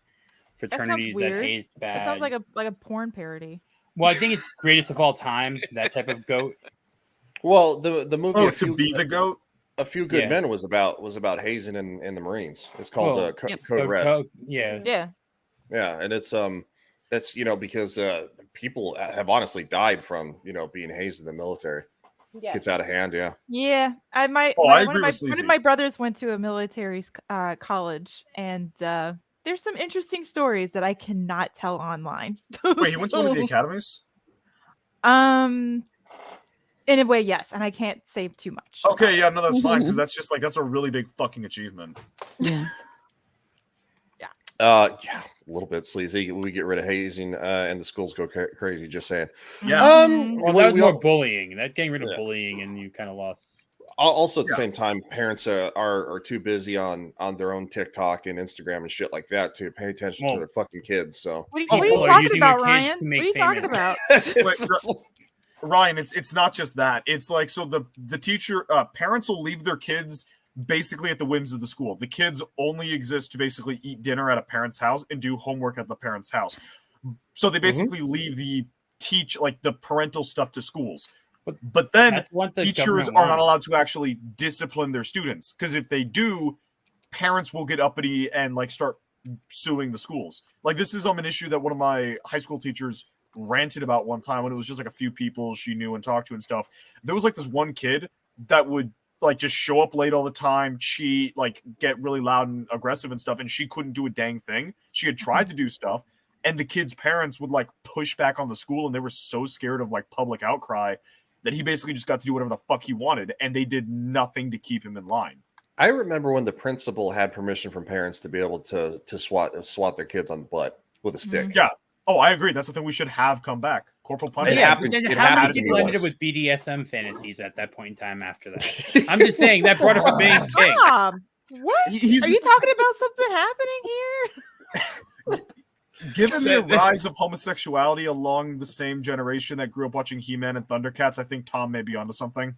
That sounds fraternities that weird. hazed bad. That sounds like a porn parody. Well, I think it's greatest of all time. That type of goat. Well, the movie Oh, to be the goat. A Few Good Yeah. Men was about hazing in the Marines. It's called Well, Code Red. Yeah. Yeah. Yeah, and it's that's because people have honestly died from being hazed in the military. Yeah. Gets out of hand. Yeah. Yeah, I agree one with of Sleazy. my brothers went to a military college, and there's some interesting stories that I cannot tell online. Wait, he went to one of the academies? In a way, yes, and I can't say too much. Okay, yeah, no, that's fine, because that's just that's a really big fucking achievement. Yeah. Yeah, a little bit sleazy. We get rid of hazing, and the schools go crazy. Just saying. Yeah. Well, that was more bullying. That's getting rid of bullying, and you kind of lost. Also, at the same time, parents are too busy on their own TikTok and Instagram and shit like that to pay attention to their fucking kids. So What are you talking about, Ryan? What are you talking about? Ryan, it's not just that. It's like, so the teacher, parents will leave their kids basically at the whims of the school. The kids only exist to basically eat dinner at a parent's house and do homework at the parent's house. So they basically leave the parental stuff to schools. But then teachers are not allowed to actually discipline their students, because if they do, parents will get uppity and start suing the schools. This is an issue that one of my high school teachers ranted about one time when it was just a few people she knew and talked to and stuff. There was this one kid that would just show up late all the time, cheat, get really loud and aggressive and stuff, and she couldn't do a dang thing. She had tried to do stuff, and the kid's parents would push back on the school, and they were so scared of public outcry that he basically just got to do whatever the fuck he wanted, and they did nothing to keep him in line. I remember when the principal had permission from parents to be able to swat their kids on the butt with a stick. Yeah. Oh, I agree. That's the thing we should have come back. Corporal punishment. How many people ended up with BDSM fantasies at that point in time after that? I'm just saying that brought up a big thing. What? Are you talking about something happening here? Given the rise of homosexuality along the same generation that grew up watching He-Man and Thundercats, I think Tom may be onto something.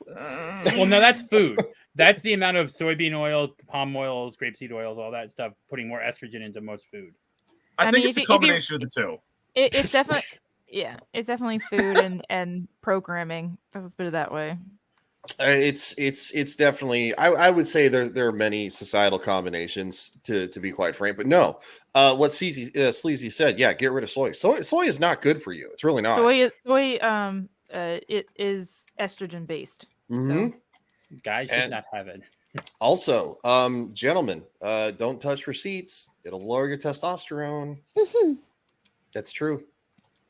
Well, no, that's food. That's the amount of soybean oils, palm oils, grapeseed oils, all that stuff, putting more estrogen into most food. I think it's a combination of the two. It's definitely, it's definitely food and programming. Let's put it that way. It's definitely. I would say there are many societal combinations to be quite frank, but no. What Sleazy said, get rid of soy. Soy is not good for you. It's really not. Soy it is estrogen based. Mm-hmm. So. Guys should not have it. Also, gentlemen, don't touch receipts. It'll lower your testosterone. That's true.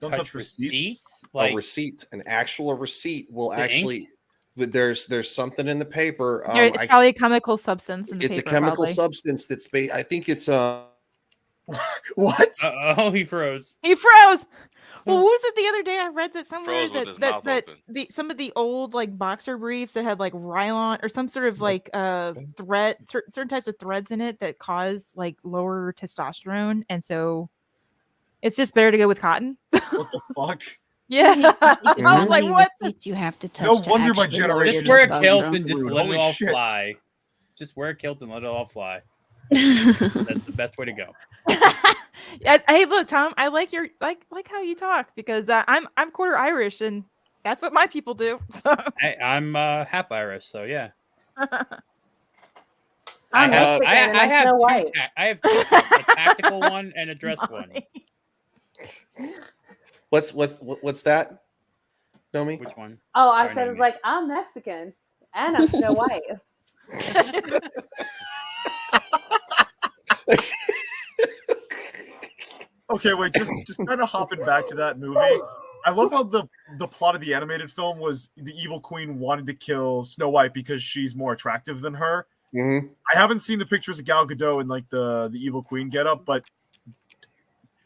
Don't touch receipts. A receipt, an actual receipt, will actually. But there's something in the paper. It's probably a chemical substance. In the it's paper, a chemical probably. substance that's. I think it's What? Oh, he froze. He froze. Well, what was it the other day? I read that somewhere Froze with his that mouth open. some of the old boxer briefs that had Rylon or some sort of thread, certain types of threads in it that cause lower testosterone, and so it's just better to go with cotton. What the fuck? Yeah, I was like, what? You have to touch. No wonder my generation. Just wear a kilt and just let Holy it all shit. fly. Just wear a kilt and let it all fly. That's the best way to go. Hey, look, Tom. I like your like how you talk, because I'm quarter Irish, and that's what my people do. So. Hey, I'm half Irish, so yeah. I'm Mexican and I'm Snow White. I have two, a tactical one and a dress one. What's that, Nomi? Which one? Oh, I Sorry, said Nomi. it's like, I'm Mexican and I'm Snow White. Okay, wait, just kind of hopping back to that movie. I love how the plot of the animated film was the evil queen wanted to kill Snow White because she's more attractive than her. Mm-hmm. I haven't seen the pictures of Gal Gadot in the evil queen getup, but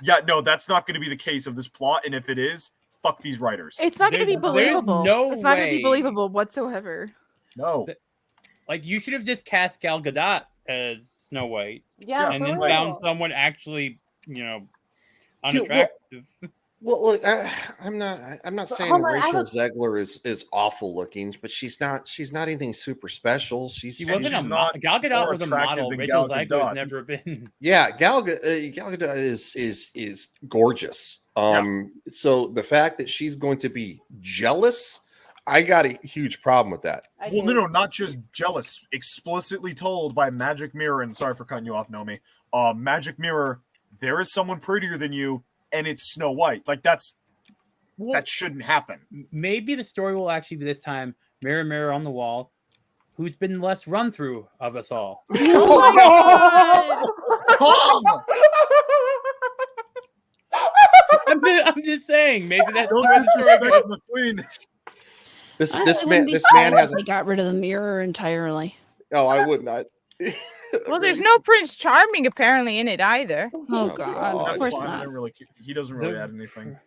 yeah, no, that's not going to be the case of this plot. And if it is, fuck these writers. It's not going to be believable. No it's not going to way. be believable whatsoever. No. You should have just cast Gal Gadot as Snow White. Yeah, and for then real. found someone actually, unattractive. Well, look, I'm not saying hold on, I Rachel have- Zegler is awful looking, but she's not anything super special. She wasn't she's a not Gal Gadot more was a attractive model. than Rachel Gal Zegler has Gadot. never been. Yeah, Gal Gadot is gorgeous. So the fact that she's going to be jealous, I got a huge problem with that. Well, no, not just jealous. Explicitly told by Magic Mirror, and sorry for cutting you off, Nomi. Magic Mirror there is someone prettier than you, and it's Snow White. Like that shouldn't happen. Maybe the story will actually be this time, mirror, mirror on the wall, who's been less run through of us all. I'm just saying, maybe that's the story. McQueen. This man has. They got rid of the mirror entirely. Oh, I would not. Well, there's no Prince Charming apparently in it either. Oh God, of course not. He doesn't really add anything.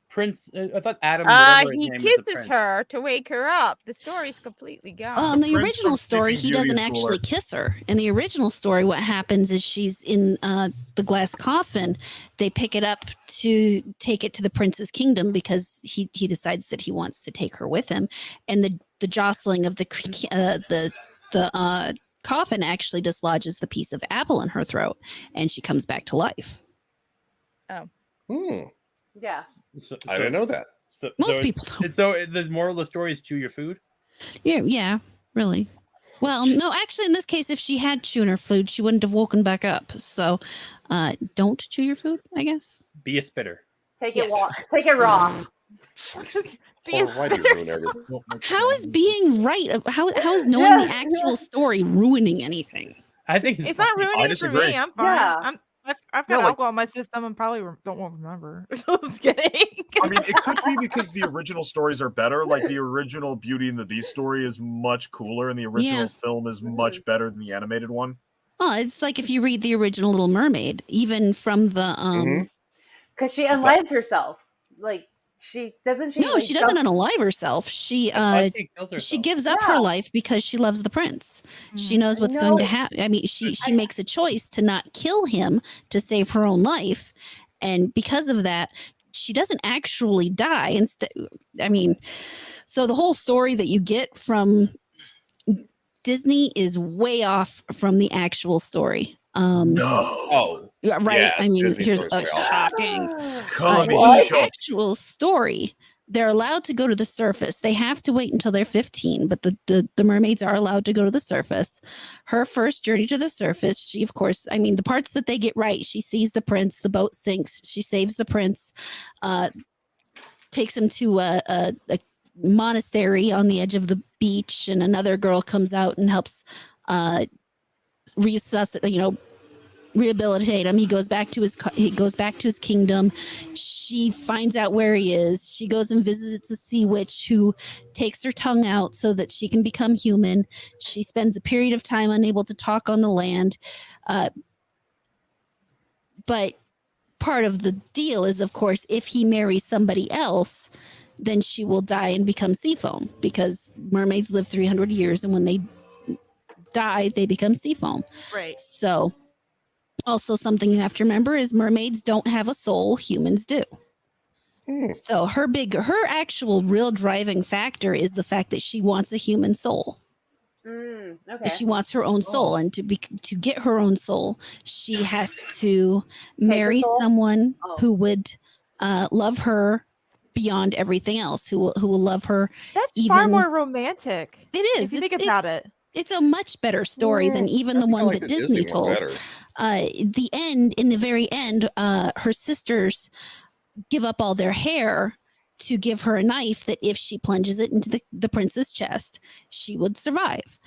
Prince, I thought Adam. He kisses her to wake her up. The story's completely gone. Oh, in the original story, he doesn't actually kiss her. In the original story, what happens is she's in the glass coffin. They pick it up to take it to the prince's kingdom because he decides that he wants to take her with him. And the jostling of the coffin actually dislodges the piece of apple in her throat, and she comes back to life. Oh. Yeah. I didn't know that. Most people don't. So the moral of the story is chew your food? Yeah, really. Well, no, actually, in this case, if she had chewed her food, she wouldn't have woken back up. So don't chew your food, I guess. Be a spitter. Take it raw. Take it raw. Why do you ruin everything? How is being right? How is knowing the actual story ruining anything? I think it's not ruining it for me. I'm fine. Yeah. I've got alcohol in my system and probably don't want to remember. Just kidding. I mean, it could be because the original stories are better. Like the original Beauty and the Beast story is much cooler, and the original film is much better than the animated one. Oh, it's like if you read the original Little Mermaid, even from the because she unlives herself. Like she doesn't. No, she doesn't unalive herself. She gives up her life because she loves the prince. She knows what's going to happen. I mean, she makes a choice to not kill him to save her own life, and because of that, she doesn't actually die. Instead, I mean, so the whole story that you get from Disney is way off from the actual story. Oh, right. yeah, I mean, Disney here's stories a are shocking. Shocked. The actual story, they're allowed to go to the surface. They have to wait until they're 15, but the mermaids are allowed to go to the surface. Her first journey to the surface, she, of course, I mean, the parts that they get right, she sees the prince, the boat sinks, she saves the prince, takes him to a monastery on the edge of the beach, and another girl comes out and helps rehabilitate him. He goes back to his kingdom. She finds out where he is. She goes and visits a sea witch who takes her tongue out so that she can become human. She spends a period of time unable to talk on the land. But part of the deal is, of course, if he marries somebody else, then she will die and become sea foam, because mermaids live 300 years, and when they die, they become sea foam. Right. So also something you have to remember is mermaids don't have a soul, humans do. So her actual real driving factor is the fact that she wants a human soul. Okay. She wants her own soul, and to get her own soul, she has to marry someone who would love her beyond everything else, who will love her. That's even far more romantic. It is. If you think about it. It's a much better story than even the one that Disney told. In the very end, her sisters give up all their hair to give her a knife that if she plunges it into the prince's chest, she would survive.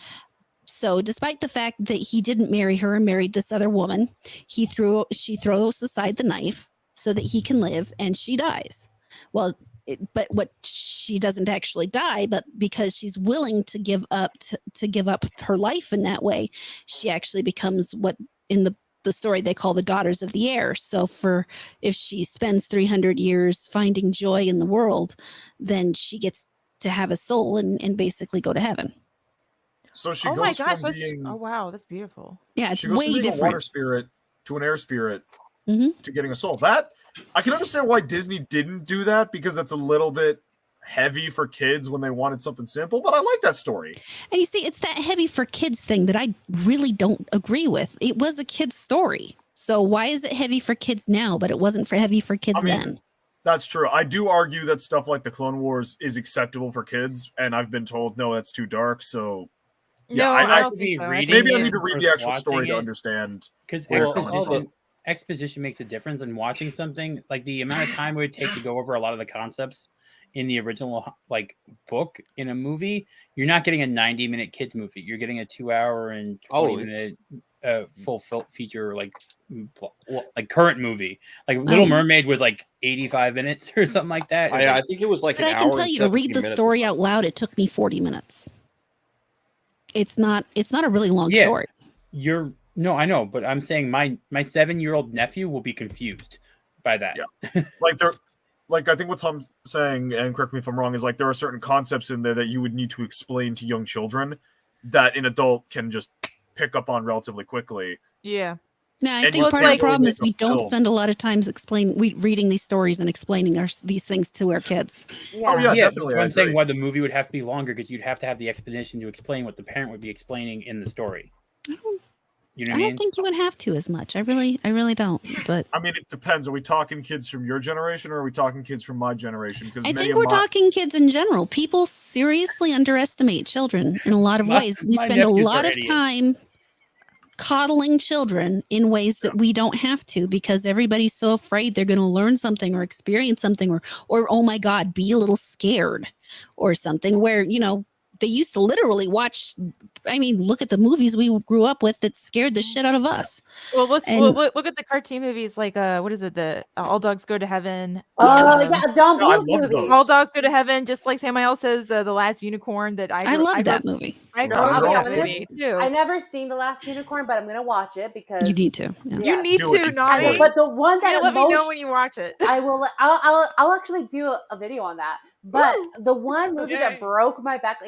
So despite the fact that he didn't marry her and married this other woman, she throws aside the knife so that he can live, and she dies. Well, but what she doesn't actually die, but because she's willing to give up her life in that way, she actually becomes what in the story they call the daughters of the air. So if she spends 300 years finding joy in the world, then she gets to have a soul and basically go to heaven. So she oh goes my gosh, from being oh wow, that's beautiful. Yeah, it's she goes way from being different. a water spirit to an air spirit to getting a soul. That I can understand why Disney didn't do that, because that's a little bit heavy for kids when they wanted something simple, but I like that story. And you see, it's that heavy for kids thing that I really don't agree with. It was a kid's story. So why is it heavy for kids now, but it wasn't heavy for kids then? That's true. I do argue that stuff like the Clone Wars is acceptable for kids, and I've been told, no, that's too dark. So yeah, No, I don't think so. maybe I need to read the actual story to understand. Because exposition makes a difference in watching something. Like the amount of time it would take to go over a lot of the concepts in the original like book in a movie, you're not getting a 90-minute kids movie. You're getting a 2-hour and 20-minute full feature like current movie. Like Little Mermaid was like 85 minutes or something like that. I think it was like but an I hour. can tell you to read the story out loud. It took me 40 minutes. It's not a really long story. No, I know, but I'm saying my 7-year-old nephew will be confused by that. Yeah. I think what Tom's saying, and correct me if I'm wrong, is like there are certain concepts in there that you would need to explain to young children that an adult can just pick up on relatively quickly. Yeah. No, I think part of the problem is we don't spend a lot of time reading these stories and explaining these things to our kids. Yeah. Oh yeah, definitely. So I'm saying why the movie would have to be longer because you'd have to have the explanation to explain what the parent would be explaining in the story. You know what I mean? don't think you would have to as much. I really don't. But I mean, it depends. Are we talking kids from your generation, or are we talking kids from my generation? Because I think we're talking kids in general. People seriously underestimate children in a lot of ways. We spend a lot of time coddling children in ways that we don't have to because everybody's so afraid they're going to learn something or experience something or oh my God, be a little scared or something where, they used to literally watch. I mean, look at the movies we grew up with that scared the shit out of us. Well, look at the cartoon movies like what is it? The All Dogs Go to Heaven. Don Bluth movies. All Dogs Go to Heaven. Just like Samiel says, The Last Unicorn. That I love that movie. I love that movie too. I never seen The Last Unicorn, but I'm gonna watch it because you need to. Yeah. You need to, Nami. But the one that let me know when you watch it. I'll actually do a video on that. But the one movie that broke my back,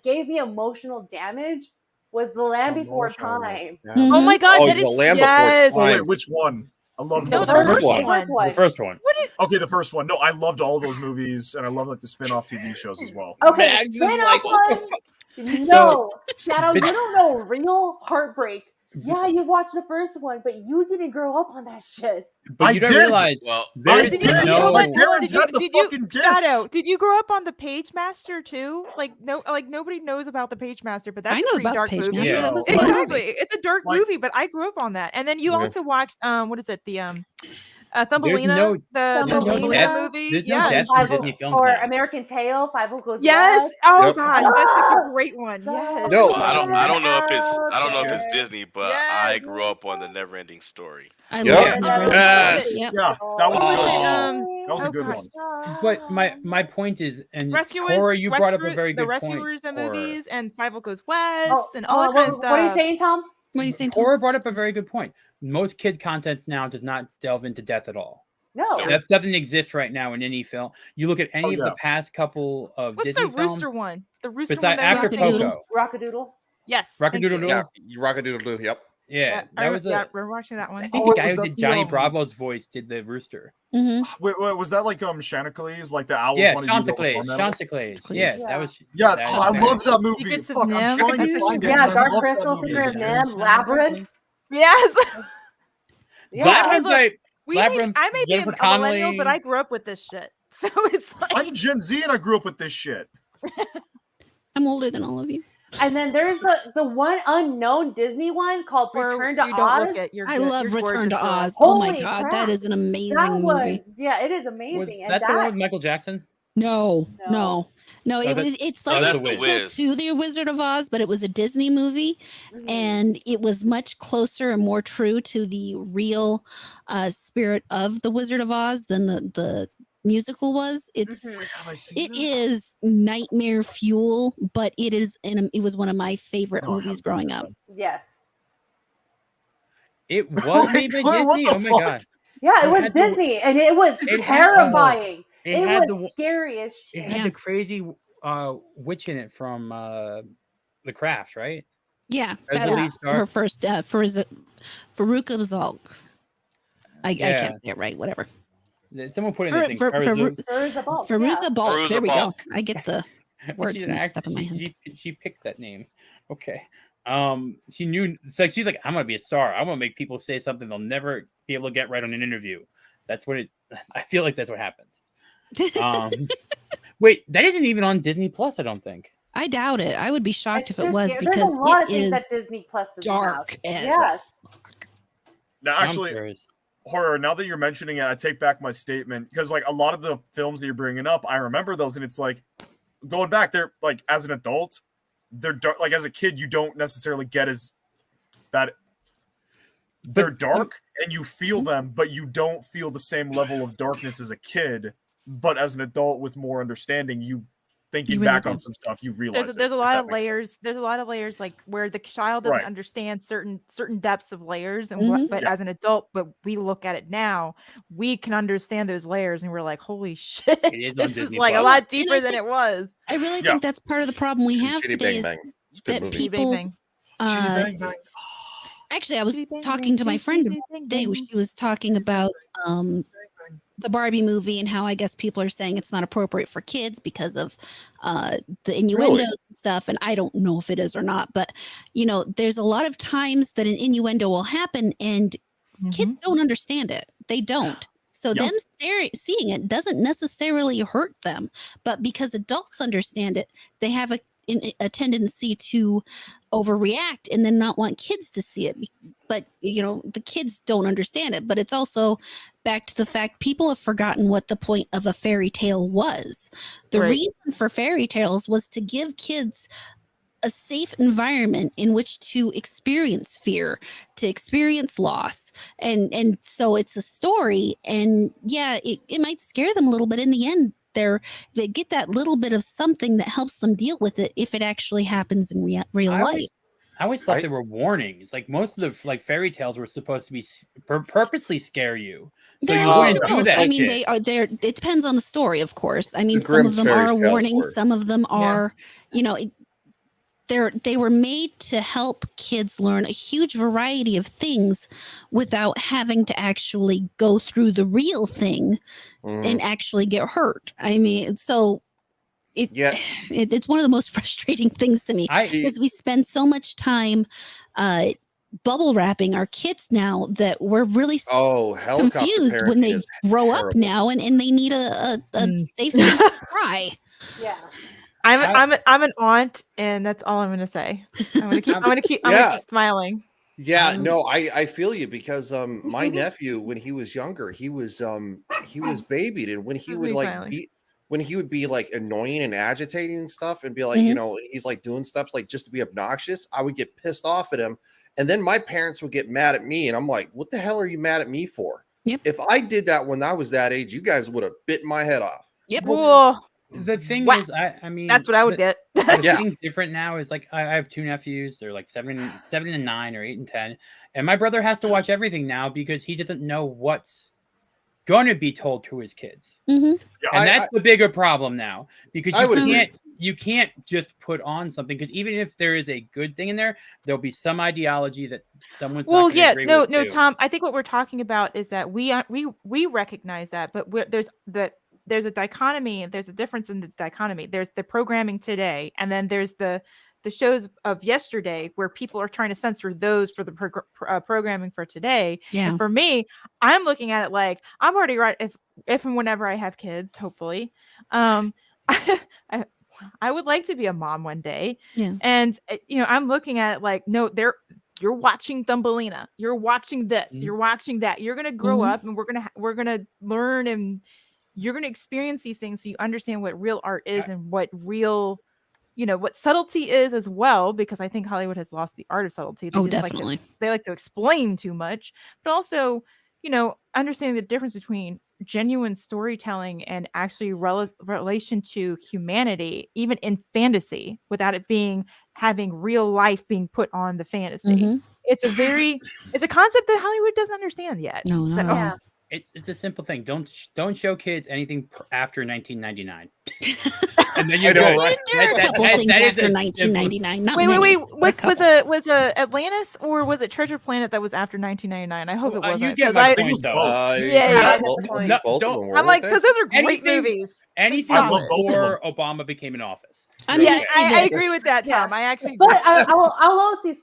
gave me emotional damage, was The Land Before Time. Oh my God, that is yes. Wait, which one? I love the first one. Okay, the first one. No, I loved all those movies, and I love like the spin-off TV shows as well. Okay, spin-off one. No, Shadow, you don't know real heartbreak. Yeah, you watched the first one, but you didn't grow up on that shit. But you don't realize. There's no. Shadow, did you grow up on the Page Master too? Nobody knows about the Page Master, but that's I know a pretty about dark Page movie. Master. Yeah. That was Exactly, it's a dark movie, but I grew up on that. And then you also watched what is it? The Thumbelina, Thumbelina movie. There's no deaths in Disney films or now. American Tail, Five Goes Yes. West. Oh gosh, that's such a great one. Yes. No, I don't know if it's Disney, but I grew up on the Never-Ending Story. I love Yes. Yep. Yeah, that was good. That was a good gosh. one. But my point is, and Rescuers, Cora, you brought up a very the good Rescuers point. movies and Five Goes West and all that kind of stuff. What are you saying, Tom? What are you saying? Cora brought up a very good point. Most kids' contents now does not delve into death at all. No, That doesn't exist right now in any film. You look at any of the past couple of What's Disney the films. rooster one? The rooster Besides, one that after Coco. Rockadoodle. Yes. Rockadoodle-doo. Yeah, Rockadoodle-doo. Yep. Yeah, that was we're watching that one. I think the guy who did Johnny Bravo's voice did the rooster. Mm-hmm. Wait, was that like Chanticleers, like the owls? Yeah, Chanticleers. Yeah, that was. Yeah, I love that movie. Secrets of Fuck, Nim. I'm trying to find it. Yeah, I Dark love that Crystal, movie. Secret of Nim, Labyrinth. Yes. Labyrinth, I may be a Jennifer millennial, Connelly. but I grew up with this shit. So it's like I'm Gen Z and I grew up with this shit. I'm older than all of you. And then there's the one unknown Disney one called Return to Oz. I love Return to Oz. Oh my Holy God, crap. that is an amazing That movie. one, yeah, it is amazing. Was and that the one with Michael Jackson? No. It's like that's a The sequel Wiz. to The Wizard of Oz, but it was a Disney movie, and it was much closer and more true to the real spirit of The Wizard of Oz than the musical was. It is nightmare fuel, but it was one of my favorite movies growing up. Yes. It was made by Disney. Oh my God. Yeah, it was Disney, and it was terrifying. It had was scary as shit. It had the crazy witch in it from The Craft, right? Yeah, As that the was lead star? her first Faruka Balk. I can't say it right. Whatever. Someone put in this thing. Fairuza Balk. Faruza Balk. Fairuza There we Balk. go. I get the words She's an mixed actor. up in my head. She picked that name. Okay. She knew. It's like she's like, I'm gonna be a star. I'm gonna make people say something they'll never be able to get right on an interview. That's what it. I feel like that's what happens. Wait, that isn't even on Disney Plus. I don't think. I doubt it. I would be shocked if it was There's because a lot of it things is that Disney Plus doesn't dark have. as Yes. Now, actually, horror. Now that you're mentioning it, I take back my statement because, like, a lot of the films that you're bringing up, I remember those, and it's like going back there. Like, as an adult, they're dark. Like, as a kid, you don't necessarily get as that. They're dark, and you feel them, but you don't feel the same level of darkness as a kid. But as an adult with more understanding, thinking back on some stuff, you realize there's a lot of layers. There's a lot of layers, like where the child doesn't understand certain depths of layers, and but as an adult, but we look at it now, we can understand those layers, and we're like, holy shit, this is like a lot deeper than it was. I really think that's part of the problem we have today is that people. Actually, I was talking to my friend today. She was talking about the Barbie movie and how I guess people are saying it's not appropriate for kids because of the innuendo and stuff. And I don't know if it is or not, but there's a lot of times that an innuendo will happen and kids don't understand it. They don't. So them seeing it doesn't necessarily hurt them, but because adults understand it, they have a tendency to overreact and then not want kids to see it. But the kids don't understand it. But it's also back to the fact people have forgotten what the point of a fairy tale was. The reason for fairy tales was to give kids a safe environment in which to experience fear, to experience loss. And so it's a story, and it might scare them a little, but in the end they get that little bit of something that helps them deal with it if it actually happens in real life. I always thought they were warnings. Like most of the fairy tales were supposed to be purposely scare you, so you wouldn't do that. I mean, they are there. It depends on the story, of course. I mean, some of them are warnings, some of them are, they were made to help kids learn a huge variety of things without having to actually go through the real thing and actually get hurt. I mean, so it's one of the most frustrating things to me because we spend so much time bubble wrapping our kids now that we're really confused when they grow up now and they need a safe space to cry. Yeah. I'm an aunt, and that's all I'm gonna say. I'm gonna keep smiling. Yeah, no, I feel you because my nephew, when he was younger, he was babied, and when he would be like annoying and agitating and stuff, and be like, he's like doing stuff like just to be obnoxious, I would get pissed off at him, and then my parents would get mad at me, and I'm like, what the hell are you mad at me for? If I did that when I was that age, you guys would have bit my head off. The thing is, I mean, that's what I would get. The thing different now is like I have two nephews. They're like 7 and 9 or 8 and 10, and my brother has to watch everything now because he doesn't know what's going to be told to his kids, and that's the bigger problem now because you can't just put on something because even if there is a good thing in there, there'll be some ideology that someone's not going to agree with too. Tom. I think what we're talking about is that we recognize that, but there's a dichotomy. There's a difference in the dichotomy. There's the programming today, and then there's the shows of yesterday where people are trying to censor those for the programming for today. Yeah. And for me, I'm looking at it like I'm already right. If and whenever I have kids, hopefully, I would like to be a mom one day. Yeah. And I'm looking at it like, no, you're watching Thumbelina. You're watching this. You're watching that. You're gonna grow up, and we're gonna learn and you're going to experience these things so you understand what real art is and what real, what subtlety is as well, because I think Hollywood has lost the art of subtlety. They definitely. They like to explain too much, but also, understanding the difference between genuine storytelling and actually relation to humanity, even in fantasy, without it having real life being put on the fantasy. It's a concept that Hollywood doesn't understand yet. No. It's a simple thing. Don't show kids anything after 1999. And then There are a couple things after 1999. Not wait. many, Was Atlantis or was it Treasure Planet that was after 1999? I hope it wasn't. You get my point, though. I'm like, because those are great movies. Anything before Obama became in office. I agree with that, Tom. I actually. But I'll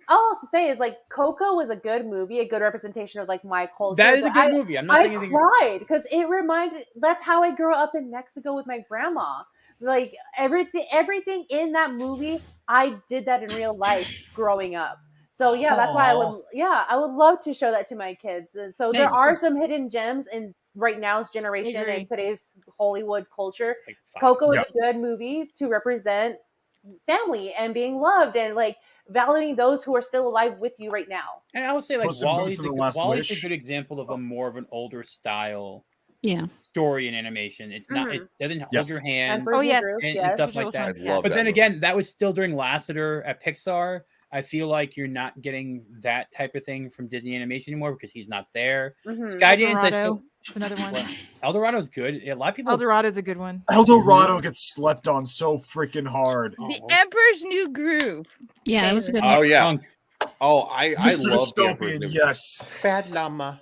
also say is like Coco was a good movie, a good representation of like my culture. That is a good movie. I'm not saying anything. I cried because it reminded. That's how I grew up in Mexico with my grandma. Like everything in that movie, I did that in real life growing up. So yeah, that's why I would love to show that to my kids. And so there are some hidden gems in right now's generation and today's Hollywood culture. Coco is a good movie to represent family and being loved and like valuing those who are still alive with you right now. And I would say like Puss in Boots and the Last Wally's a Wish. good example of a more of an older style story and animation. It's not it doesn't hold Yes. your hands And stuff like that. I love But that then movie. again, that was still during Lasseter at Pixar. I feel like you're not getting that type of thing from Disney Animation anymore because he's not there. Skydance, I still it's another one. Eldorado's good. A lot of people. Eldorado's a good one. Eldorado gets slept on so freaking hard. The Emperor's New Groove. Yeah, it was a good Oh one. yeah. Oh, I Mr. love the Dystopian, Emperor's New Groove. yes. Bad llama.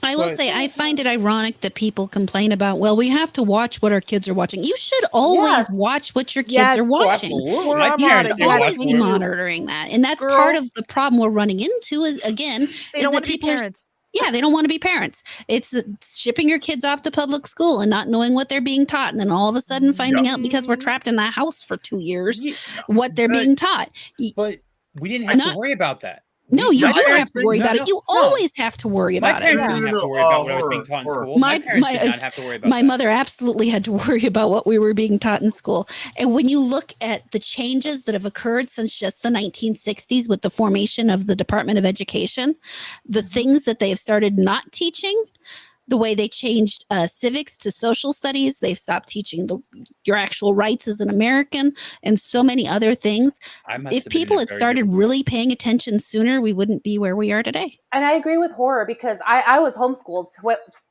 I will say, I find it ironic that people complain about, well, we have to watch what our kids are watching. You should always watch what your kids are watching. absolutely. My parents You do should watch always be more. monitoring that. And that's part of the problem we're running into is, again, They is don't that want to be people are parents. yeah, they don't want to be parents. It's shipping your kids off to public school and not knowing what they're being taught. And then all of a sudden finding out because we're trapped in that house for 2 years, what they're being taught. But we didn't have to worry about that. No, you do have to worry no, about no, it. You no. always have to worry My about it. parents didn't have to worry about what I was being taught in school. My parents did not have to worry about my mother absolutely had to worry about what we were being taught in school. And when you look at the changes that have occurred since just the 1960s with the formation of the Department of Education, the things that they have started not teaching, the way they changed civics to social studies, they've stopped teaching your actual rights as an American, and so many other things. If people had started really paying attention sooner, we wouldn't be where we are today. And I agree with Horror because I was homeschooled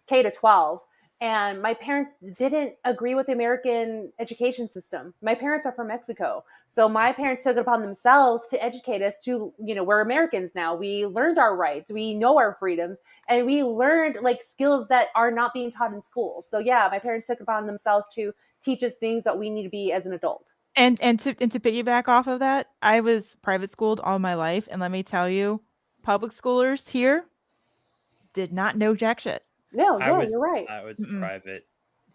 K to 12. And my parents didn't agree with the American education system. My parents are from Mexico. So my parents took it upon themselves to educate us to, we're Americans now. We learned our rights. We know our freedoms. And we learned like skills that are not being taught in school. So yeah, my parents took it upon themselves to teach us things that we need to be as an adult. And to piggyback off of that, I was private schooled all my life. And let me tell you, public schoolers here did not know jack shit. No, you're right. I was private.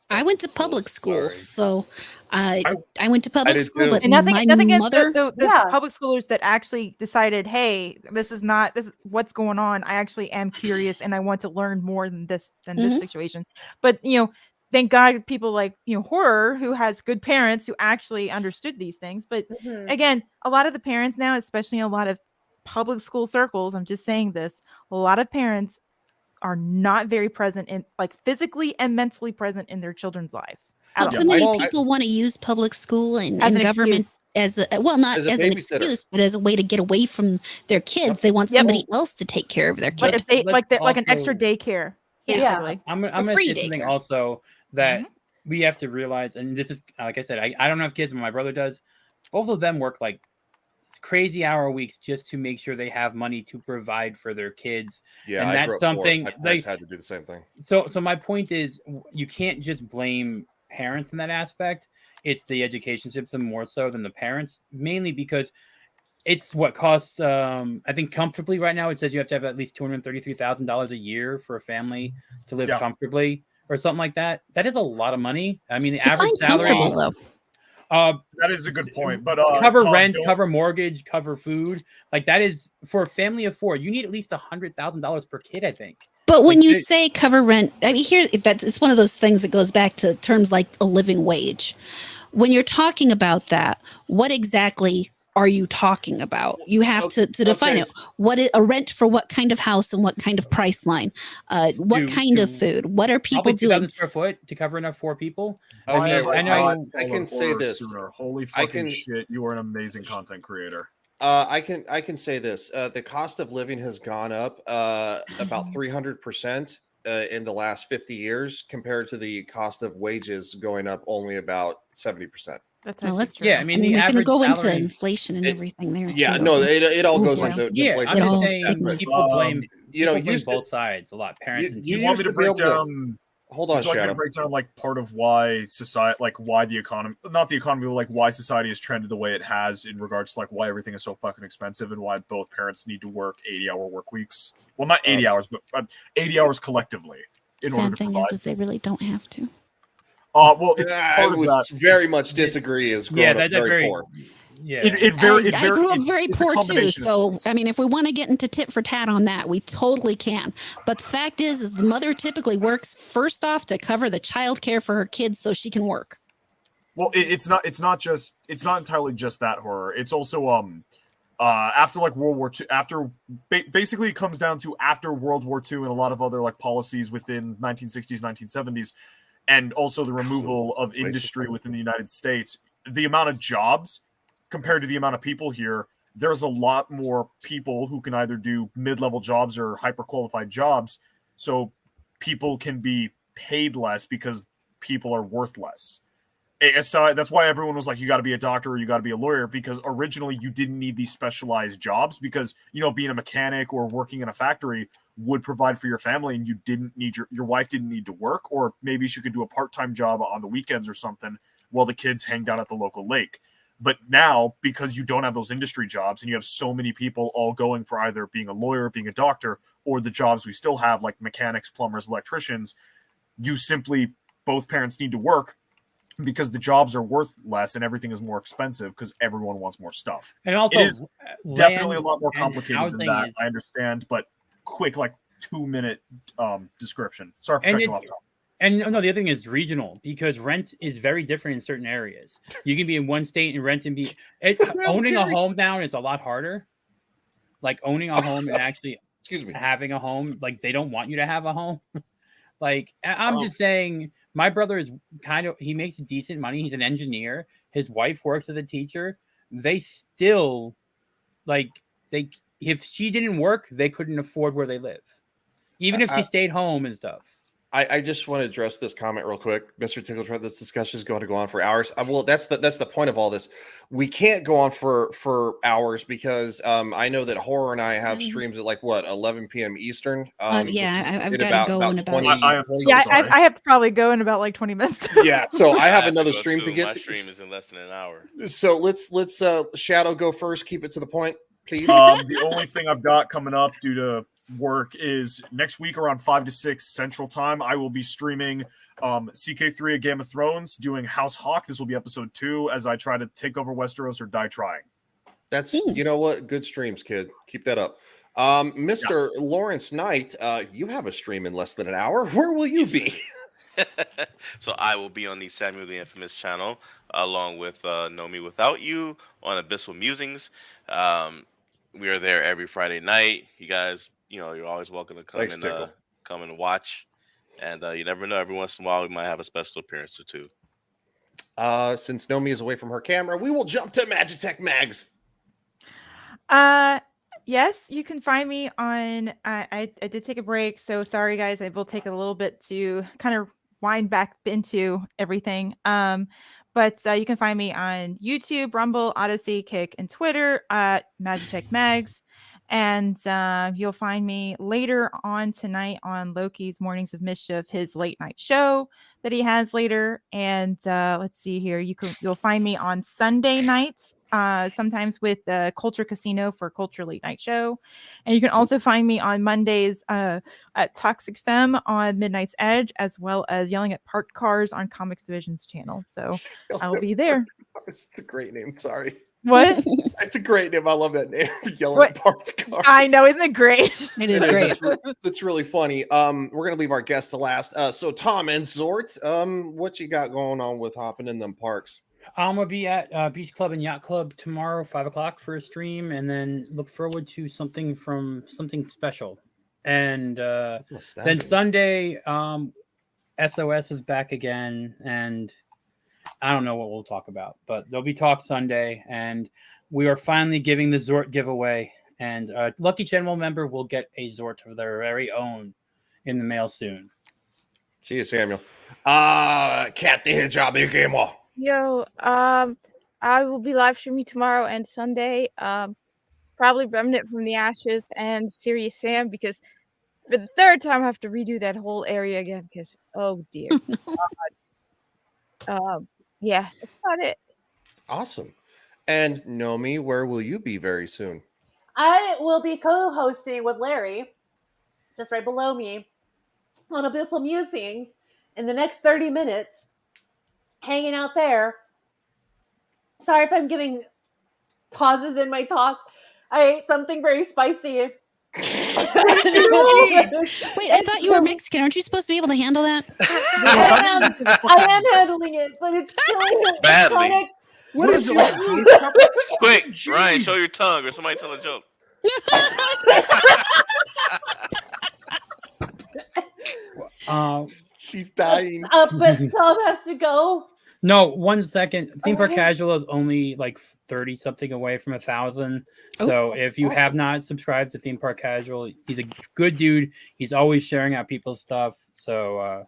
I went to public school, so I went to public did school, too. but And nothing my against mother, the public schoolers that actually decided, hey, this is what's going on. I actually am curious and I want to learn more than this situation. But thank God people like Horror who has good parents who actually understood these things. But again, a lot of the parents now, especially a lot of public school circles, I'm just saying this, a lot of parents are not very present in like physically and mentally present in their children's lives. well, too many people want to use public school and government as not as an excuse, but as a way to get away from their kids. They want somebody else to take care of their kids, like an extra daycare. Basically. I'm gonna say something also that we have to realize, and this is like I said, I don't have kids, but my brother does. Both of them work like crazy hour weeks just to make sure they have money to provide for their kids. Yeah, and that's something my parents had to do the same thing. So my point is, you can't just blame parents in that aspect. It's the education system more so than the parents, mainly because it's what costs. I think comfortably right now it says you have to have at least $233,000 a year for a family to live comfortably, or something like that. That is a lot of money. I mean, the average salary. Though. That is a good point, but cover Tom, rent, cover mortgage, cover food. Like that is for a family of four. You need at least $100,000 per kid, I think. But when you say cover rent, I mean, it's one of those things that goes back to terms like a living wage. When you're talking about that, what exactly are you talking about? You have to define it. What is a rent for what kind of house and what kind of price line? What kind of food? What are people doing? 2,000 square foot to cover enough four people. Okay, I know. I can say this. Holy fucking shit! You are an amazing content creator. I can say this. The cost of living has gone up about 300% in the last 50 years compared to the cost of wages going up only about 70%. That's true. Yeah, I mean, the we're going to average go salary, into inflation and everything there. Yeah, too. no, it all goes into inflation. I'm just saying people blame. People blame used both sides a lot. Parents and Do you want me to break down? Hold on, Would you like me to Shadow. break down like part of why society, like why the economy, not the economy, but like why society has trended the way it has in regards to like why everything is so fucking expensive and why both parents need to work 80-hour work weeks. Well, not 80 hours, but 80 hours collectively in order Sad to thing provide. is they really don't have to. Well, it's I part of would that. very much disagree. As growing up that's very poor. Yeah, I grew up very it's a poor too. combination of So things. I mean, if we want to get into tit for tat on that, we totally can. But the fact is the mother typically works first off to cover the child care for her kids so she can work. Well, it's not entirely just that horror. It's also after like World War II, basically it comes down to after World War II and a lot of other like policies within 1960s, 1970s, and also the removal of industry within the United States. The amount of jobs compared to the amount of people here, there's a lot more people who can either do mid-level jobs or hyper-qualified jobs. So people can be paid less because people are worth less. So that's why everyone was like, you got to be a doctor or you got to be a lawyer, because originally you didn't need these specialized jobs because, being a mechanic or working in a factory would provide for your family, and you didn't need your wife didn't need to work, or maybe she could do a part-time job on the weekends or something while the kids hang out at the local lake. But now, because you don't have those industry jobs and you have so many people all going for either being a lawyer, being a doctor, or the jobs we still have like mechanics, plumbers, electricians, both parents need to work because the jobs are worth less and everything is more expensive because everyone wants more stuff. And also, it is definitely a lot more complicated than that. Is... I understand, but quick, like 2-minute description. Sorry for cutting you off, Tom. And no, the other thing is regional, because rent is very different in certain areas. You can be in one state and rent and owning a home down is a lot harder. Like owning a home and actually having a home, like they don't want you to have a home. Like I'm just saying, my brother is he makes decent money. He's an engineer. His wife works as a teacher. They still if she didn't work, they couldn't afford where they live, even if she stayed home and stuff. I just want to address this comment real quick, Mr. Tickletrot. This discussion is going to go on for hours. Well, that's the point of all this. We can't go on for hours because I know that Horror and I have streams at 11 p.m. Eastern. I've got to go in about. I have to probably go in about like 20 minutes. Yeah, so I have another stream to get. My stream is in less than an hour. So let's Shadow go first. Keep it to the point, please. The only thing I've got coming up due to work is next week around 5 to 6 Central Time. I will be streaming CK3 of Game of Thrones, doing House Hawk. This will be episode 2 as I try to take over Westeros or die trying. That's you know what, good streams, kid. Keep that up. Mr. Laurence Knight, you have a stream in less than an hour. Where will you be? So I will be on the Samiel the Infamous channel along with Nomi Without You on Abyssal Musings. We are there every Friday night. You guys, you're always welcome to come come and watch. And you never know, every once in a while we might have a special appearance or two. Since Nomi is away from her camera, we will jump to Magitech Mags. Yes, you can find me on I did take a break, so sorry guys, I will take a little bit to kind of wind back into everything. But you can find me on YouTube, Rumble, Odyssey, Kick, and Twitter at Magitech Mags. And you'll find me later on tonight on Loki's Mornings of Mischief, his late night show that he has later. And let's see here. You'll find me on Sunday nights, sometimes with Culture Casino for Culture Late Night Show. And you can also find me on Mondays at Toxic Femme on Midnight's Edge, as well as Yelling at Parked Cars on Comics Division's channel. So I'll be there. It's a great name. Sorry. What? It's a great name. I love that name. Yelling at Parked Cars. I know, isn't it great? It is great. That's really funny. We're gonna leave our guest to last. So Tom and Zort, what you got going on with hopping in them parks? I'm gonna be at Beach Club and Yacht Club tomorrow, 5 o'clock for a stream, and then look forward to something special. And then Sunday, SOS is back again, and I don't know what we'll talk about, but there'll be talk Sunday, and we are finally giving the Zort giveaway, and a lucky channel member will get a Zort of their very own in the mail soon. See you, Samuel. Cat the Hijabi Gamer. Yo, I will be live streaming tomorrow and Sunday. Probably Remnant from the Ashes and Serious Sam, because for the third time I have to redo that whole area again. Because oh dear. Yeah, that's about it. Awesome. And Nomi, where will you be very soon? I will be co-hosting with Larry, just right below me, on Abyssal Musings in the next 30 minutes, hanging out there. Sorry if I'm giving pauses in my talk. I ate something very spicy. Wait, I thought you were Mexican. Aren't you supposed to be able to handle that? I am handling it, but it's killing it. Badly. What is it like? Quick, Ryan, show your tongue, or somebody tell a joke. She's dying. But Tom has to go. No, 1 second. Theme Park Okay. Casual is only like 30 something away from 1,000. So if you have not subscribed to Theme Park Casual, he's a good dude. He's always sharing out people's stuff. So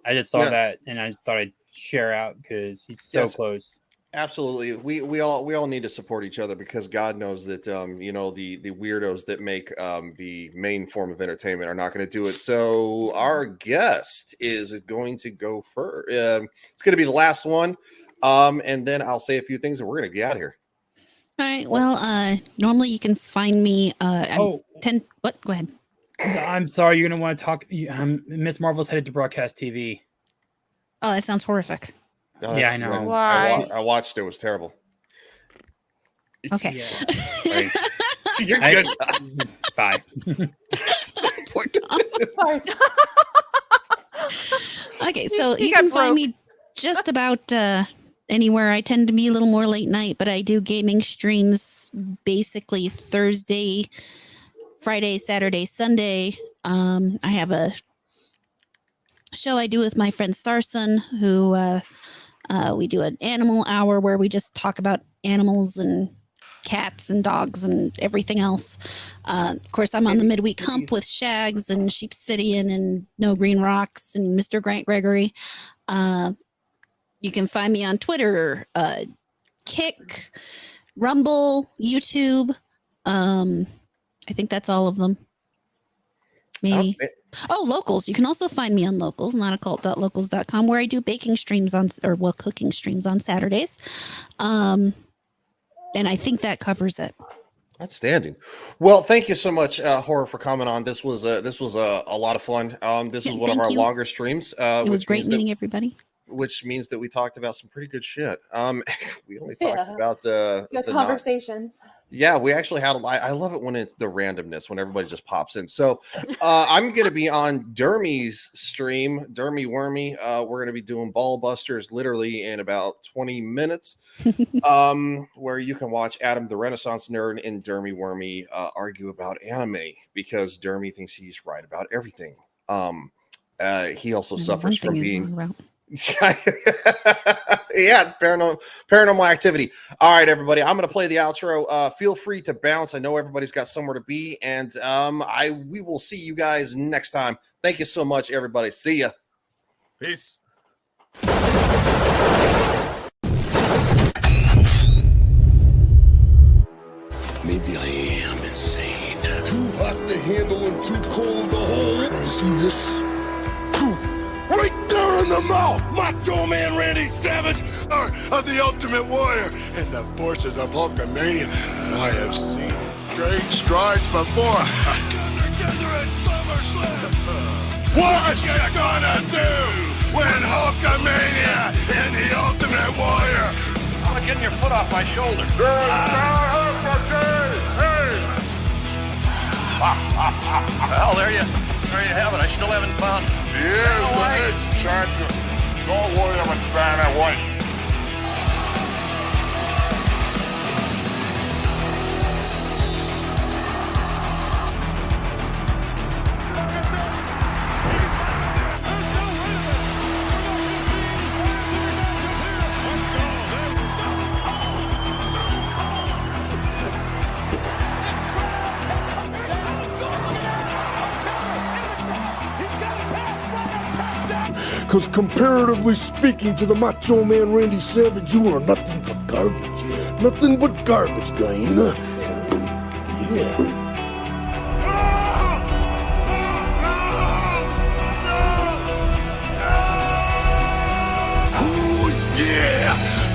I just saw that and I thought I'd share out because he's so close. Absolutely. We all need to support each other because God knows that you know, the weirdos that make the main form of entertainment are not going to do it. So our guest is going to go first. It's going to be the last one. And then I'll say a few things and we're going to get out of here. All right. Well, normally you can find me. What? Go ahead. I'm sorry. You're going to want to talk. Miss Marvel's headed to broadcast TV. Oh, that sounds horrific. No, Yeah, I know. Why? I watched it. It was terrible. Okay. Right. You're good. Bye. Poor Tom. Okay, so He you got can find broke. me just about anywhere. I tend to be a little more late night, but I do gaming streams basically Thursday, Friday, Saturday, Sunday. I have a show I do with my friend Starson, who we do an animal hour where we just talk about animals and cats and dogs and everything else. Of course, I'm on the midweek hump with Shags and Sheepsidian and No Green Rocks and Mr. Grant Gregory. You can find me on Twitter, Kick, Rumble, YouTube. I think that's all of them. Maybe. Oh, Locals. You can also find me on Locals, notaccult.locals.com, where I do baking streams cooking streams on Saturdays. And I think that covers it. Outstanding. Well, thank you so much, Horror, for coming on. This was a lot of fun. This is one of our longer streams. It was great meeting everybody. Which means that we talked about some pretty good shit. We only talked about Good conversations. Yeah, we actually had. I love it when it's the randomness, when everybody just pops in. So I'm going to be on Dermy's stream, Dermy Wormy. We're going to be doing Ball Busters literally in about 20 minutes, where you can watch Adam the Renaissance Nerd and Dermy Wormy argue about anime because Dermy thinks he's right about everything. He also suffers from being. Yeah, paranormal activity. All right, everybody, I'm going to play the outro. Feel free to bounce. I know everybody's got somewhere to be, and we will see you guys next time. Thank you so much, everybody. See ya. Peace. Maybe I am insane. Too hot to handle and too cold to hold. See this? Right there in the mouth! Macho Man Randy Savage of the Ultimate Warrior and the forces of Hulkamania. And I have seen great strides before. Together at SummerSlam. What you gonna do when Hulkamania and the Ultimate Warrior? I'm getting your foot off my shoulder. Well, there you have it. I still haven't found. Here's the next champion. Don't worry, I'm a fan of white. Because comparatively speaking to the Macho Man Randy Savage, you are nothing but garbage. Nothing but garbage, Diana. Yeah. Oh, yeah!